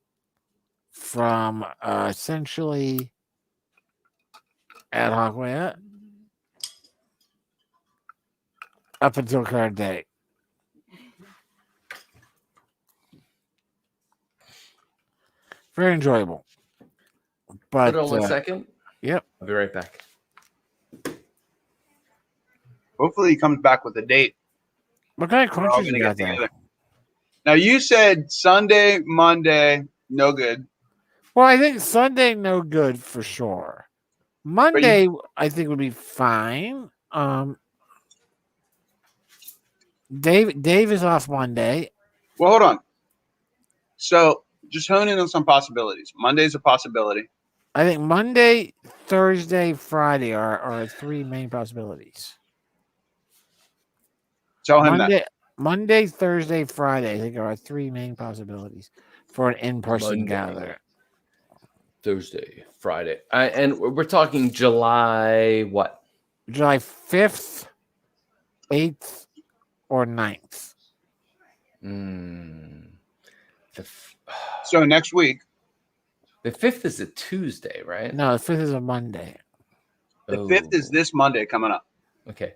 from essentially ad hoc way up until current day. Very enjoyable. But Hold on 1 second. Yep. I'll be right back. Hopefully he comes back with a date. What kind of We're all crunches gonna you get got there? together. Now you said Sunday, Monday, no good. Well, I think Sunday no good for sure. Monday I think would be fine. Dave is off Monday. Well, hold on. So just hone in on some possibilities. Monday's a possibility. I think Monday, Thursday, Friday are three main possibilities. Tell him that. Monday, Thursday, Friday, I think are our three main possibilities for an in-person Monday. gather. Thursday, Friday. And we're talking July what? July 5th, 8th, or 9th. So next week. The 5th is a Tuesday, right? No, the 5th is a Monday. The 5th is this Monday coming up. Okay.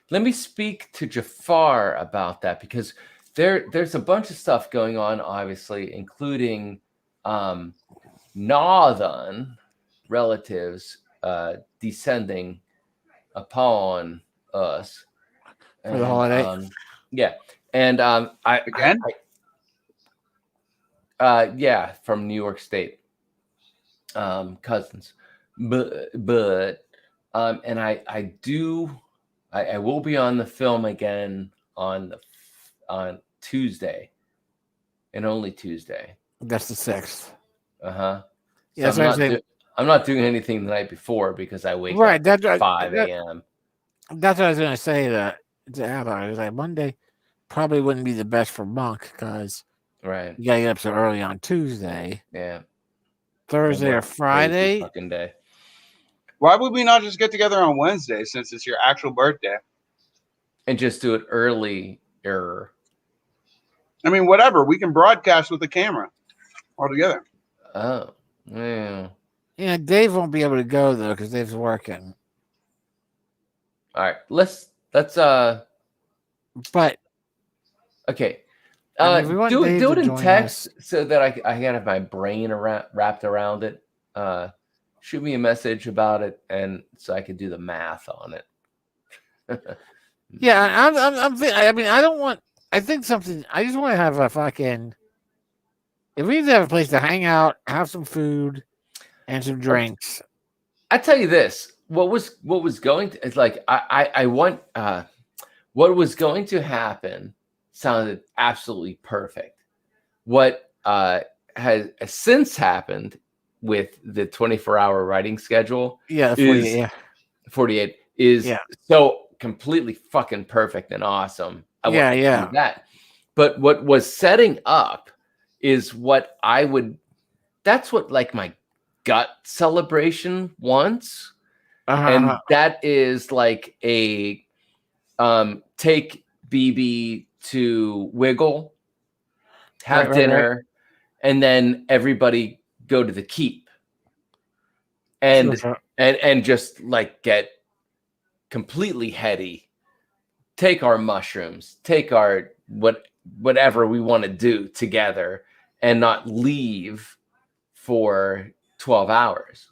Let me speak to Jafar about that because there's a bunch of stuff going on, obviously, including northern relatives descending upon us For the holiday? Yeah. And Again? yeah, from New York State. Cousins. But and I will be on the film again on Tuesday, and only Tuesday. That's the 6th. Uh-huh. Yeah, So I'm not doing anything the night before because I wake up at 5 a.m. That's what I was going to say to Adam. I was like, Monday probably wouldn't be the best for Monk because Right. you got to get up so early on Tuesday. Yeah. Thursday or Friday. Fucking day. Why would we not just get together on Wednesday since it's your actual birthday? And just do it earlier. I mean, whatever. We can broadcast with the camera all together. Oh, yeah. Yeah, Dave won't be able to go though because Dave's working. All right. Let's But okay. I mean, we want Do Dave it to in join text us. so that I can have my brain wrapped around it. Shoot me a message about it, and so I can do the math on it. Yeah, I mean, I don't want. I think something. I just want to have a fucking. If we need to have a place to hang out, have some food, and some drinks. I tell you this: what was going to? It's like I want. What was going to happen sounded absolutely perfect. What has since happened with the 24-hour writing schedule? Yeah, 48 is so completely fucking perfect and awesome. I want to do that. But what was setting up is what that's what like my gut celebration wants. And that is like a take BB to Wiggle, have dinner, and then everybody go to the Keep. And and just like get completely heady, take our mushrooms, take our whatever we want to do together, and not leave for 12 hours.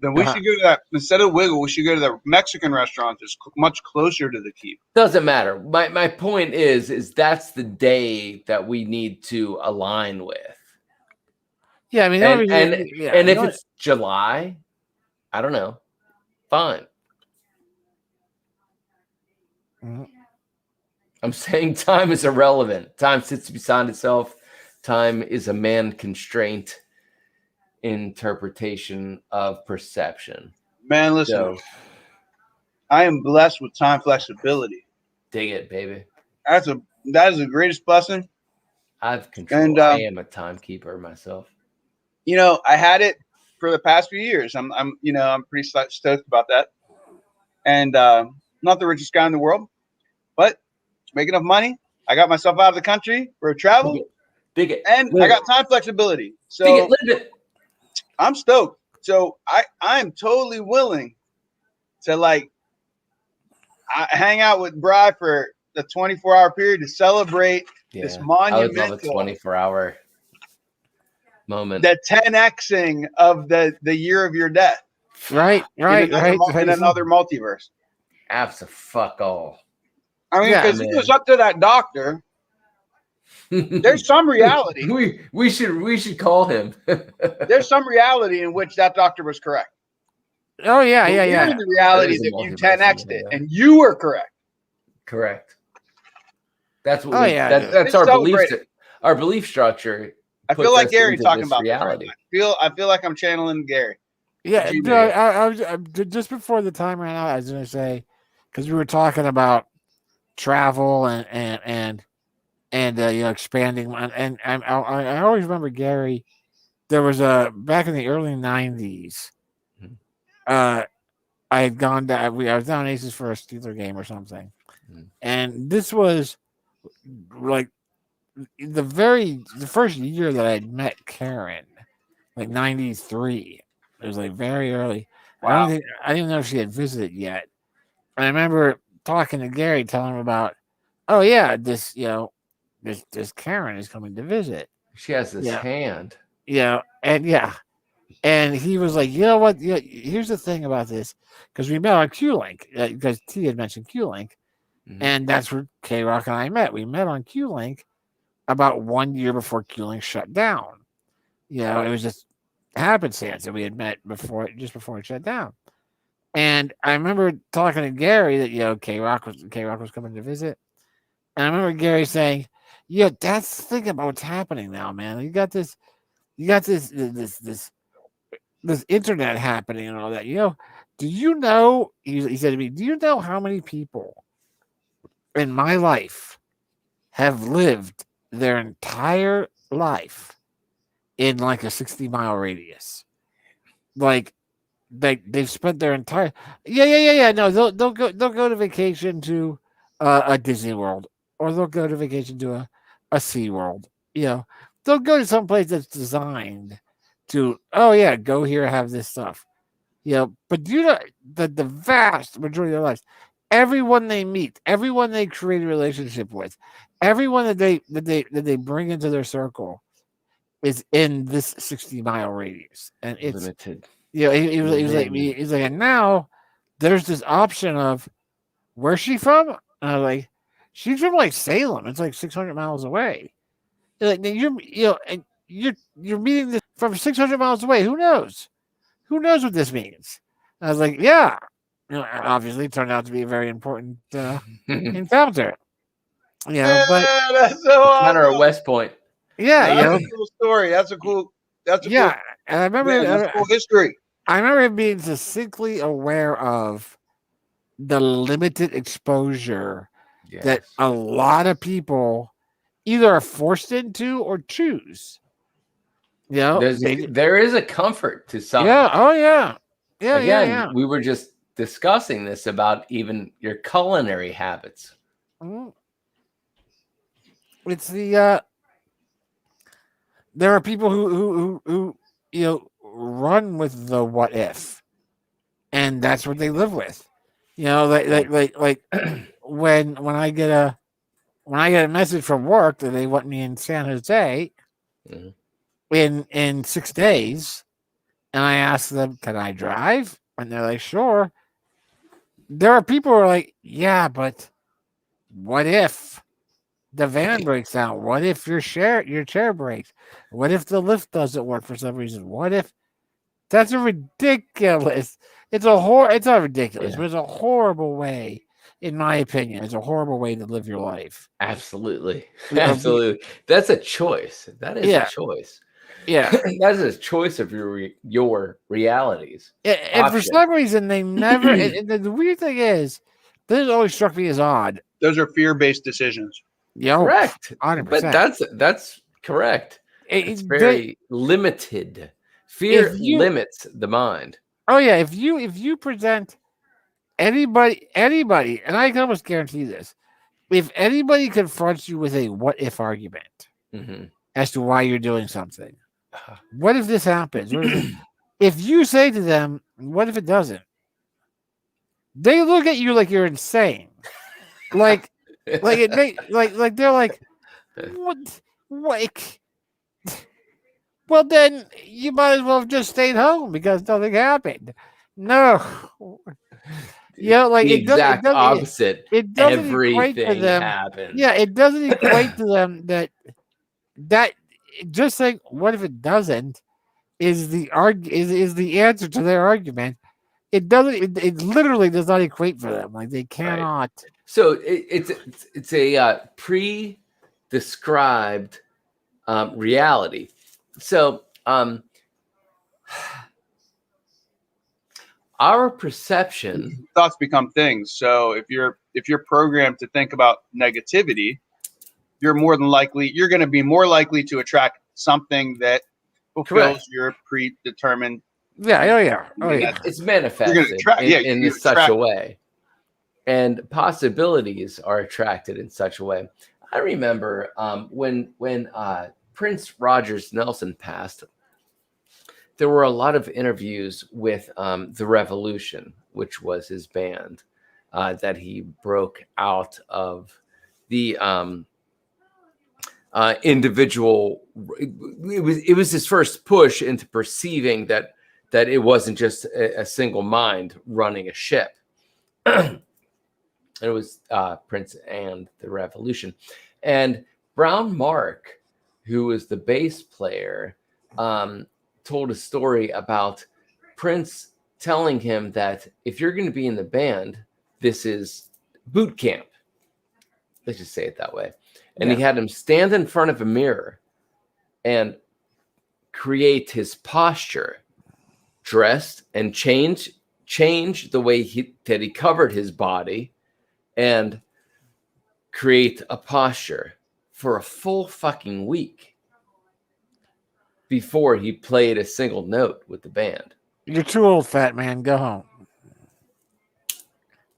Then we should go to that, instead of Wiggle, we should go to the Mexican restaurant that's much closer to the Keep. Doesn't matter. My point is that's the day that we need to align with. Yeah, I mean, and if it's July, I don't know. Fine. Mm-hmm. I'm saying time is irrelevant. Time sits beside itself. Time is a man-constraint interpretation of perception. Man, listen. I am blessed with time flexibility. Dig it, baby. That is the greatest blessing. I've control. And I am a timekeeper myself. You know, I had it for the past few years. I'm pretty stoked about that. And not the richest guy in the world, but make enough money. I got myself out of the country for a travel. Dig it. And I got time flexibility. So live it. I'm stoked. So I'm totally willing to like hang out with Bri for the 24-hour period to celebrate this monumental. I would love a 24-hour moment. The 10xing of the year of your death. Right. In another multiverse. Abso-fuck-all. I mean, because it was up to that doctor. There's some reality. We should call him. There's some reality in which that doctor was correct. Oh yeah. The reality that you 10x'd it, and you were correct. Correct. That's what. That's our belief. Our belief structure. I feel like Gary talking about reality. I feel like I'm channeling Gary. Yeah, I was just before the time ran out. I was going to say, because we were talking about travel and expanding, and I always remember Gary. There was back in the early 90s. I had gone down. I was down Aces for a Steeler game or something, and this was like the first year that I had met Karen, like 93. It was like very early. Wow. I didn't know if she had visited yet. And I remember talking to Gary, telling him about, oh yeah, this Karen is coming to visit. She has this hand. And he was like, you know what? Here's the thing about this, because we met on Q-Link, because T had mentioned Q-Link, and that's where K-Rock and I met. We met on Q-Link about 1 year before Q-Link shut down. It was just happenstance that we had met just before it shut down. And I remember talking to Gary that K-Rock was coming to visit, and I remember Gary saying, that's the thing about what's happening now, man. You got this internet happening and all that. Do you know? He said to me, do you know how many people in my life have lived their entire life in like a 60-mile radius? Like they've spent their entire no, they'll go to vacation to a Disney World, or they'll go to vacation to a Sea World. They'll go to some place that's designed to go here, have this stuff. But do you know that the vast majority of their lives, everyone they meet, everyone they create a relationship with, everyone that they bring into their circle is in this 60-mile radius, and it's limited. He's like, and now there's this option of where's she from? And I was like, she's from like Salem. It's like 600 miles away. Like you're meeting this from 600 miles away. Who knows? Who knows what this means? And I was like, yeah. Obviously, it turned out to be a very important encounter. But that's so awesome. At West Point. Yeah, that's a cool story. That's a cool. And I remember that's cool history. I remember being distinctly aware of the limited exposure that a lot of people either are forced into or choose. You know, there is a comfort to some. Yeah. Oh yeah. Yeah. Again, yeah. we were just discussing this about even your culinary habits. Mm-hmm. It's the there are people who run with the what if, and that's what they live with. Like when I get a message from work that they want me in San Jose in 6 days, and I ask them, can I drive? And they're like, sure. There are people who are like, yeah, but what if the van breaks down? What if your chair breaks? What if the lift doesn't work for some reason? What if that's a ridiculous? It's not ridiculous, but it's a horrible way, in my opinion. It's a horrible way to live your life. Absolutely. Absolutely. That's a choice. That is a choice. Yeah. That is a choice of your realities. And for some reason, they never. And the weird thing is, this always struck me as odd. Those are fear-based decisions. Yeah, correct. 100%. But that's correct. It's very limited. Fear limits the mind. Oh yeah, if you present anybody, and I can almost guarantee this, if anybody confronts you with a what if argument as to why you're doing something, what if this happens? If you say to them, what if it doesn't? They look at you like you're insane. Like they're like, what? Well, then you might as well have just stayed home because nothing happened. No, the exact opposite. It doesn't equate to them. Happens. Yeah, it doesn't equate to them that just saying what if it doesn't is the answer to their argument. It doesn't. It literally does not equate for them. Like they cannot. Right. So it's a pre-described reality. So our perception, thoughts become things. So if you're programmed to think about negativity, you're going to be more likely to attract something that fulfills your predetermined. Yeah. It's manifested in such a way, and possibilities are attracted in such a way. I remember when Prince Rogers Nelson passed, there were a lot of interviews with The Revolution, which was his band, that he broke out of the individual. It was his first push into perceiving that it wasn't just a single mind running a ship. It was Prince and The Revolution. And Brown Mark, who was the bass player, told a story about Prince telling him that if you're going to be in the band, this is boot camp. Let's just say it that way. And he had him stand in front of a mirror and create his posture, dressed, and change the way that he covered his body, and create a posture for a full fucking week before he played a single note with the band. You're too old, fat man. Go home.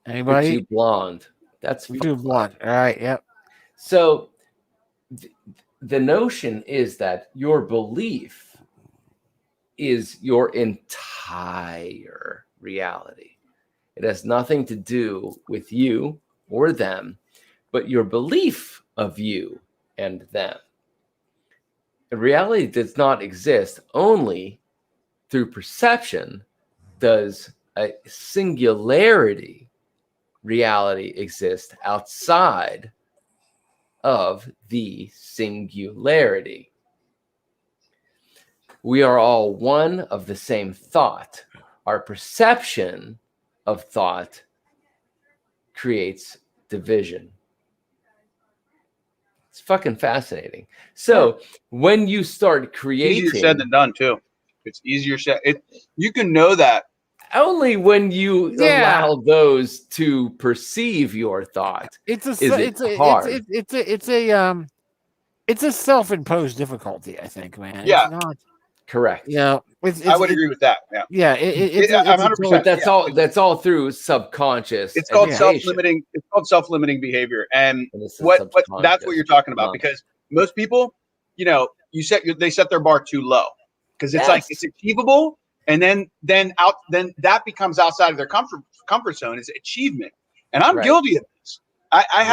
Anybody? You're too blonde. That's too blonde. All right. Yep. So the notion is that your belief is your entire reality. It has nothing to do with you or them, but your belief of you and them. Reality does not exist. Only through perception does a singularity reality exist outside of the singularity. We are all one of the same thought. Our perception of thought creates division. It's fucking fascinating. So when you start creating, easier said than done too. It's easier said. You can know that only when you allow those to perceive your thought. It's a it's a self-imposed difficulty, I think, man. Yeah. It's not, Correct. yeah. I would agree with that. Yeah. Yeah. It's 100%. But that's all through subconscious. It's called education. self-limiting. It's called self-limiting behavior, and it's what that's what you're talking about. Because most people, they set their bar too low because it's like it's achievable, and then that becomes outside of their comfort zone is achievement. And I'm guilty of this. I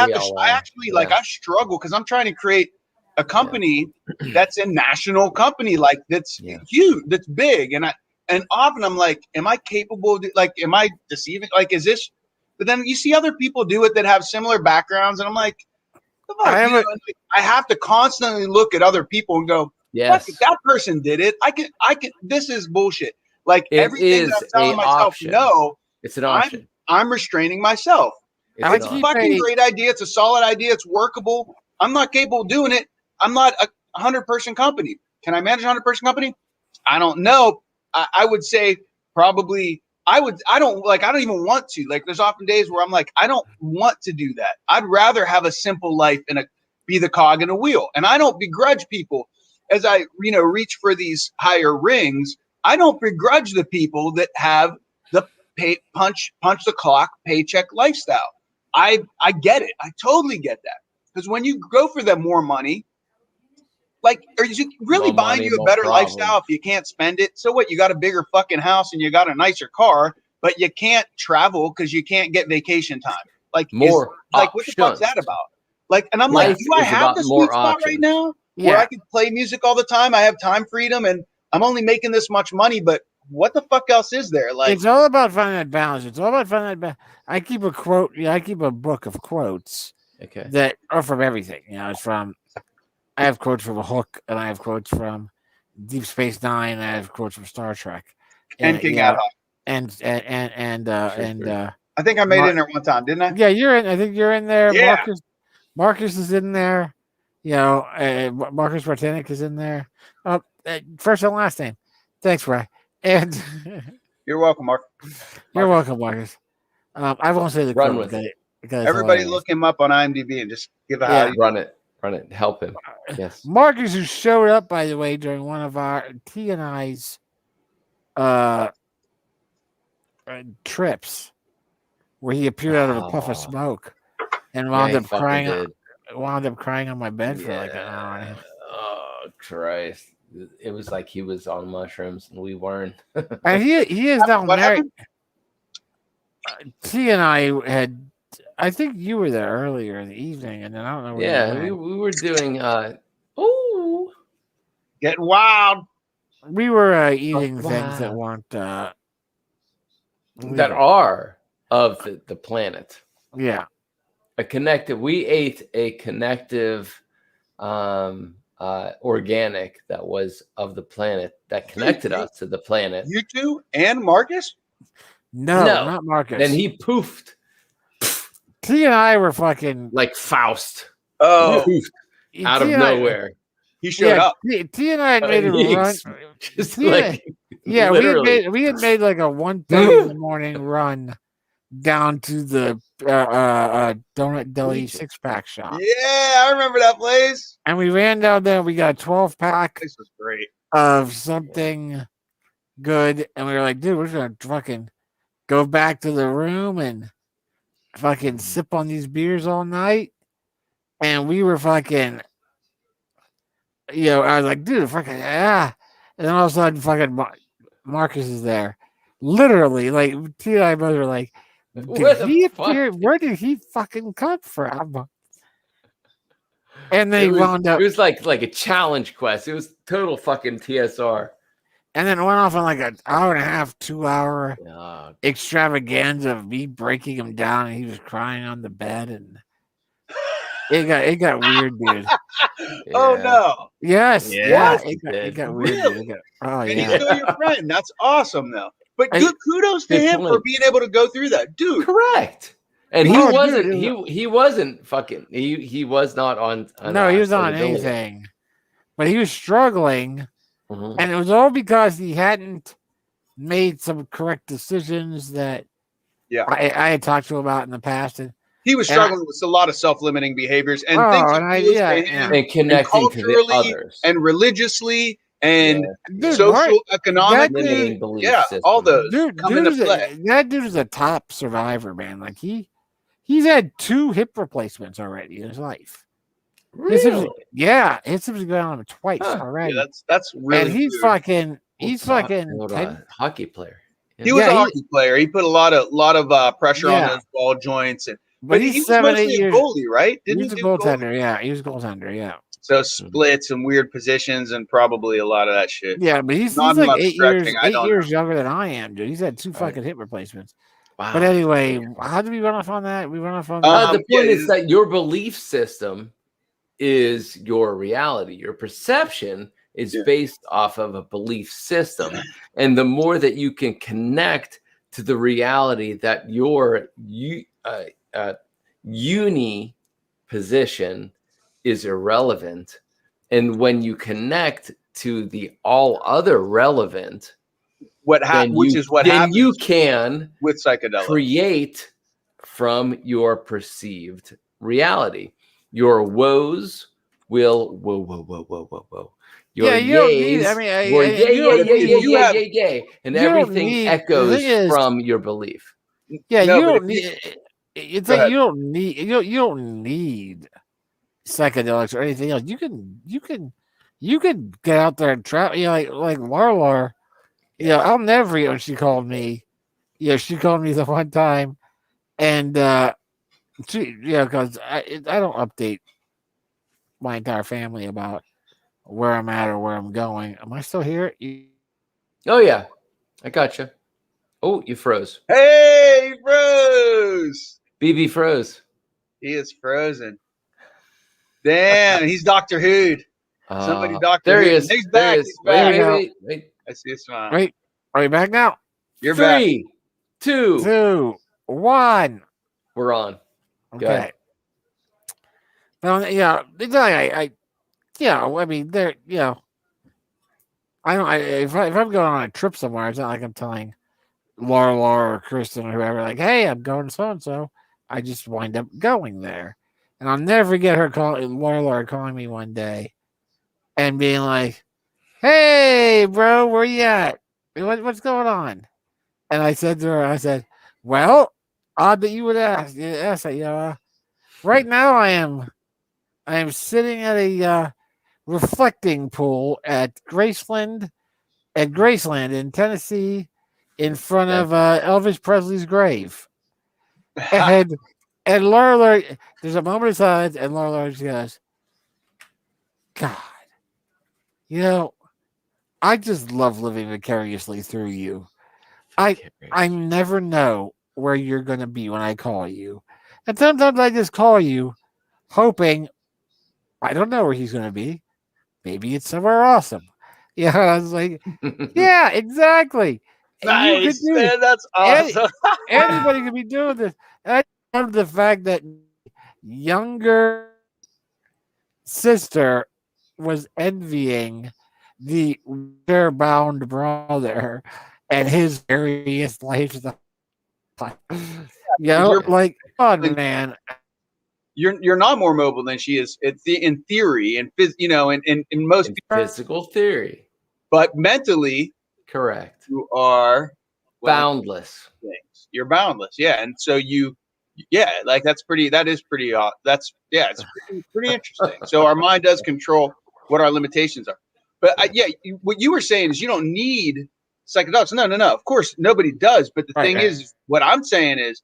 struggle because I'm trying to create a company that's a national company, like that's huge, that's big. And often I'm like, am I capable of, like, am I deceiving? Like, is this, but then you see other people do it that have similar backgrounds. And I'm like, I have to constantly look at other people and go, fuck, if that person did it, I can, this is bullshit. Like everything that I'm telling myself, no, it's an option. I'm restraining myself. It's a fucking great idea. It's a solid idea. It's workable. I'm not capable of doing it. I'm not a 100-person company. Can I manage a 100-person company? I don't know. I would say probably I don't even want to. Like, there's often days where I'm like, I don't want to do that. I'd rather have a simple life and be the cog in a wheel. And I don't begrudge people as I, reach for these higher rings. I don't begrudge the people that have the punch the clock paycheck lifestyle. I get it. I totally get that. Because when you go for the more money, like, are you really buying you a better lifestyle if you can't spend it? So what? You got a bigger fucking house and you got a nicer car, but you can't travel because you can't get vacation time. Like, what the fuck's that about? Like, and I'm like, do I have the sweet spot right now where I can play music all the time? I have time freedom and I'm only making this much money, but what the fuck else is there? Like, it's all about finding that balance. It's all about finding that balance. I keep a quote. Yeah, I keep a book of quotes. Okay. That are from everything. It's from. I have quotes from Hook, and I have quotes from Deep Space Nine, and I have quotes from Star Trek, and King Adhoc, and I think I made it in there one time, didn't I? Yeah, you're in. I think you're in there. Yeah. Marcus is in there. Marcus Martinic is in there. First and last name. Thanks, Ray. And you're welcome, Mark. You're welcome, Marcus. I won't say the run with it. Everybody look him up on IMDb and just give a run it, help him. Yes, Marcus, who showed up, by the way, during one of our T and I's trips, where he appeared out of a puff of smoke and wound up crying. Wound up crying on my bed for like an hour. Oh Christ! It was like he was on mushrooms and we weren't. And he is now married. T and I had. I think you were there earlier in the evening, and then I don't know. Yeah, we were doing. Getting wild. We were eating things that weren't that are of the planet. Yeah, We ate a connective, organic that was of the planet that connected us to the planet. You two and Marcus? No, not Marcus. Then he poofed. T and I were fucking like Faust. Oh, out of nowhere. He showed up. T and I had made a run. Just like, we had made like a 1:30 in the morning run down to the Donut Deli 6-pack shop. Yeah, I remember that place. And we ran down there. We got a 12-pack. This was great of something good, and we were like, dude, we're gonna fucking go back to the room and fucking sip on these beers all night. And we were fucking, I was like, dude, fucking, And then all of a sudden, fucking Marcus is there. Literally, like, T and I both were like, where did he fucking come from? And they wound up. It was like a challenge quest. It was total fucking TSR. And then it went off on like an hour and a half, 2-hour extravaganza of me breaking him down, and he was crying on the bed, and it got weird, dude. Oh no! Yes, yeah, it got weird. Dude. And he's still your friend. That's awesome, though. But kudos to him for being able to go through that, dude. Correct. And he wasn't. He wasn't fucking. He was not on. No, he was on anything, but he was struggling. Mm-hmm. And it was all because he hadn't made some correct decisions that I had talked to him about in the past. And he was struggling with a lot of self-limiting behaviors and and connecting to the others and religiously and social, economic, all those come into play. That dude is a top survivor, man. Like he's had 2 hip replacements already in his life. Really? His hips have gone on him twice already. Yeah, that's really. And he's fucking hockey player. Yeah. He was a hockey player. He put a lot of pressure on those ball joints, but he was mostly a goalie, right? He was a goaltender. Yeah, he was a goaltender. Yeah. So splits and weird positions and probably a lot of that shit. Yeah, but he's like 8 years younger than I am, dude. He's had 2 fucking hip replacements. Wow. But anyway, how did we run off on that? We run off on the point is that your belief system is your reality. Your perception is based off of a belief system. And the more that you can connect to the reality that your uni position is irrelevant, and when you connect to the all other relevant, you can with psychedelics create from your perceived reality. Your woes will Your yays, and everything echoes from your belief. Yeah, you don't need. It's like you don't need psychedelics or anything else. You can get out there and travel. You know, like Laura. Yeah, I'll never forget when she called me. Yeah, she called me the one time, and because I don't update my entire family about where I'm at or where I'm going. Am I still here? Oh yeah, I gotcha. Oh, you froze. Hey, he froze. BB froze. He is frozen. Damn, he's Dr. Hood. Somebody Dr. There Hood. He is. He's back. He's back. Wait. I see a smile. Wait, are you back now? You're 3, back. 2, 1. We're on. Okay. Well, yeah, I mean, there, if I'm going on a trip somewhere, it's not like I'm telling Laura or Kristen or whoever, like, hey, I'm going so and so. I just wind up going there, and I'll never forget her Laura calling me one day, and being like, "Hey, bro, where you at? What's going on?" And I said to her, "Well, odd that you would ask. Yes, right now I am sitting at a reflecting pool at Graceland in Tennessee, in front of Elvis Presley's grave." And Laura, there's a moment of silence, and Laura just goes, "God, I just love living vicariously through you. I never know where you're going to be when I call you. And sometimes I just call you hoping, I don't know where he's going to be. Maybe it's somewhere awesome." Yeah, I was like, yeah, exactly. Nice, man. That's awesome. Anybody could be doing this. I love the fact that younger sister was envying the bound brother and his various lifestyles. Like, oh man. You're not more mobile than she is in theory and in most physical theory, but mentally, correct. You are boundless. You're boundless, yeah. And so it's pretty interesting. So our mind does control what our limitations are. But what you were saying is you don't need psychedelics. No. Of course, nobody does. But the thing is, what I'm saying is,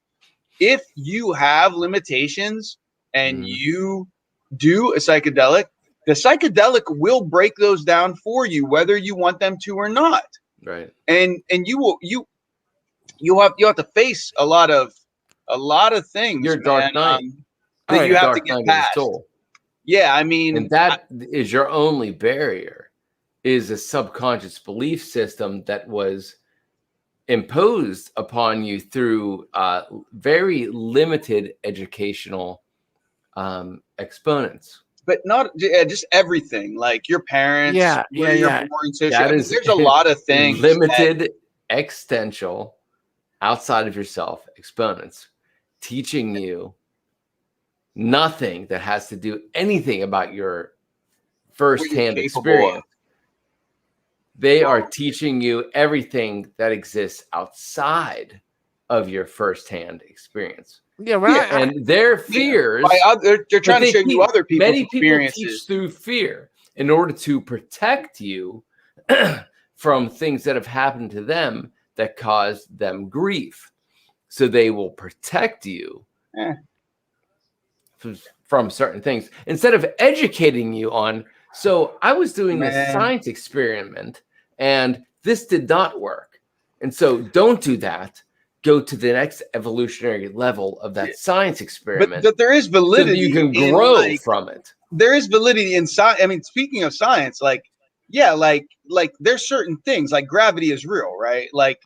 if you have limitations and you do a psychedelic, the psychedelic will break those down for you, whether you want them to or not. Right. And you have to face a lot of things. Your dark night that you have to get past. Yeah, I mean, and that is your only barrier, is a subconscious belief system that was imposed upon you through very limited educational exponents. But not just everything, like your parents, where you're born. So there's a lot of things. Limited existential, outside of yourself exponents, teaching you nothing that has to do anything about your firsthand experience. They are teaching you everything that exists outside of your firsthand experience. Yeah, right. And their fears. They're trying to show you other people's many experiences. People teach through fear in order to protect you from things that have happened to them that caused them grief. So they will protect you from certain things instead of educating you on. So I was doing this science experiment and this did not work. And so don't do that. Go to the next evolutionary level of that science experiment. But there is validity. So you can grow from it. There is validity in science. I mean, speaking of science, like there's certain things like gravity is real, right? Like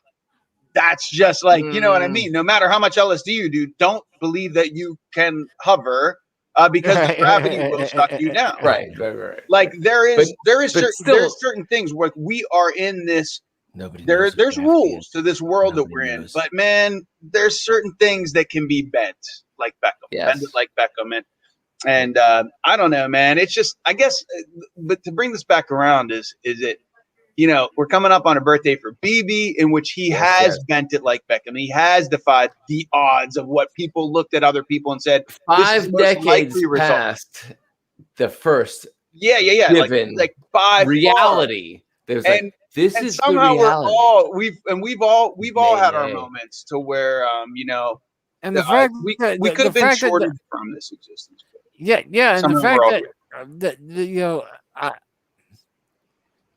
that's just like, you know what I mean? No matter how much LSD you do, don't believe that you can hover because the gravity will suck you down. Right. Like there is certain things where we are in this. There's rules to this world that we're in, but man, there's certain things that can be bent, like Beckham, bend it like Beckham, and I don't know, man. It's just, I guess, but to bring this back around is it, you know, we're coming up on a birthday for BB in which he has bent it like Beckham. He has defied the odds of what people looked at other people and said. 5 decades past the first. Yeah. Like 5 reality. There's like. This and is somehow we've all had our Mayday. moments to where you know, and the fact we could have been shorted from this existence. Yeah, and the fact that you know,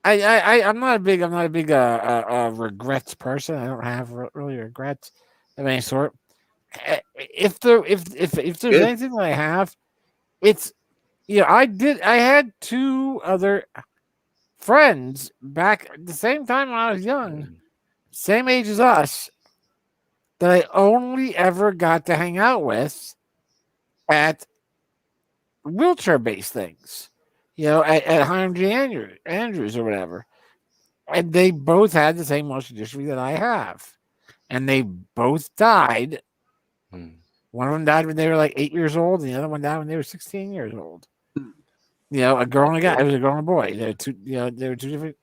I'm not a big regrets person. I don't have really regrets of any sort. If there's anything that I have, it's, you know, I had 2 other friends back at the same time when I was young, same age as us, that I only ever got to hang out with at wheelchair-based things, you know, at Hiram G. Andrews or whatever. And they both had the same muscle dystrophy that I have. And they both died. One of them died when they were like 8 years old, and the other one died when they were 16 years old. You know, a girl and a guy. It was a girl and a boy. They were 2 different.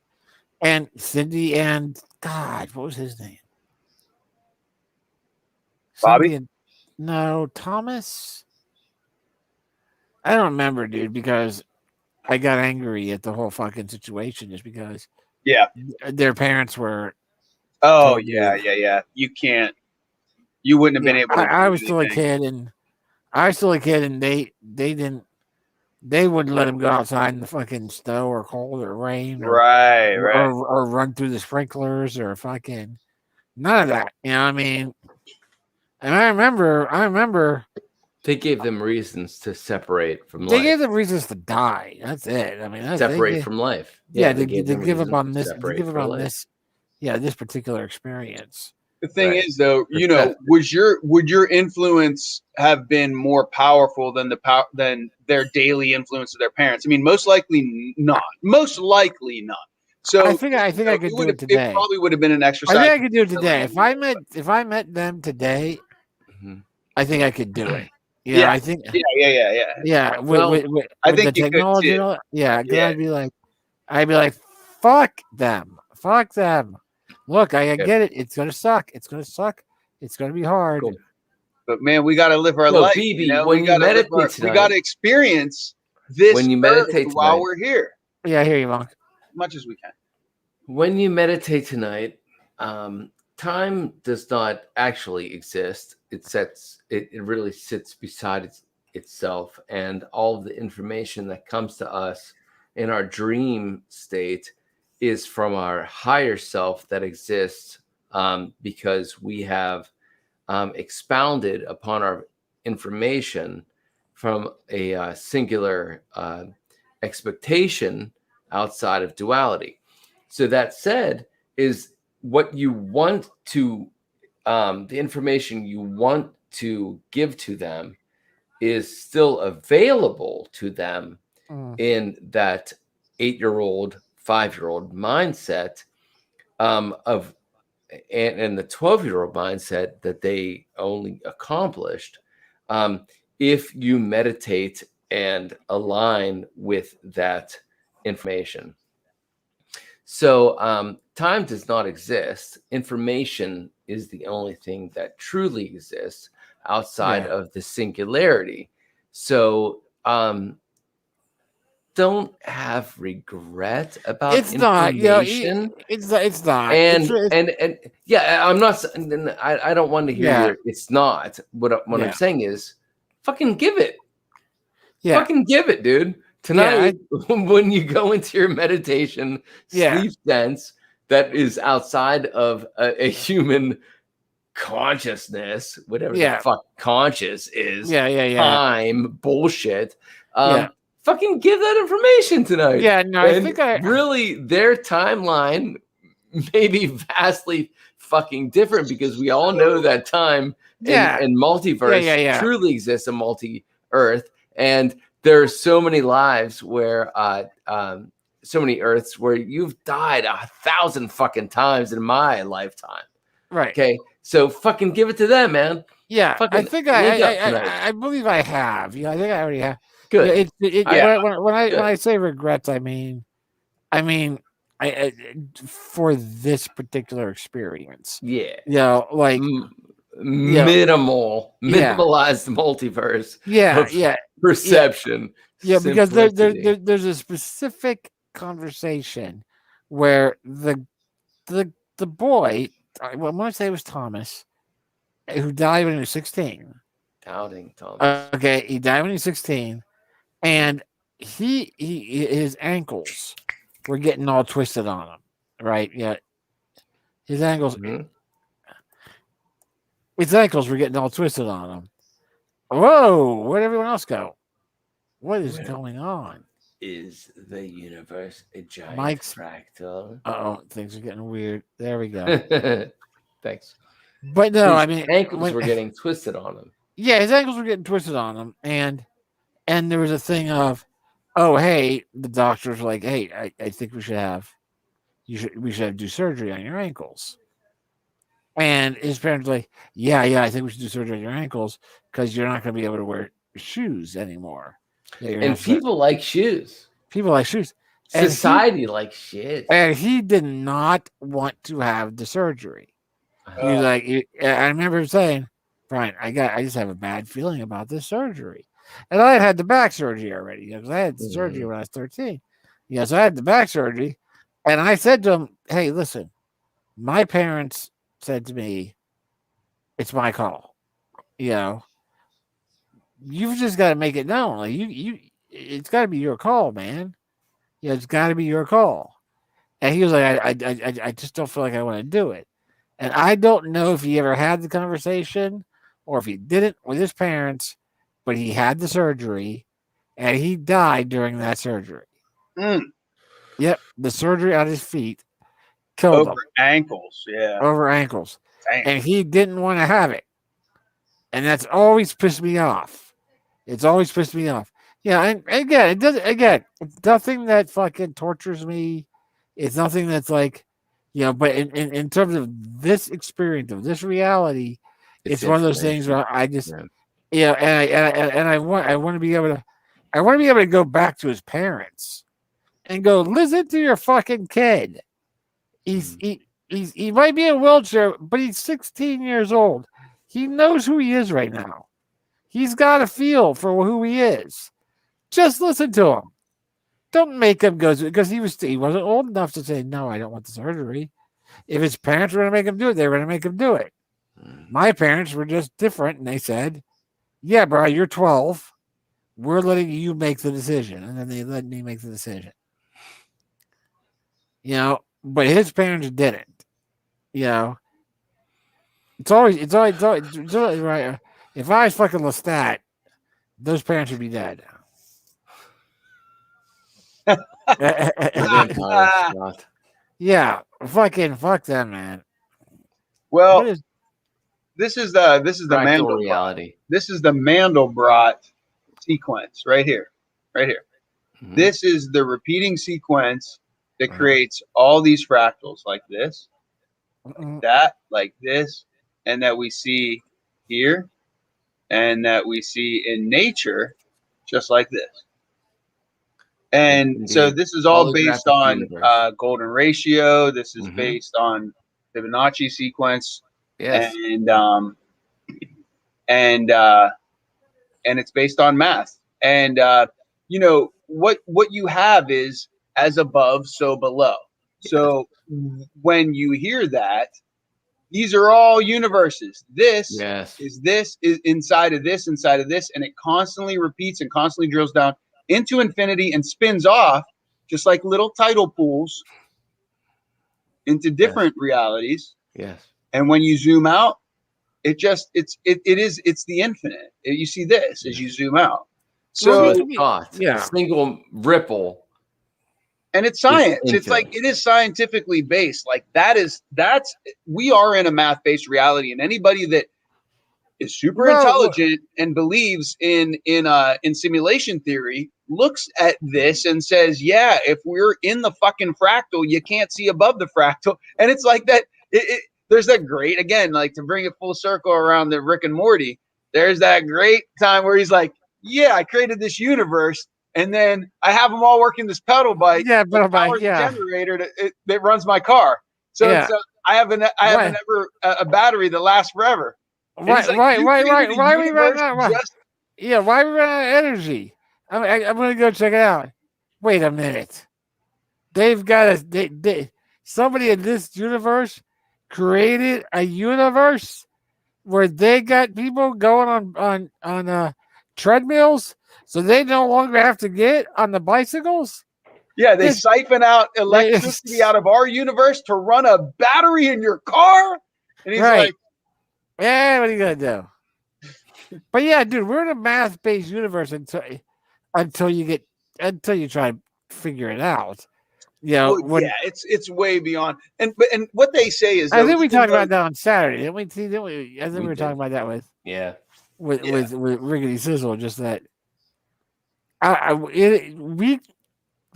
And Cindy and God, what was his name? Bobby? No, Thomas. I don't remember, dude, because I got angry at the whole fucking situation just because. Yeah. Their parents were. Oh yeah. You can't. You wouldn't have been able to. I was still a kid, and they didn't. They wouldn't let him go outside in the fucking snow or cold or rain, or run through the sprinklers or fucking none of that. You know what I mean? And I remember they gave them reasons to separate from life. They gave them reasons to die. That's it. I mean, separate from life. Yeah, they give up on this. They give up on this. Yeah, this particular experience. The thing is, though, you know, would your influence have been more powerful than than their daily influence of their parents? I mean, most likely not. Most likely not. So I think I could do it today. It probably would have been an exercise. I think I could do it today. If I met them today, I think I could do it. Yeah, I think. Yeah. With I think the technology. You could too. I'd be like, fuck them. Look, I get it. It's gonna suck. It's gonna be hard. Cool. But man, we gotta live our life. BB, you know? when you meditate tonight, we gotta experience this when you meditate while we're here. Yeah, I hear you, Monk. As much as we can. When you meditate tonight, time does not actually exist. It really sits beside itself, and all of the information that comes to us in our dream state is from our higher self that exists because we have expounded upon our information from a singular expectation outside of duality. So that said, is what you want to, the information you want to give to them is still available to them in that 8-year-old, 5-year-old mindset and the 12-year-old mindset that they only accomplished. if you meditate and align with that information. So time does not exist. Information is the only thing that truly exists outside of the singularity. So don't have regret about it's not, information. it's not. And yeah, I'm not. I don't want to hear it's not. What I'm saying is, fucking give it. Yeah, fucking give it, dude. Tonight, when you go into your meditation sleep sense that is outside of a human consciousness, whatever the fuck conscious is, time bullshit. Fucking give that information tonight. Yeah, no, and I think really their timeline may be vastly fucking different because we all know that time and multiverse truly exists in multi-earth, and there are so many lives where so many earths where you've died 1,000 fucking times in my lifetime. Right. Okay. So fucking give it to them, man. Yeah. Fucking I think I believe I have. Yeah, I think I already have. Good. When I say regrets, I mean I for this particular experience. Yeah. You know, like minimalized multiverse. Perception. Yeah, because there's a specific conversation where the boy, when I say it was Thomas, who died when he was 16. Doubting Thomas. Okay, he died when he was 16, and his ankles were getting all twisted on him, right? Yeah, his ankles. Mm-hmm. His ankles were getting all twisted on him. Whoa! Where'd everyone else go? What is going on? Is the universe a giant fractal? Oh, things are getting weird. There we go. Thanks. But no, I mean, ankles were getting twisted on him. Yeah, his ankles were getting twisted on him, and there was a thing of, oh, hey, the doctors were like, hey, I think we should do surgery on your ankles. And his parents were like, yeah, I think we should do surgery on your ankles because you're not going to be able to wear shoes anymore. And people like shoes. People like shoes. Society likes shit. And he did not want to have the surgery. He was like, I remember him saying, Brian, I just have a bad feeling about this surgery. And I had the back surgery already, because I had the surgery when I was 13. So I had the back surgery. And I said to him, hey, listen, my parents said to me, it's my call. You've just got to make it known. Like it's got to be your call, man. It's got to be your call. And he was like, I just don't feel like I want to do it. And I don't know if he ever had the conversation or if he did it with his parents, but he had the surgery and he died during that surgery. Yep, the surgery on his feet killed him. Over ankles, yeah. Over ankles. Dang. And he didn't want to have it. And that's always pissed me off. It's always pissed me off. Yeah, and again, it's nothing that fucking tortures me. It's nothing that's like, but in terms of this experience, of this reality, it's one of those things where I just, and I want to be able to go back to his parents and go, listen to your fucking kid. He might be in a wheelchair, but he's 16 years old. He knows who he is right now. He's got a feel for who he is. Just listen to him. Don't make him go, because he wasn't old enough to say, no, I don't want the surgery. If his parents were going to make him do it, they were going to make him do it. My parents were just different, and they said, yeah, bro, you're 12. We're letting you make the decision. And then they let me make the decision. But his parents didn't. It's always right. If I was fucking Lestat, those parents would be dead. Yeah, fuck them, man. Well, this is the Mandelbrot reality. This is the Mandelbrot sequence right here. Mm-hmm. This is the repeating sequence that creates all these fractals like this, like that, like this, and that we see here. and that we see in nature, just like this. And so this is all based on golden ratio. This is based on Fibonacci sequence. Yes. And it's based on math. And you know, what you have is as above, so below. So when you hear that, these are all universes. This is inside of this, and it constantly repeats and constantly drills down into infinity and spins off just like little tidal pools into different realities. Yes. And when you zoom out, it's the infinite. You see this as you zoom out. So a single ripple. And it's science. It's like, it is scientifically based. Like we are in a math-based reality, and anybody that is super intelligent and believes in simulation theory looks at this and says, yeah, if we're in the fucking fractal, you can't see above the fractal. And it's like that. There's that great, again, like to bring it full circle around the Rick and Morty, there's that great time where he's like, yeah, I created this universe, and then I have them all working this pedal bike. Yeah, pedal bike. Yeah, generator that runs my car. So I have a battery that lasts forever. Right. Why are we running out? Why are we running out of energy? I'm gonna go check it out. Wait a minute. They've got somebody in this universe created a universe where they got people going on treadmills, so they no longer have to get on the bicycles. Yeah, they siphon out electricity out of our universe to run a battery in your car. And he's like, yeah, what are you gonna do? But yeah, dude, we're in a math-based universe until you try to figure it out. You know, it's way beyond. And what they say is, I think we talked about that on Saturday, didn't we? I think we were talking about that with Rickety Sizzle. Just that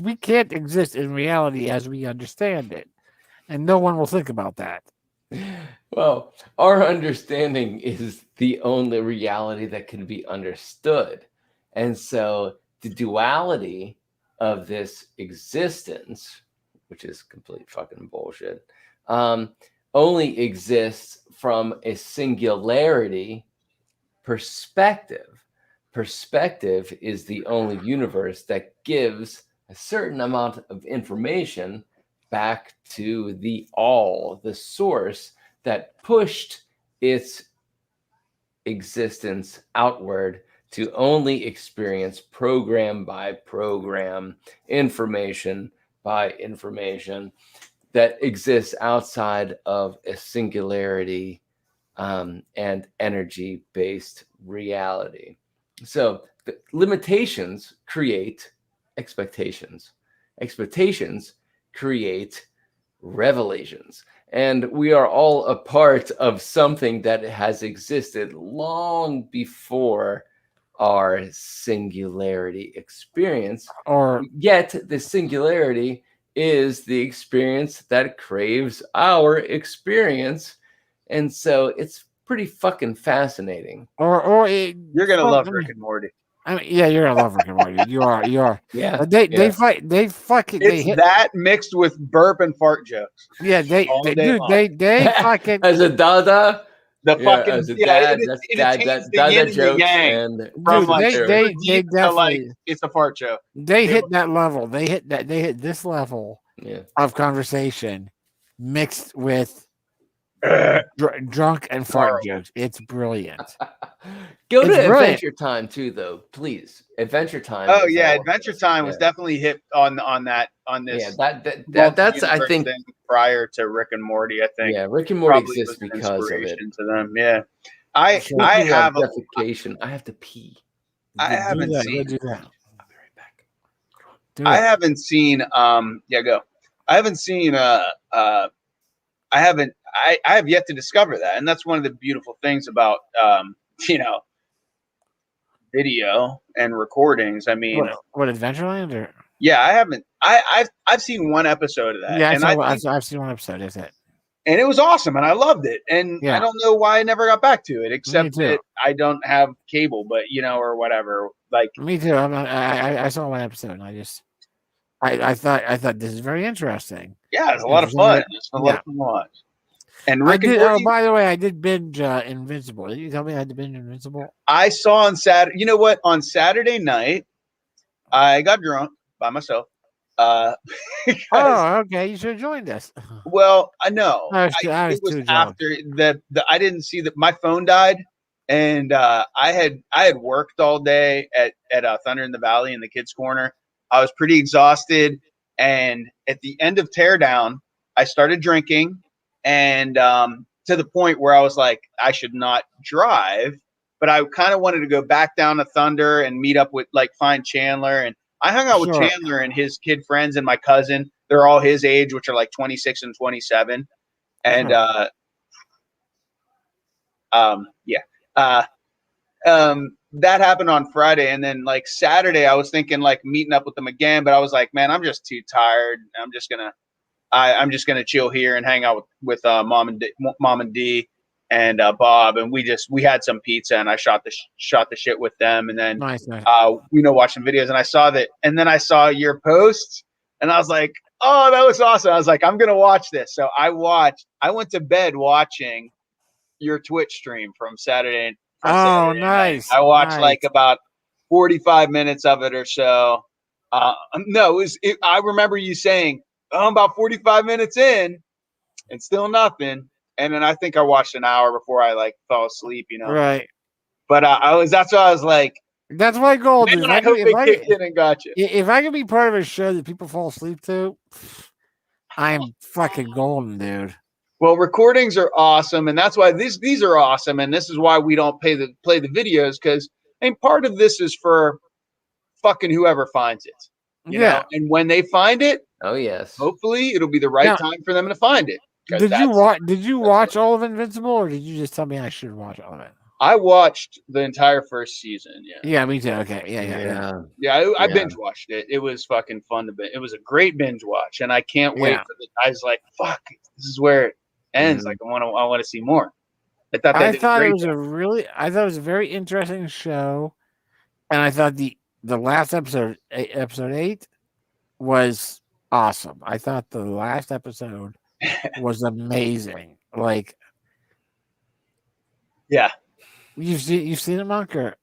we can't exist in reality as we understand it, and no one will think about that. Well, our understanding is the only reality that can be understood, and so the duality of this existence, which is complete fucking bullshit, only exists from a singularity perspective. Perspective is the only universe that gives a certain amount of information back to the all, the source that pushed its existence outward to only experience program by program, information by information that exists outside of a singularity and energy-based reality. So the limitations create expectations. Expectations create revelations. And we are all a part of something that has existed long before our singularity experience, or yet the singularity is the experience that craves our experience, and so it's pretty fucking fascinating. You're gonna love Rick and Morty. I mean, yeah, you're gonna love Rick and Morty. You are. Yeah, they fight. They fucking. It's that mixed with burp and fart jokes. Yeah, they fucking as a dada. The fucking as a dad, that's jokes, and they definitely it's a fart joke. They hit that level. They hit this level of conversation mixed with drunk and fart jokes. It's brilliant. Go to Adventure Time too, though, please. Adventure Time. Oh yeah, Adventure Time was definitely hit on this. Yeah, that's I think prior to Rick and Morty. I think Rick and Morty exists because of it. To them, I have defecation. I have to pee. I haven't seen. I'll be right back. I haven't seen. Go. I haven't seen. I have yet to discover that, and that's one of the beautiful things about video and recordings. I mean, what Adventureland or? Yeah, I haven't. I've seen one episode of that. Yeah, I've seen one episode. Is it? and it was awesome, and I loved it. And I don't know why I never got back to it, except that I don't have cable, but or whatever. Like me too. I saw one episode, and I thought this is very interesting. Yeah, it's a lot of fun. It's a lot of fun to watch. And Rick and Morty, by the way, I did binge Invincible. Did you tell me I had to binge Invincible? I saw on Saturday. You know what? On Saturday night, I got drunk by myself. Oh, okay. You should have joined us. Well, I know. It was too after the I didn't see that my phone died, and I had worked all day at Thunder in the Valley in the Kids Corner. I was pretty exhausted, and at the end of Teardown, I started drinking. And to the point where I was like, I should not drive, but I kind of wanted to go back down to Thunder and meet up with find Chandler. And I hung out with Chandler and his kid friends and my cousin. They're all his age, which are like 26 and 27. And that happened on Friday. And then Saturday, I was thinking meeting up with them again, but I was like, man, I'm just too tired. I'm just gonna chill here and hang out with mom and D and Bob, and we had some pizza, and I shot the shit with them, and then nice. Watching videos, and I saw that, and then I saw your post, and I was like, oh, that was awesome. I was like, I'm gonna watch this. So I went to bed watching your Twitch stream from Saturday. Nice. Night. I watched about 45 minutes of it or so. No, I remember you saying, I'm about 45 minutes in and still nothing. And then I think I watched an hour before I fell asleep, Right. But that's why I was like, that's my goal. Man, I hope they kicked in and got you. If I can be part of a show that people fall asleep to, I'm fucking golden, dude. Well, recordings are awesome, and that's why these are awesome, and this is why we don't play the videos, because part of this is for fucking whoever finds it. You know? And when they find it, oh yes, hopefully it'll be the right time for them to find it. Did you watch all of Invincible, or did you just tell me I should watch all of it? I watched the entire first season. Yeah, me too. Okay, yeah. I binge watched it. It was fucking fun to binge. It was a great binge watch, and I can't wait for the. I was like, fuck, this is where it ends. I want to see more. I thought it was a very interesting show, and I thought the last episode 8, was awesome. I thought the last episode was amazing. Yeah. You've seen it, Monk? Or?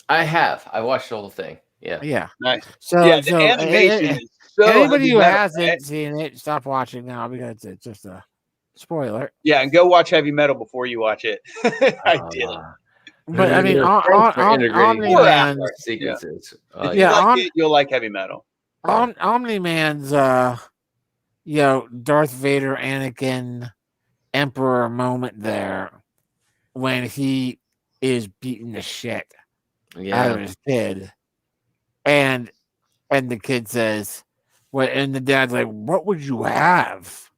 I have. I watched the whole thing. Yeah. Yeah. Nice. So the animation is so anybody who hasn't seen it, stop watching now because it's just a spoiler. Yeah, and go watch Heavy Metal before you watch it. I did. But I mean, Omni-Man's sequences. You'll like Heavy Metal. Omni-Man's, Darth Vader, Anakin, Emperor moment there when he is beating the shit out of his kid, and the kid says, "What?" And the dad's like, "What would you have?"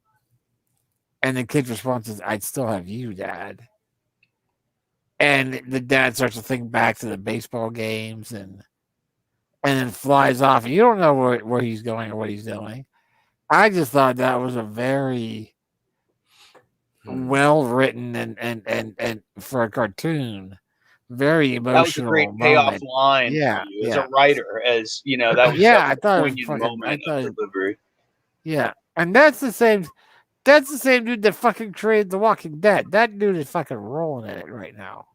And the kid's response is, "I'd still have you, Dad." And the dad starts to think back to the baseball games and then flies off. And you don't know where he's going or what he's doing. I just thought that was a very well written and for a cartoon, very emotional. That was a great payoff line. Yeah, as a writer, as that was I thought poignant it was moment of delivery. Yeah, and that's the same. That's the same dude that fucking created The Walking Dead. That dude is fucking rolling in it right now.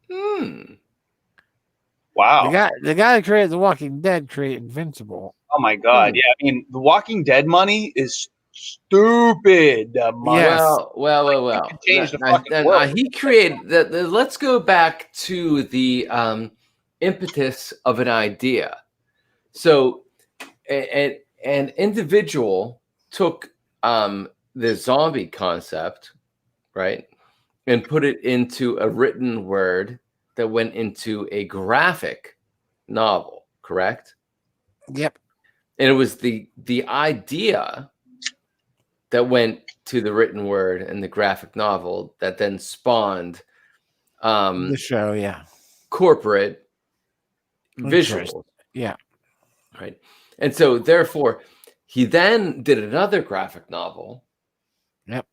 Wow. The guy that created The Walking Dead created Invincible. Oh my god. Yeah, I mean, The Walking Dead money is stupid. Well. He created let's go back to the impetus of an idea. So an individual took the zombie concept, right, and put it into a written word that went into a graphic novel, correct? Yep. And it was the idea that went to the written word and the graphic novel that then spawned the show, corporate visuals. Yeah. Right. And so therefore he then did another graphic novel. Yep.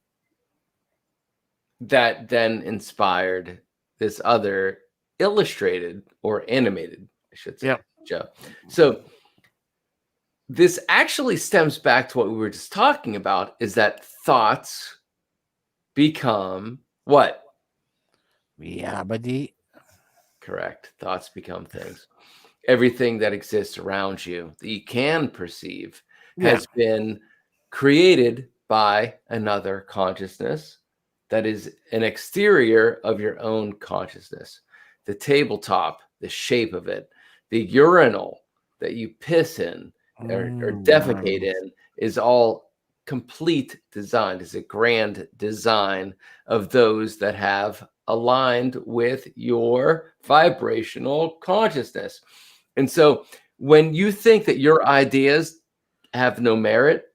that then inspired this other illustrated or animated, I should say, Joe. So this actually stems back to what we were just talking about, is that thoughts become what? Reality. Correct. Thoughts become things. Everything that exists around you that you can perceive has been created by another consciousness that is an exterior of your own consciousness. The tabletop, the shape of it, the urinal that you piss in or defecate in is all complete design. It's a grand design of those that have aligned with your vibrational consciousness. And so when you think that your ideas have no merit,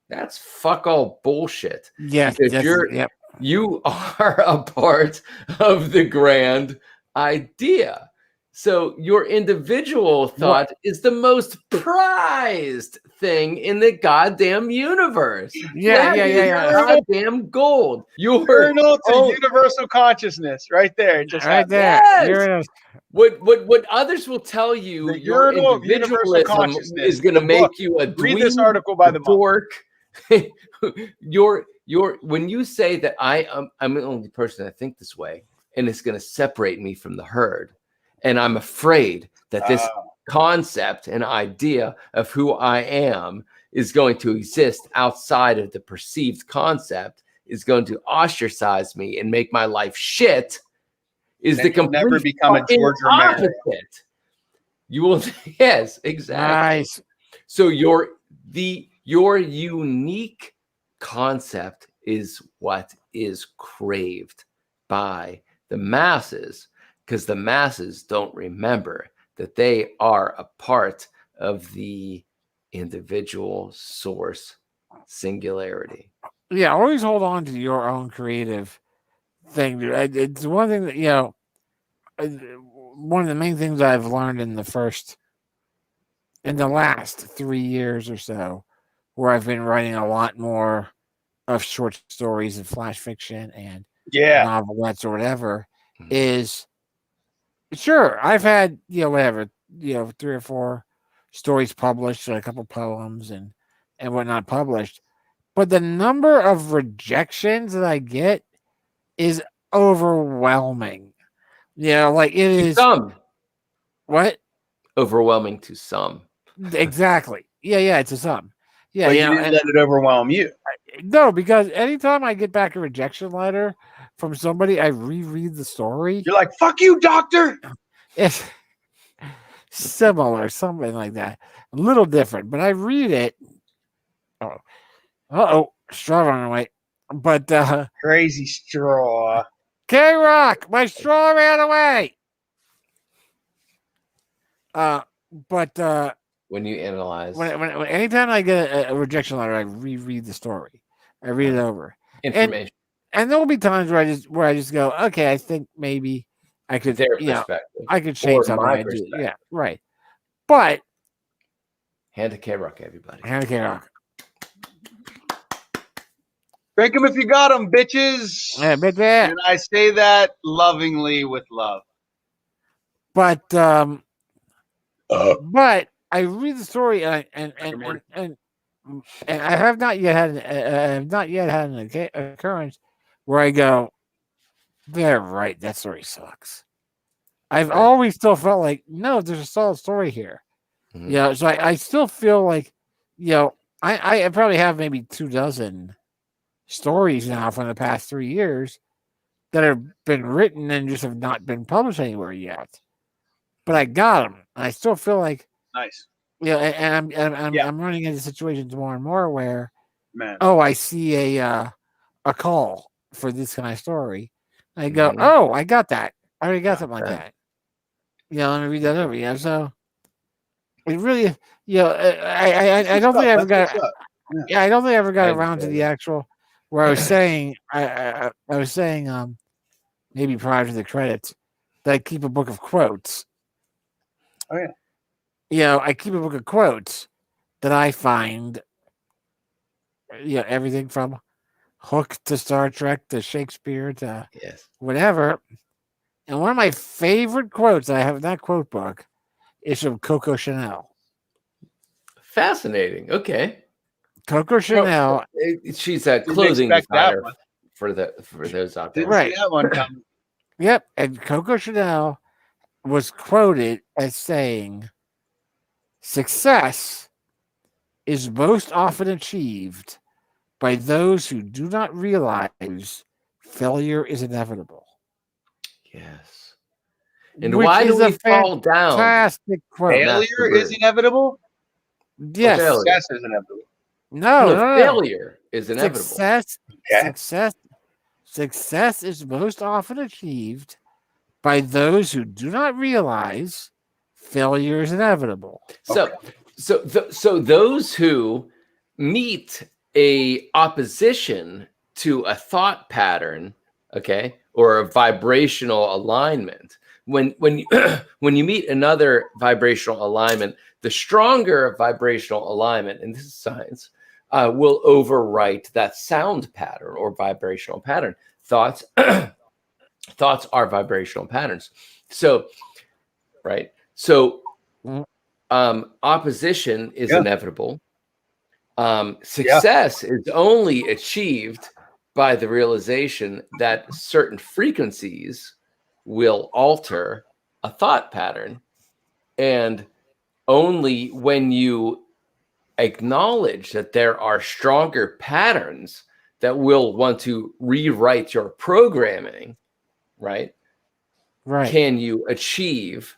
that's fuck all bullshit. Yes, because you are a part of the grand idea. So your individual thought is the most prized thing in the goddamn universe. Goddamn gold. Journal to universal consciousness, right there. Just right there. Yes. What others will tell you, your individualism is going to make you a read this article by the dork. When you say that I'm the only person that think this way, and it's going to separate me from the herd, and I'm afraid that this concept and idea of who I am is going to exist outside of the perceived concept, is going to ostracize me and make my life shit, is the complete never become a George Romero. You will, yes, exactly. Nice. So your unique concept is what is craved by the masses, because the masses don't remember that they are a part of the individual source singularity. Yeah, always hold on to your own creative thing, dude. It's one thing that, one of the main things I've learned in the last 3 years or so, where I've been writing a lot more of short stories and flash fiction and novelettes or whatever, is sure, I've had, 3 or 4 stories published, a couple poems and whatnot published, but the number of rejections that I get is overwhelming. Like it is. Some. What? Overwhelming to some. Exactly. Yeah, it's a some. Yeah, but you didn't let it overwhelm you. No, because anytime I get back a rejection letter from somebody, I reread the story. You're like, fuck you, doctor. It's similar, something like that. A little different, but I read it. Straw running away. But crazy straw. K-Rock, my straw ran away. But when you analyze, when anytime I get a rejection letter, I reread the story. I read it over. Information. And there will be times where I just go, okay, I think maybe I could, I could change something I do. Yeah, right. But hand to K-Rock, everybody. Hand to K-Rock. Break them if you got them, bitches. Yeah, bitch. And I say that lovingly with love. But I read the story and I have not yet had an occurrence where I go, they're right, that story sucks. I've always still felt like, no, there's a solid story here. Mm-hmm. So I still feel like, I probably have maybe 24 stories now from the past 3 years that have been written and just have not been published anywhere yet. But I got them. And I still feel like nice. And I'm running into situations more and more where, I see a call for this kind of story. I go, oh, I got that. I already got something like that. Let me read that over. So it really, I don't think I ever got. I don't think I ever got around to the actual where I was saying I was saying maybe prior to the credits that I keep a book of quotes. Oh yeah. I keep a book of quotes that I find everything from Hook to Star Trek to Shakespeare to Yes. whatever. And one of my favorite quotes I have in that quote book is from Coco Chanel. Fascinating. Okay. Coco Chanel. She's a clothing designer for those out there. Right. That one coming. Yep. And Coco Chanel was quoted as saying, "Success is most often achieved by those who do not realize failure is inevitable." Yes. And why do we fall down? Fantastic quote. Failure is inevitable? Yes. Success is inevitable. No, failure is inevitable. Success is most often achieved by those who do not realize failure is inevitable. So those who meet a opposition to a thought pattern, okay, or a vibrational alignment, when you meet another vibrational alignment, the stronger vibrational alignment, and this is science, will overwrite that sound pattern or vibrational pattern. Thoughts are vibrational patterns. So, right. So, opposition is inevitable. Success is only achieved by the realization that certain frequencies will alter a thought pattern. And only when you acknowledge that there are stronger patterns that will want to rewrite your programming, right? Can you achieve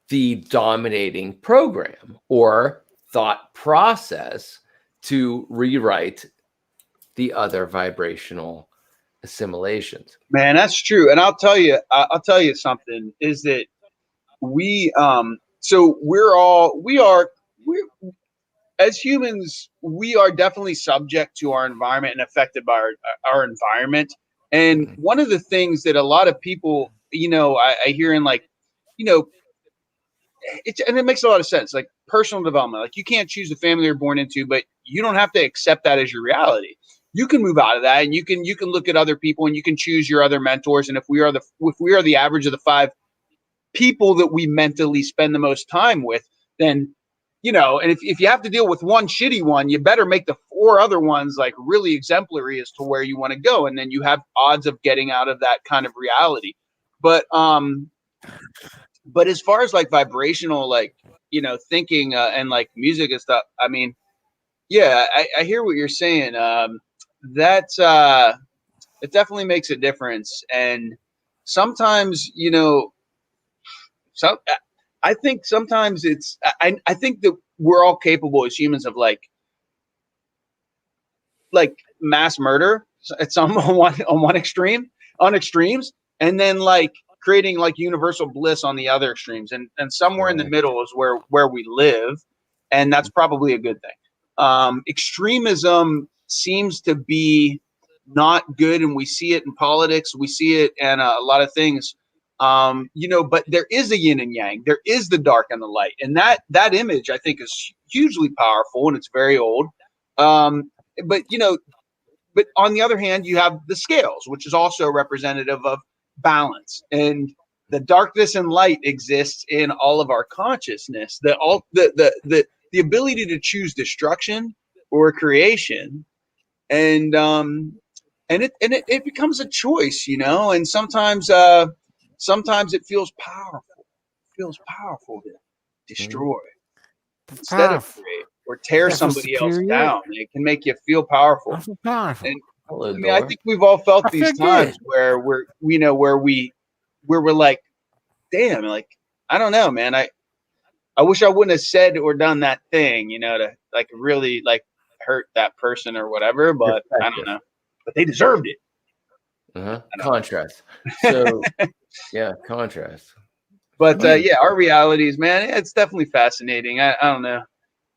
the dominating program or thought process to rewrite the other vibrational assimilations? Man, that's true. And I'll tell you something is that we as humans, we are definitely subject to our environment and affected by our environment. And one of the things that a lot of people, I hear in like, and it makes a lot of sense, like personal development. Like you can't choose the family you're born into, but you don't have to accept that as your reality. You can move out of that, and you can look at other people, and you can choose your other mentors. And if we are the average of the 5 people that we mentally spend the most time with, then and if you have to deal with one shitty one, you better make the 4 other ones like really exemplary as to where you want to go, and then you have odds of getting out of that kind of reality. But as far as like vibrational, like thinking and like music and stuff, I mean, yeah, I hear what you're saying. That's it definitely makes a difference, and sometimes I think sometimes it's I think that we're all capable as humans of like mass murder at some on extremes, and then like creating like universal bliss on the other extremes, and somewhere in the middle is where we live, and that's probably a good thing. Extremism seems to be not good, and we see it in politics, we see it in a lot of things. But there is a yin and yang. There is the dark and the light, and that image I think is hugely powerful, and it's very old. But on the other hand, you have the scales, which is also representative of balance, and the darkness and light exists in all of our consciousness. The ability to choose destruction or creation, and it becomes a choice, and sometimes it feels powerful. It feels powerful to destroy instead of create or tear somebody else down. It can make you feel powerful. And I mean, I think we've all felt these times where we're like, damn, like, I don't know, man. I wish I wouldn't have said or done that thing, to like really like hurt that person or whatever, but I don't know. But they deserved it. Contrast. So yeah, contrast. But our realities, man, it's definitely fascinating. I don't know.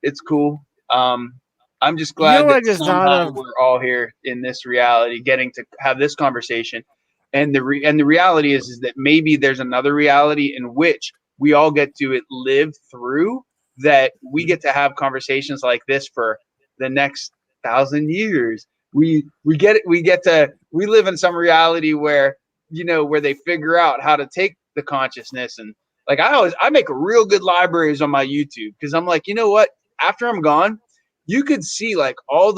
It's cool. I'm just glad that somehow we're all here in this reality, getting to have this conversation. And the reality is that maybe there's another reality in which we all get to live through, that we get to have conversations like this for the next 1,000 years. we get it. We live in some reality where, where they figure out how to take the consciousness. And like, I make a real good libraries on my YouTube, because I'm like, you know what? After I'm gone, you could see like all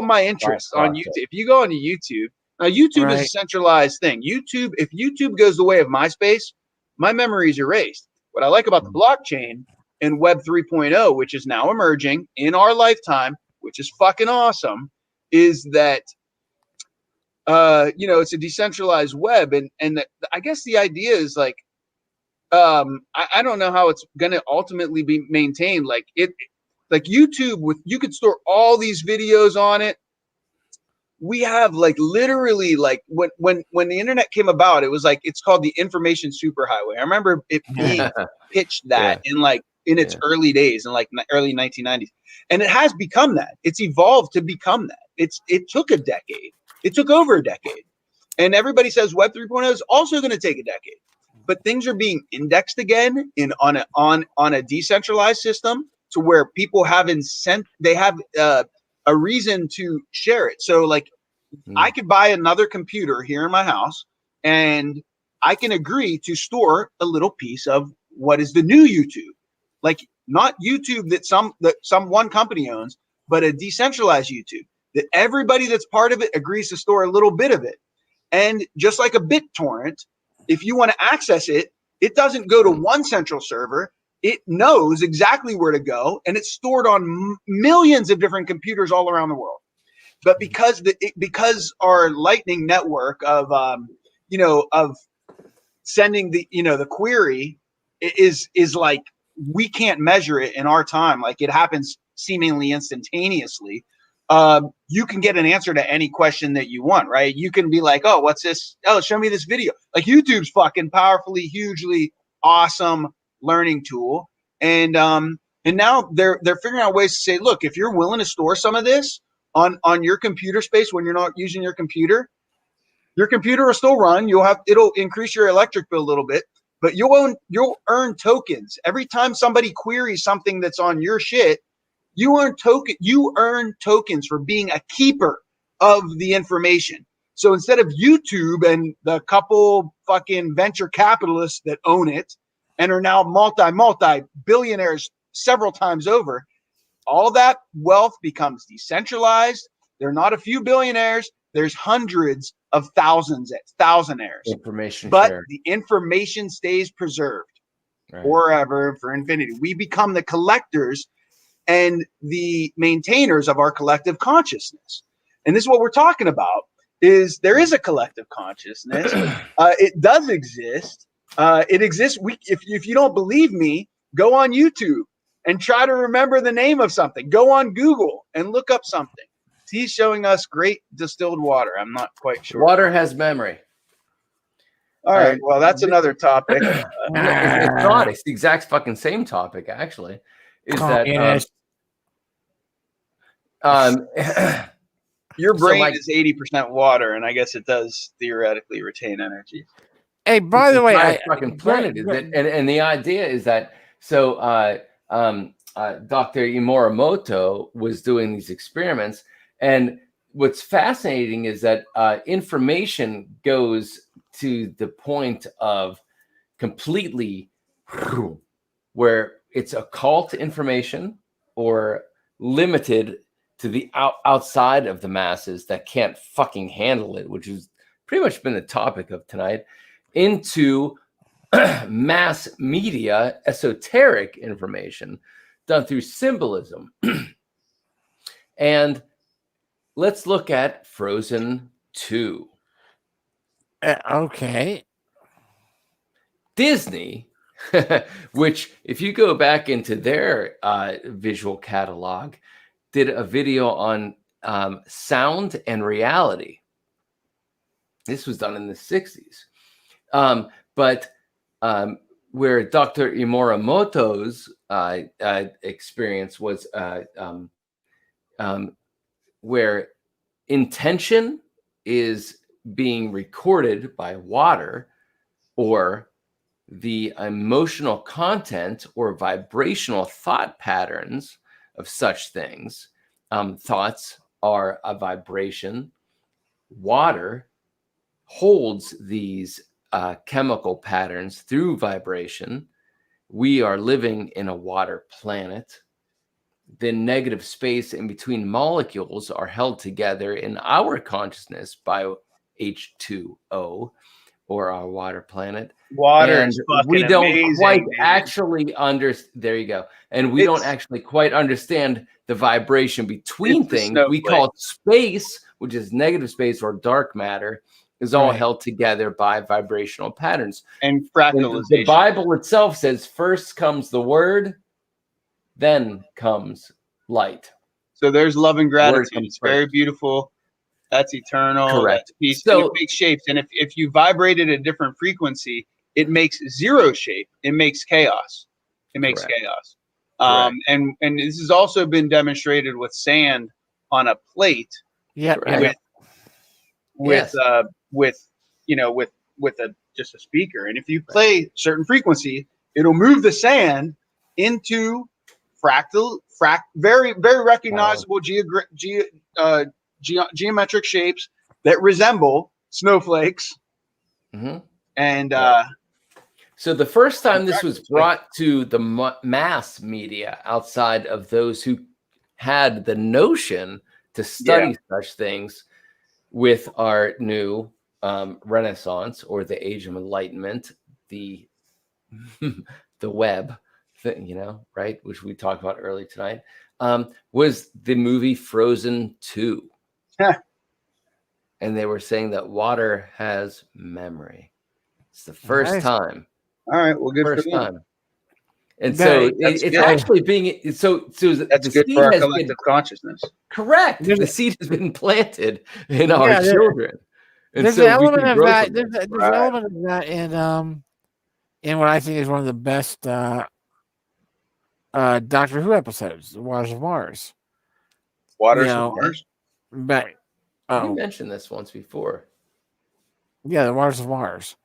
my interests on YouTube. If you go onto YouTube, now YouTube is a centralized thing. If YouTube goes the way of MySpace, my memory is erased. What I like about the blockchain and Web 3.0, which is now emerging in our lifetime, which is fucking awesome, is that it's a decentralized web, and I guess the idea is like, I don't know how it's going to ultimately be maintained. Like YouTube, you could store all these videos on it. We have like literally like when the internet came about, it was like, it's called the information superhighway. I remember it being pitched that in its early days, in like early 1990s, and it has become that. It's evolved to become that. It took a decade. It took over a decade, and everybody says Web 3.0 is also going to take a decade, but things are being indexed again on a decentralized system, to where people have a reason to share it. So like, I could buy another computer here in my house, and I can agree to store a little piece of what is the new YouTube, like not YouTube that some one company owns, but a decentralized YouTube that everybody that's part of it agrees to store a little bit of it. And just like a BitTorrent, if you want to access it, it doesn't go to one central server. It knows exactly where to go, and it's stored on millions of different computers all around the world. But because our Lightning network of sending the query is like, we can't measure it in our time. Like, it happens seemingly instantaneously. You can get an answer to any question that you want, right? You can be like, oh, what's this? Oh, show me this video. Like, YouTube's fucking powerfully, hugely awesome learning tool. And now they're figuring out ways to say, look, if you're willing to store some of this on your computer space when you're not using your computer will still run. It'll increase your electric bill a little bit, but you'll earn tokens every time somebody queries something that's on your shit. You earn tokens for being a keeper of the information. So instead of YouTube and the couple fucking venture capitalists that own it and are now multi billionaires several times over, all that wealth becomes decentralized. There are not a few billionaires. There's hundreds of thousandaires. Information but shared. The information stays preserved forever, for infinity. We become the collectors and the maintainers of our collective consciousness. And this is what we're talking about, is there is a collective consciousness. It does exist. It exists. If you don't believe me, go on YouTube and try to remember the name of something. Go on Google and look up something. He's showing us great distilled water. I'm not quite sure. Water has memory. All right. Well, that's another topic. It's not. It's the exact fucking same topic, actually. Your brain is 80% water, and I guess it does theoretically retain energy. Hey, by the way, fucking planet is it? And the idea is that Dr. Imuramoto was doing these experiments, and what's fascinating is that information goes to the point of completely where it's occult information or limited to the outside of the masses that can't fucking handle it, which has pretty much been the topic of tonight, into mass media, esoteric information done through symbolism. And let's look at Frozen 2. Okay. Disney, which if you go back into their visual catalog, did a video on sound and reality. This was done in the 60s. But where Dr. Imuramoto's experience was where intention is being recorded by water, or the emotional content or vibrational thought patterns of such things, thoughts are a vibration. Water holds these chemical patterns through vibration. We are living in a water planet. The negative space in between molecules are held together in our consciousness by H2O, or our water planet. Water and is fucking we don't amazing, quite dude. actually there you go. And we don't actually quite understand the vibration between things. We call it space, which is negative space or dark matter, is all held together by vibrational patterns. And fractalization. The Bible itself says first comes the word, then comes light. So there's love and gratitude. It's very beautiful. That's eternal. Correct. That's peace. So, and it makes shapes. And if you vibrate at a different frequency, it makes zero shape. It makes chaos. It makes chaos. And this has also been demonstrated with sand on a plate. Yeah. With just a speaker. And if you play certain frequency, it'll move the sand into very, very recognizable geometric shapes that resemble snowflakes. Mm-hmm. And so the first time this was brought to the mass media outside of those who had the notion to study such things with our new Renaissance or the Age of Enlightenment, the web, right, which we talked about earlier tonight, was the movie Frozen 2. And they were saying that water has memory. It's the first time. All right, well, good first for them. time. And so it's actually being so that's good for our collective consciousness. Correct. The seed has been planted in our children. And there's so an element of that. There's an element of that in what I think is one of the best Doctor Who episodes, The Waters of Mars. Waters of Mars? But you mentioned this once before. Yeah, The Waters of Mars.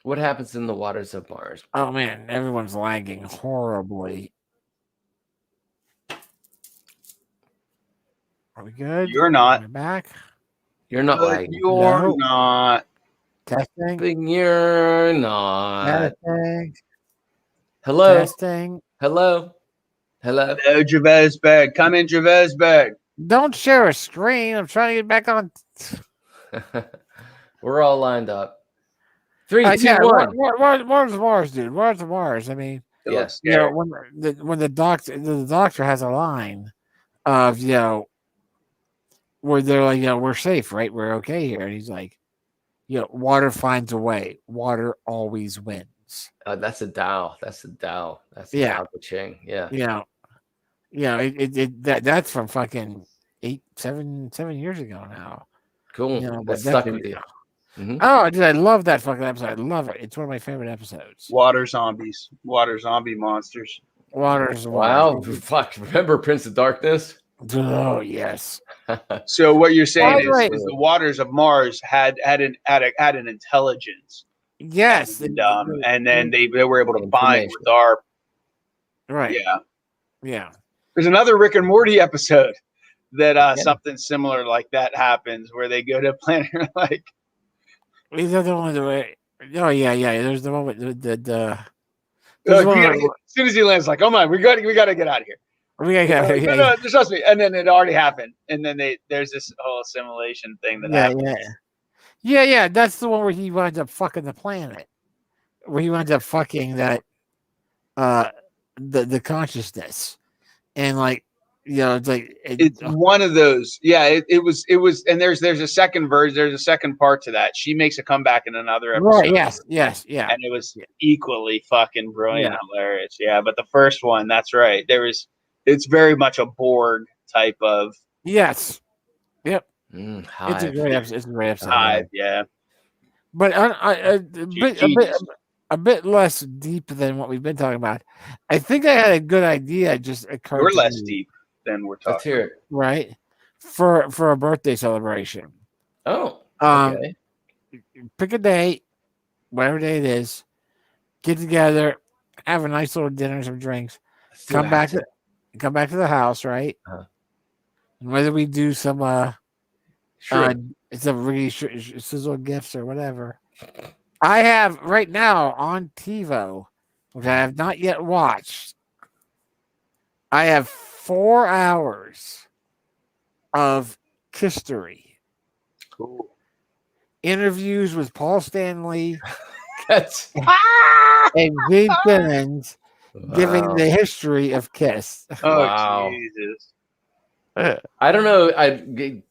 What happens in the waters of Mars? Oh man, everyone's lagging horribly. Are we good? You're not. Am I back? You're not lagging. You're not. Testing. You're not. Testing. Hello. Testing. Hello. Hello. Hello, Javesberg. Come in, Javesberg. Don't share a screen. I'm trying to get back on. We're all lined up. 3, 2, 1. Where's Mars, dude? Where's Mars? I mean, yes. When the doctor has a line of where they're like, we're safe, right? We're okay here, and he's like, water finds a way. Water always wins. That's a Tao. That's a Tao. That's Tao Te Ching. Yeah. That's from fucking 7 years ago now. Cool. That stuck with you. Mm-hmm. Oh, dude, I love that fucking episode. I love it. It's one of my favorite episodes. Water zombies. Water zombie monsters. Wow. Fuck. Remember Prince of Darkness? Oh, yes. So what you're saying is the waters of Mars had an intelligence. Yes. And then they were able to bind with our. Right. Yeah. Yeah. There's another Rick and Morty episode that something similar like that happens where they go to a planet like. Is that the one oh yeah. There's the one with the as soon as he lands, like, oh my, we got to get out of here. We gotta get out of here. No, trust me. And then it already happened. And then there's this whole assimilation thing that happens. Yeah. That's the one where he winds up fucking the planet. Where he winds up fucking that the consciousness. And like, it's like it's one of those. Yeah, it was, and there's a second version. There's a second part to that. She makes a comeback in another episode. Right? Yes. And it was equally fucking brilliant, hilarious. Yeah, but the first one, that's right. It's very much a Borg type of. Yes. Yep. It's a great episode. It's a great episode. Hive, yeah. But a bit less deep than what we've been talking about. I think I had a good idea. Just occurred. We're less deep than we're talking. Let's hear it. Right. For a birthday celebration. Oh. Okay. Pick a day, whatever day it is. Get together, have a nice little dinner, some drinks. Come back to the house, right? whether we do some some really sizzle gifts or whatever. I have right now on TiVo, which I have not yet watched. I have 4 hours of history. Cool. Interviews with Paul Stanley That's and Gene Simmons giving the history of Kiss. Oh, Wow. Jesus. I don't know.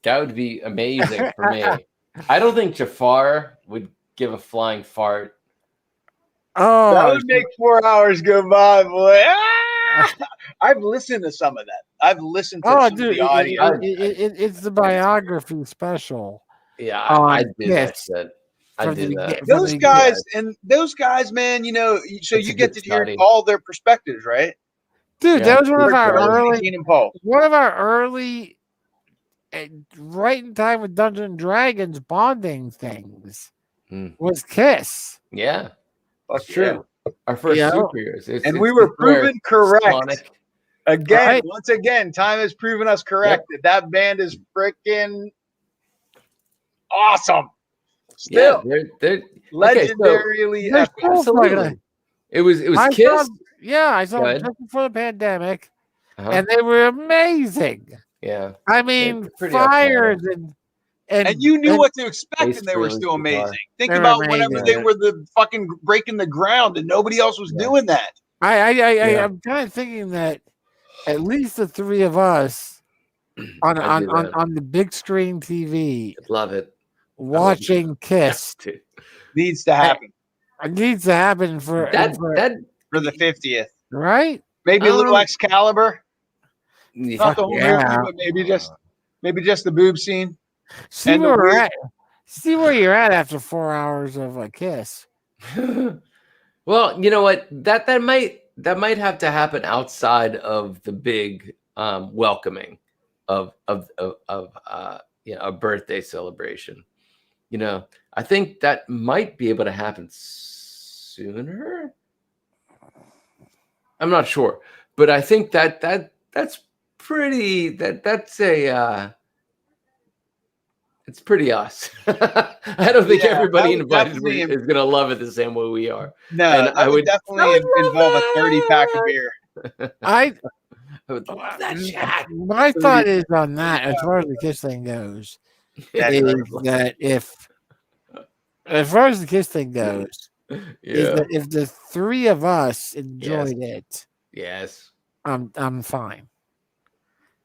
That would be amazing for me. I don't think Jafar would give a flying fart. Oh, That would make 4 hours go by, boy. Ah! I've listened to some of that. I've listened to some of the audio. it's the biography special. Yeah, I do that Kiss. shit. I do that. Those guys, man, you know, so It's you a get good to hear study. all their perspectives, right? Dude, Yeah. that was one of our early, right in time with Dungeons and Dragons bonding things was Kiss. Yeah, That's true. Our first superheroes. And we were proven correct. Sonic. Again, Right. once again, time has proven us correct that band is freaking awesome. Still, Yeah, they're legendarily They're epic. cool. absolutely. It was I Kiss. I saw Go them ahead. just before the pandemic, Uh-huh. and they were amazing. Yeah, I mean, they're pretty fires and you knew what to expect, Ace and they were Frehley's still guitar. amazing. Think They were about whenever amazing. they were the fucking breaking the ground, and nobody else was doing that. I'm kind of thinking that at least the three of us on the big screen TV love it. watching Kiss Dude. Needs to happen it needs to happen for for the 50th. right. Maybe a little Excalibur, Yeah. not the whole movie, but maybe just the boob scene. See And the where we're weird- at. See where you're at after 4 hours of a Kiss. Well, you know what? That might have to happen outside of the big welcoming of a birthday celebration. You know, I think that might be able to happen sooner. I'm not sure, but I think that's pretty. That's a. It's pretty us. I don't think everybody invited is going to love it the same way we are. No, and I would definitely involve a 30-pack of beer. I would love that shit. My thought is on that, as far as the Kiss thing goes, is that as far as the Kiss thing goes, is that if the three of us enjoyed it, yes, I'm fine.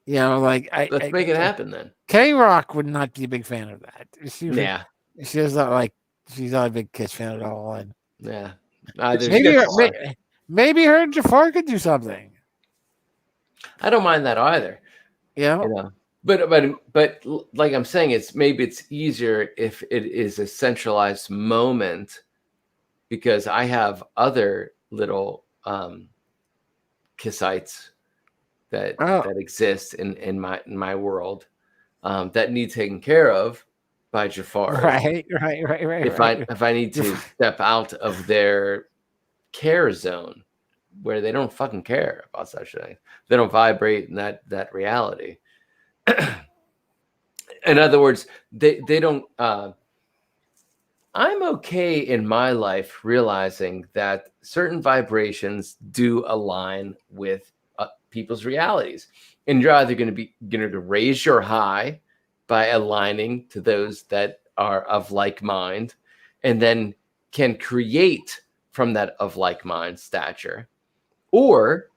You know, like let's make it happen then. K-Rock would not be a big fan of that. She's not a big Kiss fan at all. And maybe her and Jafar could do something. I don't mind that either. Yeah, you know? But like I'm saying, it's easier if it is a centralized moment, because I have other little Kissites that exist in my world that need taken care of by Jafar. Right. If I need to step out of their care zone, where they don't fucking care about such things, they don't vibrate in that reality. In other words, they don't. I'm okay in my life realizing that certain vibrations do align with people's realities, and you're either going to raise your high by aligning to those that are of like mind, and then can create from that of like mind stature, or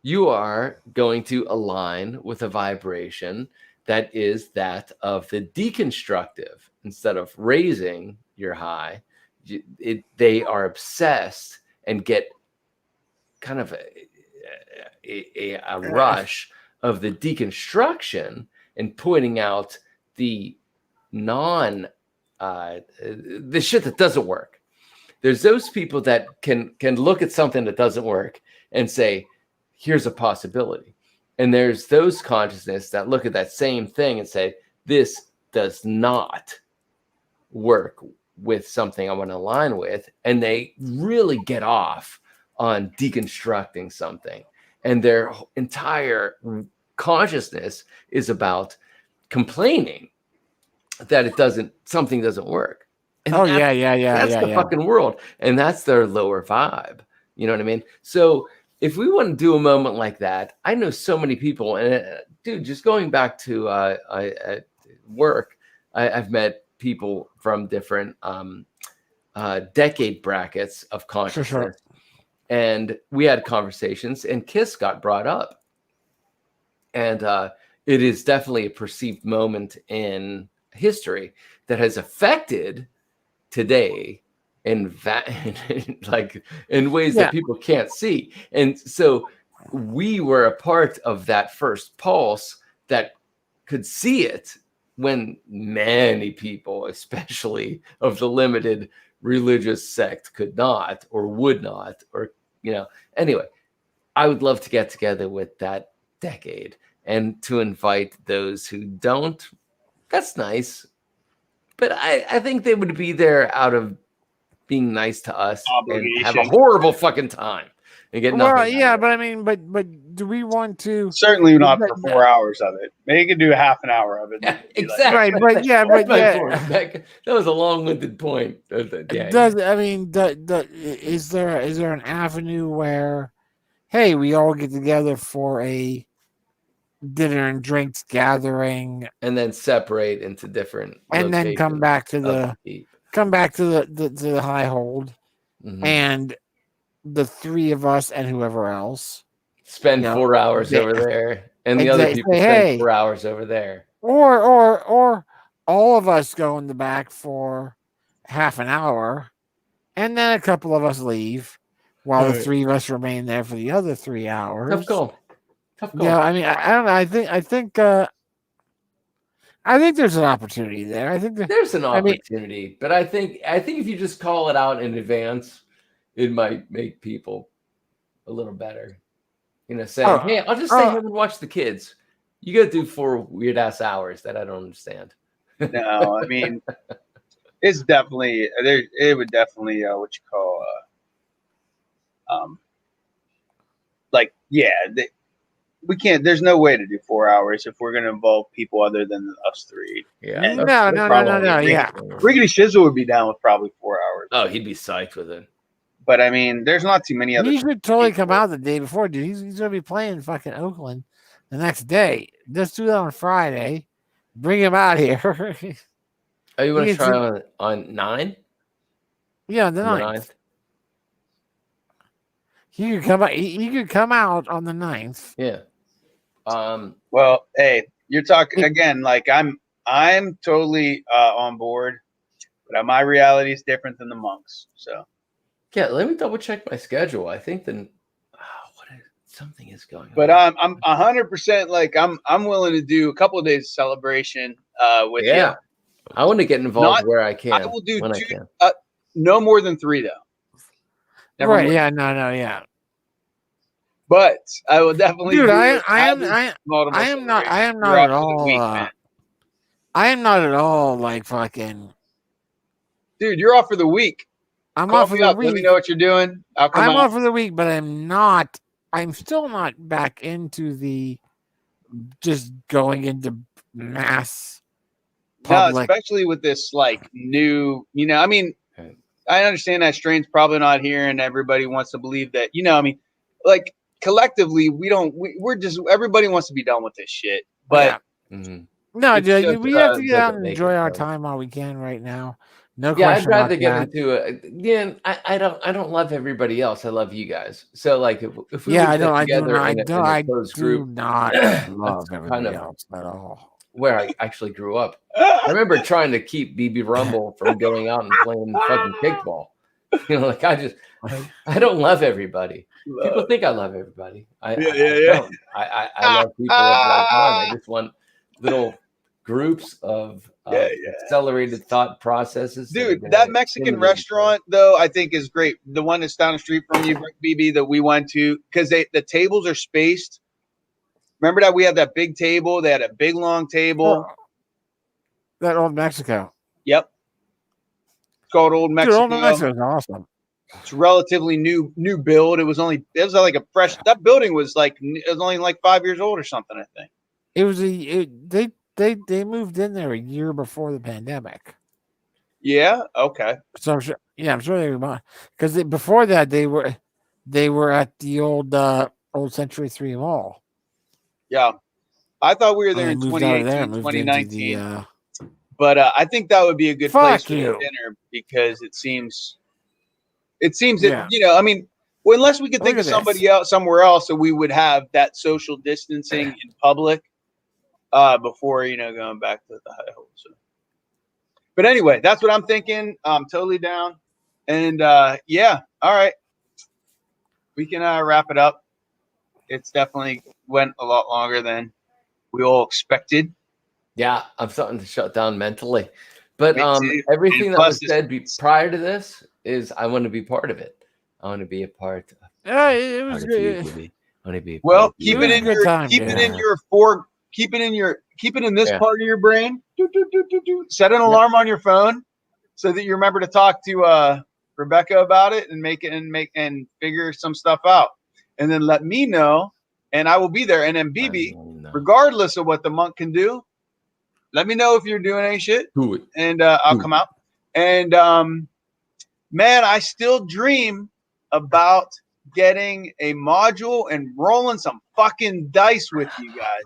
you are going to align with a vibration that is that of the deconstructive. Instead of raising your high, they are obsessed and get kind of a rush of the deconstruction and pointing out the the shit that doesn't work. There's those people that can look at something that doesn't work and say, here's a possibility. And there's those consciousness that look at that same thing and say, this does not work with something I want to align with. And they really get off on deconstructing something. And their entire consciousness is about complaining that something doesn't work. And that's the fucking world. And that's their lower vibe. You know what I mean? So if we want to do a moment like that, I know so many people, and dude, just going back to work, I've met people from different decade brackets of consciousness. Sure. And we had conversations, and KISS got brought up. And it is definitely a perceived moment in history that has affected today in ways that people can't see. And so we were a part of that first pulse that could see it when many people, especially of the limited religious sect, could not or would not, or, you know, anyway, I would love to get together with that decade and to invite those who don't. That's nice. But I think they would be there out of being nice to us and have a horrible fucking time and get nothing. Well, yeah, but I mean, but do we want to? Certainly not for 4 hours of it. Maybe you could do half an hour of it. Yeah, exactly. Right, but yeah, but yeah. That was a long-winded point. Yeah. Is there an avenue where, hey, we all get together for a dinner and drinks gathering, and then separate into different, and then come back to the high hold, and the three of us and whoever else spend 4 hours over there, and the other people spend 4 hours over there, or all of us go in the back for half an hour, and then a couple of us leave while the three of us remain there for the other 3 hours. Tough call. Yeah, I mean, I don't know. I think there's an opportunity there. I think there's an opportunity, but I think if you just call it out in advance, it might make people a little better. You know, saying, "Hey, I'll just stay home and watch the kids." You got to do 4 weird ass hours that I don't understand. No, I mean, it's definitely there. It would definitely what you call we can't. There's no way to do 4 hours if we're going to involve people other than us three. Yeah. No. Yeah. Rickety Shizzle would be down with probably 4 hours. Oh, he'd be psyched with it. But I mean, there's not too many other. He should totally come out the day before, dude. He's going to be playing fucking Oakland the next day. Just do that on Friday. Bring him out here. Oh, you want to try on 9? Yeah, the 9th. He could come out. He could come out on the 9th. Yeah. Well, hey, you're talking again. Like I'm totally on board, but my reality is different than the monks. So yeah, let me double check my schedule. I think something is going on. But I'm 100% like I'm willing to do a couple of days of celebration with you. Yeah, I want to get involved where I can. I will do 2, no more than 3 though. Never right? More. Yeah. No. Yeah. But I will definitely. Dude, I am not at all like fucking. Dude, you're off for the week. I'm off for the week. Let me know what you're doing. I'm off for the week, but I'm still not back into the just going into mass public. No, especially with this like new, I mean, I understand that strain's probably not here and everybody wants to believe that, I mean, like collectively we're just, everybody wants to be done with this shit. But no, dude, we have to get out and enjoy our time while we can right now. No question. I'd rather get into it. Yeah, I don't love everybody else. I love you guys. So like if we I do not love everybody else at all. Where I actually grew up. I remember trying to keep BB Rumble from going out and playing fucking kickball. Like I don't love everybody. People think I love everybody. I don't. I love people of like mine. I just want little groups of accelerated thought processes. Dude, that Mexican restaurant though, I think is great. The one that's down the street from you, BB, that we went to, because the tables are spaced. Remember that we had that big table? They had a big long table. That Old Mexico. Yep. It's called Old Mexico. Dude, Old Mexico is awesome. It's relatively new build. It was like a fresh. That building was only like 5 years old or something. I think it was they moved in there a year before the pandemic. Yeah. Okay. So I'm sure. Yeah, I'm sure they were because before that they were at the old Century 3 Mall. Yeah, I thought we were there in 2018, 2019. But I think that would be a good place for dinner because it seems that I mean, unless we could think of somebody else somewhere else that we would have that social distancing in public before going back to the high hole. So. But anyway, that's what I'm thinking. I'm totally down. And yeah, all right. We can wrap it up. It's definitely went a lot longer than we all expected. Yeah, I'm starting to shut down mentally. But everything that was said prior to this is I want to be part of it. I want to be a part of it. Yeah, it was good. I want to be keep it in this part of your brain. Set an alarm on your phone so that you remember to talk to Rebecca about it and figure some stuff out. And then let me know, and I will be there. And then BB, regardless of what the monk can do, let me know if you're doing any shit. Do it. And I'll come out. And man, I still dream about getting a module and rolling some fucking dice with you guys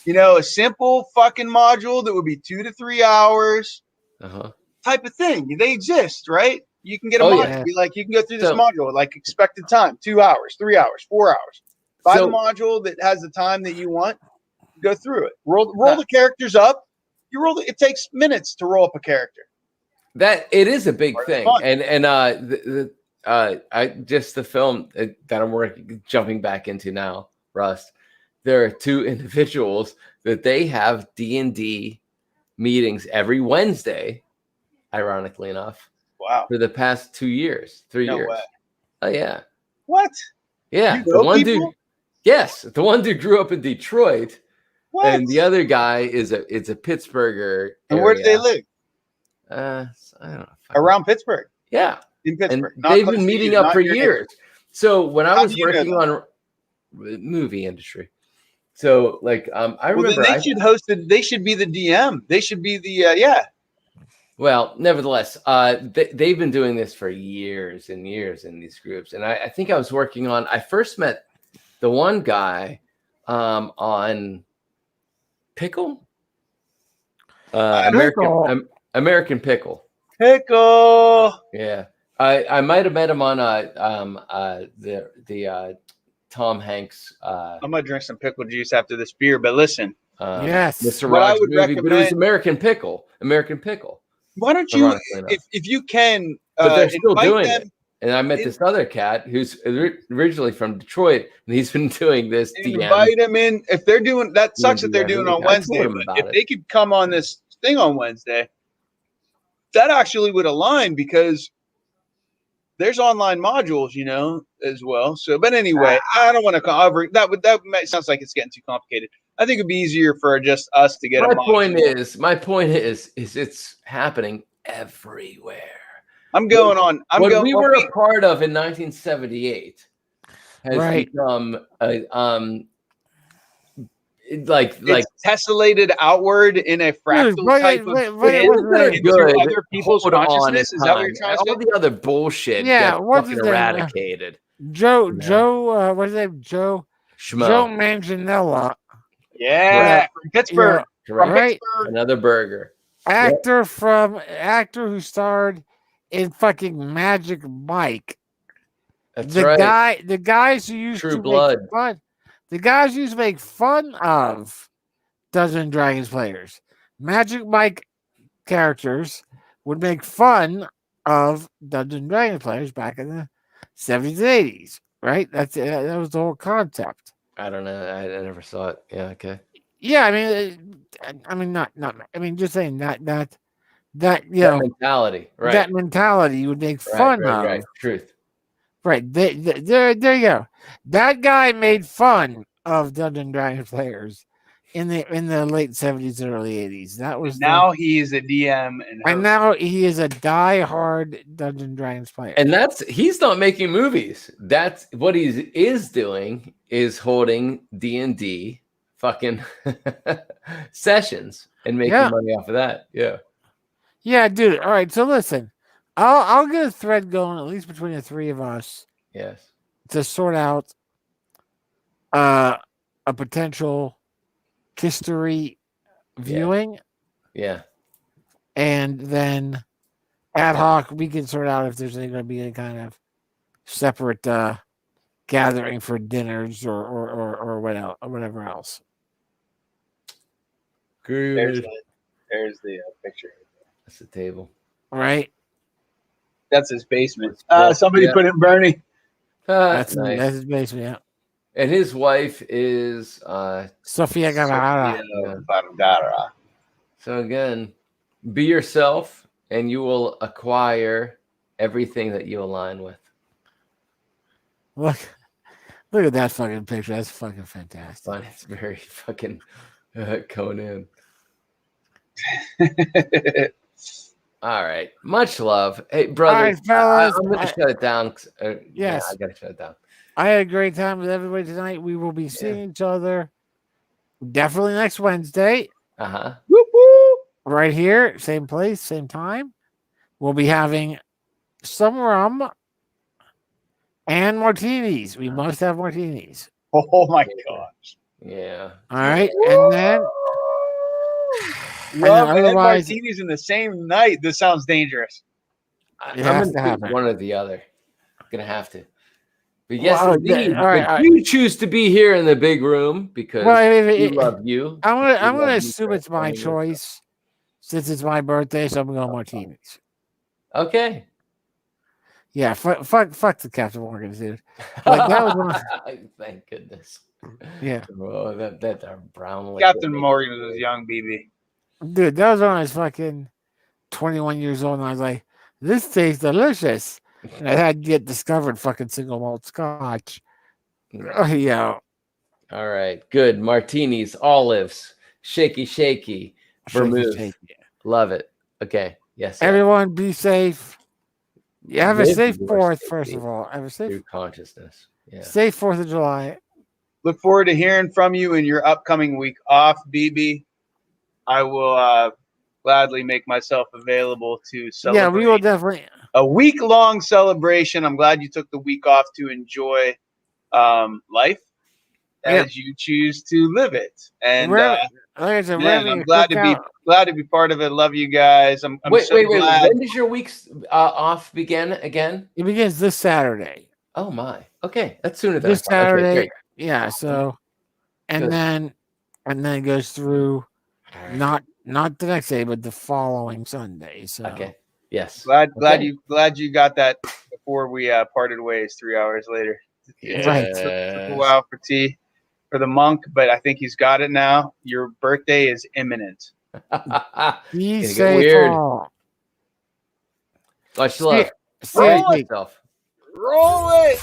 again. A simple fucking module that would be 2 to 3 hours type of thing. They exist, right? You can get a module. Yeah. Be like, you can go through this module, like expected time, 2 hours, 3 hours, 4 hours. Buy the module that has the time that you want. Go through it. Roll the characters up. You roll it. It takes minutes to roll up a character. That it is a big thing, and I just the film that I'm jumping back into now, Rust. There are 2 individuals that they have D&D meetings every Wednesday, ironically enough. Wow. For the past 2 years, 3 years. Way. Oh yeah. What? Yeah. The one dude. Yes, the one dude grew up in Detroit. What? And the other guy is a Pittsburgher. And where do they live? I don't know. Around Pittsburgh. Yeah. In Pittsburgh. And they've been meeting up for years. So when I was working on movie industry. So like I remember they should be the DM. They should be the Well, nevertheless, they've been doing this for years and years in these groups. And I think I first met the one guy on Pickle. American Pickle. Pickle. Yeah. I might have met him on the Tom Hanks. I'm gonna drink some pickle juice after this beer, but listen. Yes. Mr. Rogers movie, but it was American Pickle. American Pickle. Why don't you, if you can, but they're still doing it. And I met this other cat who's originally from Detroit, and he's been doing this. Invite him in. If they're doing that, sucks that they're doing on Wednesday. But if they could come on this thing on Wednesday, that actually would align because there's online modules, as well. So, but anyway, I don't want to cover that. Sounds like it's getting too complicated. I think it'd be easier for just us to get. My point is it's happening everywhere. I'm going on. What we were a part of in 1978 has become like tessellated outward in a fractal type of good other people's consciousness. Is that what you're trying to say? All the other bullshit gets fucking eradicated. Joe, what's his name? Joe Manganiello. Yeah, from Pittsburgh. Right. Another burger. Actor who starred in fucking Magic Mike. That's right. The guys who used True Blood. The guys who used to make fun of Dungeons & Dragons players. Magic Mike characters would make fun of Dungeons & Dragons players back in the 70s and 80s, right? That was the whole concept. I don't know. I never saw it. Yeah, okay. Yeah, just saying that mentality, right? That mentality you would make fun of. Right. Truth. Right. There you go. That guy made fun of Dungeons & Dragons players in the late 70s and early 80s. That was now he is a DM and now he is a die-hard Dungeons and Dragons player. And he's not making movies. That's what he is doing, is holding D&D fucking sessions and making money off of that. Yeah. Yeah, dude. All right, so listen. I'll get a thread going, at least between the three of us. Yes. To sort out a potential history viewing. Yeah. And then ad hoc, we can sort out if there's going to be any kind of separate gathering for dinners or whatever else. Good. There's the picture. That's the table. Right. That's his basement. Somebody put in Bernie. That's Nice. that's his basement. Yeah. And his wife is Sofia Vergara. Vergara. So again, be yourself, and you will acquire everything that you align with. Look at that fucking picture. That's fucking fantastic. Fun. It's very fucking Conan. All right. Much love. Hey, brother. All right, fellas, I'm going to shut it down. Yes. Yeah, I got to shut it down. I had a great time with everybody tonight. We will be seeing each other definitely next Wednesday. Uh-huh. Right here, same place, same time. We'll be having some rum and martinis. We must have martinis. Oh my gosh. Yeah. All right. And then love and martinis in the same night. This sounds dangerous. I'm going to pick one or the other. I'm going to have to. But yes, indeed. You choose to be here in the big room because we love you. I'm gonna assume it's my choice since it's my birthday, so I'm gonna go martinis. Okay. Yeah, fuck the Captain Morgan, dude. Like that was one. Thank goodness. Yeah. Oh, that brown. Captain Morgan was young, BB. Dude, that was when I was fucking 21 years old, and I was like, "This tastes delicious." And I had yet discovered fucking single malt scotch. Yeah. All right. Good. Martinis, olives, shaky, vermouth. Shaky. Love it. Okay. Yes. Everyone be safe. Yeah, have a safe 4th, first of all. Have a safe consciousness. Yeah. Safe 4th of July. Look forward to hearing from you in your upcoming week off, BB. I will gladly make myself available to celebrate. Yeah, we will definitely. A week-long celebration. I'm glad you took the week off to enjoy life as you choose to live it. And like I said, I'm glad to be part of it. Love you guys. I'm wait. glad. When does your week's off begin again? It begins this Saturday. Oh my. Okay, that's sooner than this Saturday. Okay, yeah. So, and then it goes through not the next day, but the following Sunday. So okay. Yes. Glad you got that before we parted ways 3 hours later. Yeah. Right. Took a while for tea for the monk, but I think he's got it now. Your birthday is imminent. Be safe. Much love. Roll it.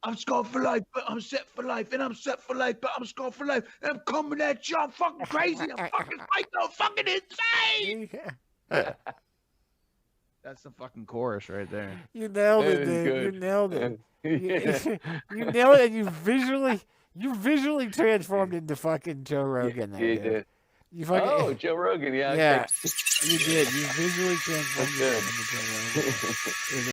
I'm scarred for life, but I'm set for life, and I'm set for life, but I'm scarred for life, and I'm coming at you. I'm fucking crazy. I'm fucking psycho, fucking insane. That's the fucking chorus right there. You nailed it, dude. You nailed it. You nailed it, and you visually transformed into fucking Joe Rogan. You did. You fucking, Joe Rogan, yeah. Yeah, you did. You visually transformed into Joe Rogan.